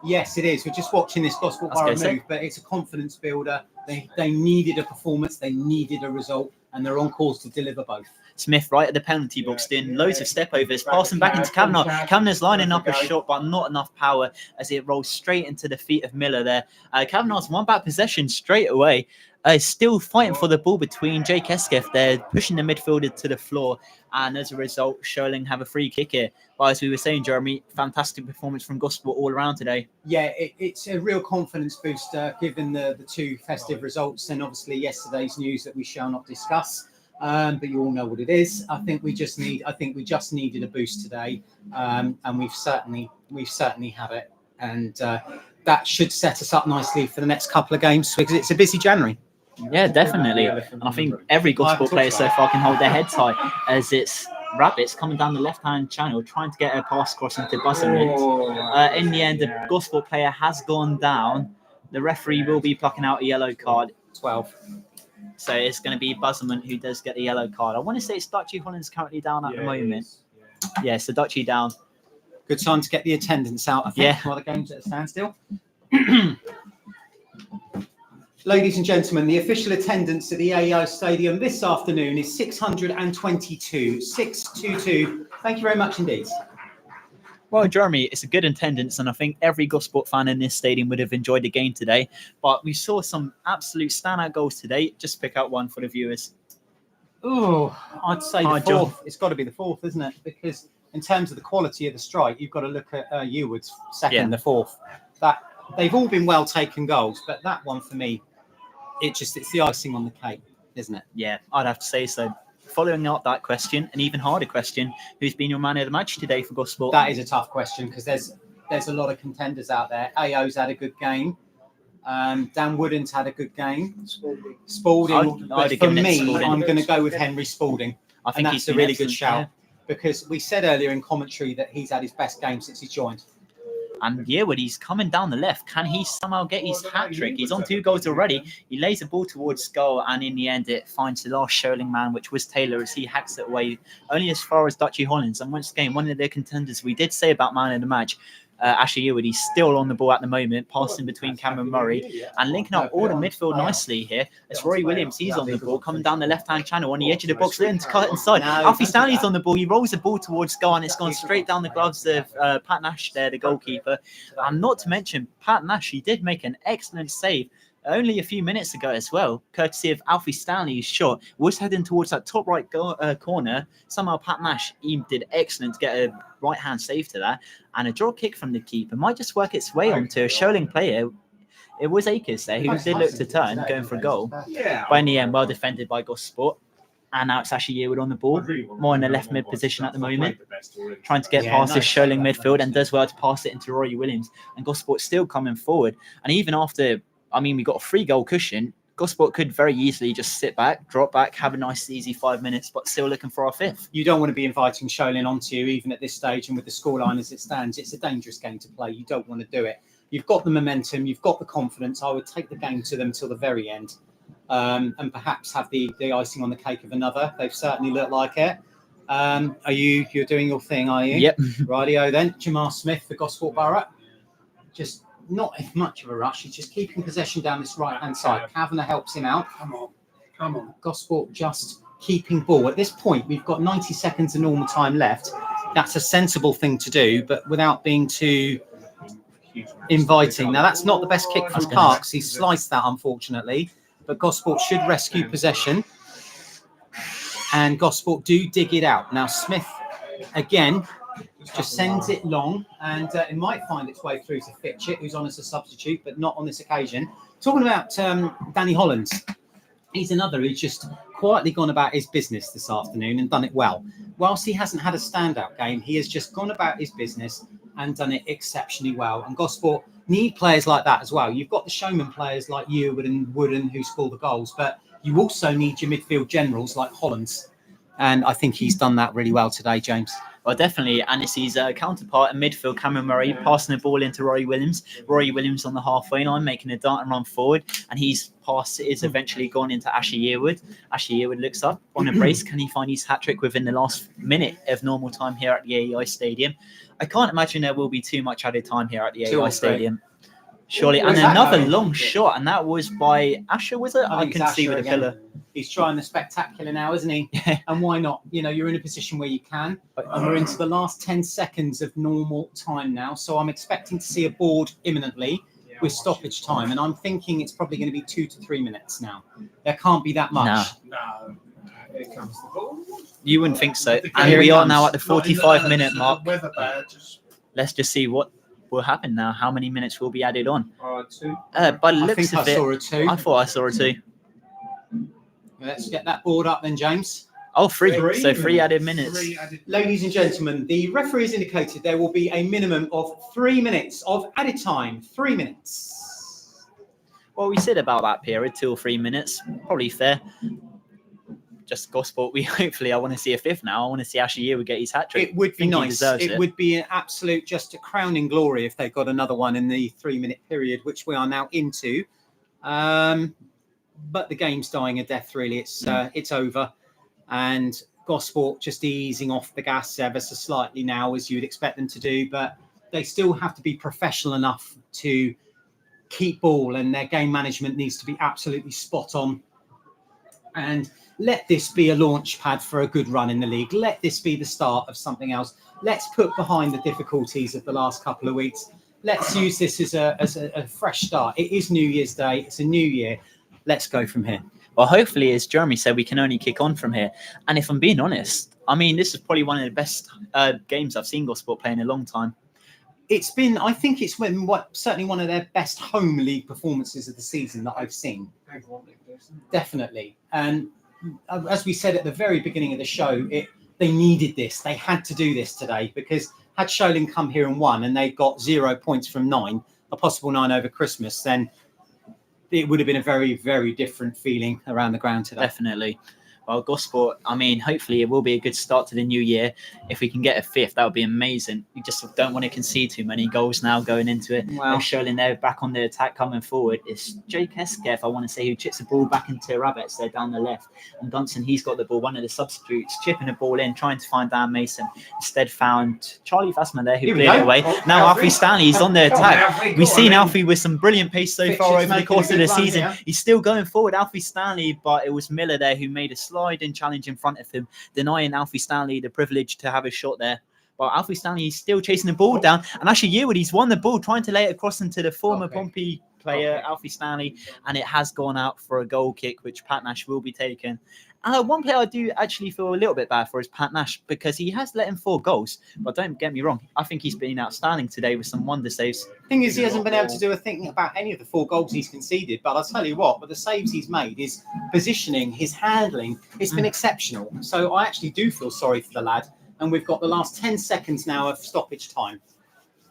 Yes, it is. We're just watching this Gosport That's Borough good, move, but it's a confidence builder. They needed a performance, they needed a result, and they're on course to deliver both. Smith right at the penalty box doing loads of step overs, passing back into Kavanagh. Kavanagh's lining up a shot, but not enough power as it rolls straight into the feet of Miller there. Kavanagh's won back possession straight away. Still fighting for the ball between Jake Esketh. They're pushing the midfielder to the floor, and as a result, Sholing have a free kick here. But as we were saying, Jeremy, fantastic performance from Gosport all around today. Yeah, it's a real confidence booster given the 2 festive results and obviously yesterday's news that we shall not discuss. But you all know what it is. I think we just needed a boost today, and we've certainly had it, and that should set us up nicely for the next couple of games because it's a busy January. Yeah, definitely. And I think every Gosport player so far can hold their head tight as it's Rabbits coming down the left-hand channel trying to get a pass cross into Buzzerman. In the end, the Gosport player has gone down. The referee will be plucking out a yellow card. 12. So it's going to be Buzzerman who does get the yellow card. I want to say it's Dutchy Holland's currently down at the moment. Yeah, so Dutchy down. Good time to get the attendance out, I think, while the game's at a standstill. Ladies and gentlemen, the official attendance at the AEI Stadium this afternoon is 622. 622. Thank you very much indeed. Well, Jeremy, it's a good attendance, and I think every Gosport fan in this stadium would have enjoyed the game today. But we saw some absolute standout goals today. Just pick out one for the viewers. Oh, I'd say the Hard fourth. job. It's got to be the fourth, isn't it? Because in terms of the quality of the strike, you've got to look at Ewards second, the fourth. That they've all been well taken goals, but that one for me, it's the icing on the cake, isn't it? Yeah, I'd have to say so. Following up that question, an even harder question: who's been your man of the match today for Gosport? That is a tough question because there's a lot of contenders out there. AO's had a good game. Dan Wooden's had a good game. Spalding. But for me, I'm going to go with Henry Spalding. I think that's he's a been really good excellent, shout because we said earlier in commentary that he's had his best game since he joined. And Yearwood, he's coming down the left. Can he somehow get his hat trick? He's on 2 goals already. He lays the ball towards goal, and in the end, it finds the last Sholing man, which was Taylor, as he hacks it away only as far as Dutchy Hollands. And once again, one of their contenders we did say about man of the match, Ashley Yearwood, he's still on the ball at the moment, passing between Cameron Murray and linking up all the midfield nicely here. As Rory Williams, he's on the ball, coming down the left-hand channel on the edge of the box, then to cut inside. Alfie Stanley's on the ball. He rolls the ball towards goal, and it's gone straight down the gloves of Pat Nash there, the goalkeeper. And not to mention, Pat Nash, he did make an excellent save only a few minutes ago as well, courtesy of Alfie Stanley's shot. Was heading towards that top right corner. Somehow Pat Nash, he did excellent to get a right-hand save to that. And a draw kick from the keeper might just work its way onto a Sholing player. It was Akers there who did look to turn, going for a goal. But in the end, well defended by Gosport. And now it's Ashley Yearwood on the ball, more in the left mid position at the moment, trying to get past this Sholing midfield, and does well to pass it into Rory Williams. And Gosport still coming forward. And even after, we got a 3-goal cushion, Gosport could very easily just sit back, drop back, have a nice easy 5 minutes, but still looking for our 5th. You don't want to be inviting Sholing onto you, even at this stage, and with the scoreline as it stands. It's a dangerous game to play. You don't want to do it. You've got the momentum, you've got the confidence. I would take the game to them till the very end, and perhaps have the icing on the cake of another. They've certainly looked like it. You're doing your thing, are you? Yep. Rightio then. Jamal Smith for Gosport Borough. Just not much of a rush. He's just keeping possession down this right-hand side. Kavanagh helps him out. Come on. Gosport just keeping ball. At this point, we've got 90 seconds of normal time left. That's a sensible thing to do, but without being too inviting. Now, that's not the best kick from Parks. He sliced that, unfortunately. But Gosport should rescue possession. And Gosport do dig it out. Now, Smith, again, just sends it long. And it might find its way through to Fitchett, who's on as a substitute, but not on this occasion. Talking about Danny Hollands. He's another who's just quietly gone about his business this afternoon and done it well. Whilst he hasn't had a standout game, he has just gone about his business and done it exceptionally well. And Gosport need players like that as well. You've got the showman players like Eward and Wooden who score the goals, but you also need your midfield generals like Hollands. And I think he's done that really well today, James. Well, definitely. And it's his counterpart in midfield, Cameron Murray, passing the ball into Rory Williams. Rory Williams on the halfway line, making a dart and run forward. And his pass is eventually gone into Ashley Yearwood. Ashley Yearwood looks up on a brace. Can he find his hat-trick within the last minute of normal time here at the AEI Stadium? I can't imagine there will be too much added time here at the AEI Stadium. Surely. And another long shot. And that was by Asher, was it? I couldn't see with the pillar. He's trying the spectacular now, isn't he? Yeah. And why not? You know, you're in a position where you can. And we're into the last 10 seconds of normal time now. So I'm expecting to see a board imminently with stoppage time. And I'm thinking it's probably going to be 2 to 3 minutes now. There can't be that much. No. Here comes the ball. You wouldn't think so. And we are now at the 45-minute mark. Weather bad. Let's just see what will happen now. How many minutes will be added on? 2. By the looks I of it, saw a 2. I thought I saw a 2. Let's get that board up then, James. Oh, 3. So 3 added minutes. Ladies and gentlemen, the referee has indicated there will be a minimum of 3 minutes of added time. 3 minutes. Well, we said about that period, 2 or 3 minutes. Probably fair. Just Gosport. I want to see a 5th now. I want to see Ashley Yearwood get his hat-trick. It would be nice. It would be an absolute, just a crowning glory if they got another one in the 3-minute period, which we are now into. But the game's dying a death, really. It's over. And Gosport just easing off the gas ever so slightly now, as you'd expect them to do. But they still have to be professional enough to keep ball, and their game management needs to be absolutely spot on. And let this be a launch pad for a good run in the league. Let this be the start of something else. Let's put behind the difficulties of the last couple of weeks. Let's use this as a fresh start. It is New Year's Day. It's a new year. Let's go from here. Well, hopefully, as Jeremy said, we can only kick on from here. And if I'm being honest, I mean, this is probably one of the best games I've seen Gosport play in a long time. It's been, I think it's been certainly one of their best home league performances of the season that I've seen. Definitely. And as we said at the very beginning of the show, they needed this. They had to do this today, because had Sholing come here and won and they got 0 points from 9, a possible 9 over Christmas, then it would have been a very, very different feeling around the ground today. Definitely. Well, Gosport, I mean, hopefully it will be a good start to the new year. If we can get a 5th, that would be amazing. We just don't want to concede too many goals now going into it. Well, Sholing there back on the attack coming forward. It's Jake Eskeff, I want to say, who chips the ball back into Rabbits there down the left. And Dunson, he's got the ball, one of the substitutes, chipping the ball in, trying to find Dan Mason. Instead found Charlie Fassman there, who cleared it away. Now Alfie Stanley's on the attack. We've seen Alfie with some brilliant pace so far over the course of the season. Yeah. He's still going forward, Alfie Stanley, but it was Miller there who made a sliding challenge in front of him, denying Alfie Stanley the privilege to have a shot there. But Alfie Stanley is still chasing the ball down, and actually Yearwood, he's won the ball, trying to lay it across into the former Pompey player, Alfie Stanley, and it has gone out for a goal kick, which Pat Nash will be taking. One player I do actually feel a little bit bad for is Pat Nash, because he has let in 4 goals. But don't get me wrong, I think he's been outstanding today with some wonder saves. The thing is, he hasn't been able to do a thing about any of the 4 goals he's conceded. But I'll tell you what, with the saves he's made, his positioning, his handling, it's been exceptional. So I actually do feel sorry for the lad. And we've got the last 10 seconds now of stoppage time.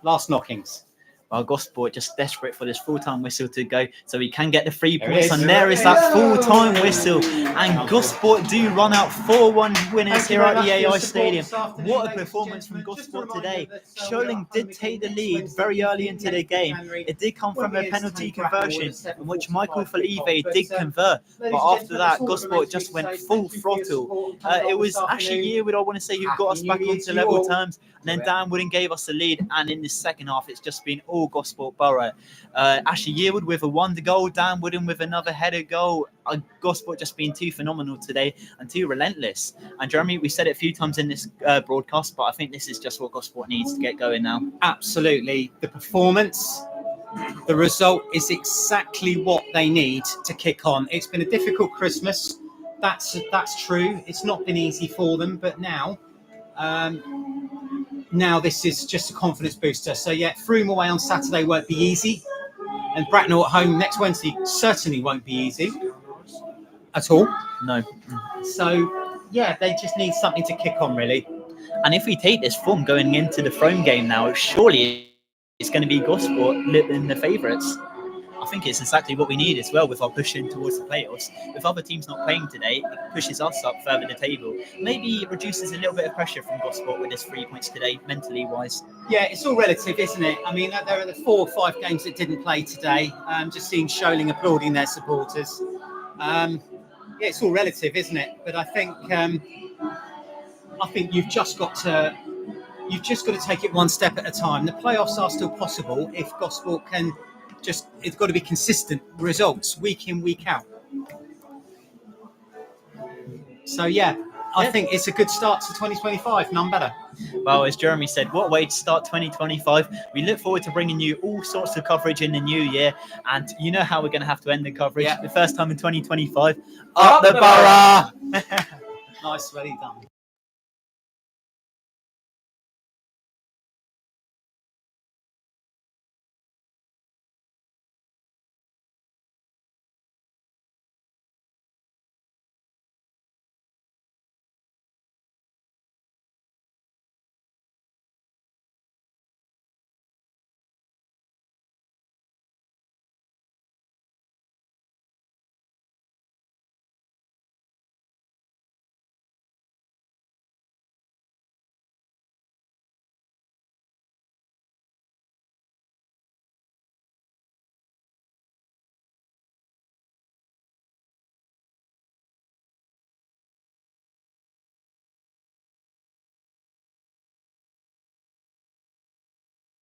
Last knockings. Well, Gosport just desperate for this full-time whistle to go so we can get the 3 There it points. is. And there is that full-time whistle. And Gosport do run out 4-1 winners here at the AI Stadium. What a performance from Gosport today. Sholing did take the lead very early into the game. It did come from a penalty conversion in which Michael Felipe did convert. But after that, Gosport just went full throttle. It was Ashley Yearwood, I want to say, who got us back onto level terms. And then Dan Wooden gave us the lead. And in the second half, it's just been all Gosport Borough. Ashley Yearwood with a wonder goal, Dan Wooden with another header goal. Gosport just been too phenomenal today and too relentless. And Jeremy, we said it a few times in this broadcast, but I think this is just what Gosport needs to get going now. Absolutely. The performance, the result is exactly what they need to kick on. It's been a difficult Christmas. That's true. It's not been easy for them, but now this is just a confidence booster. So yeah, Frome away on Saturday won't be easy, and Bracknell at home next Wednesday certainly won't be easy at all. No. So yeah, they just need something to kick on, really. And if we take this form going into the Frome game now, surely it's going to be Gosport in the favourites. I think it's exactly what we need as well with our pushing towards the playoffs. With other teams not playing today, it pushes us up further the table. Maybe it reduces a little bit of pressure from Gosport with this 3 points today, mentally wise. Yeah, it's all relative, isn't it? I mean, there are the 4 or 5 games that didn't play today. Just seeing Sholing applauding their supporters. Yeah, it's all relative, isn't it? But I think you've just got to take it one step at a time. The playoffs are still possible if Gosport can. It's got to be consistent results week in, week out. So yeah, I think it's a good start to 2025, none better. Well, as Jeremy said, what a way to start 2025. We look forward to bringing you all sorts of coverage in the new year. And you know how we're going to have to end the coverage. Yeah. The first time in 2025. Up the Borough! Nice, well done.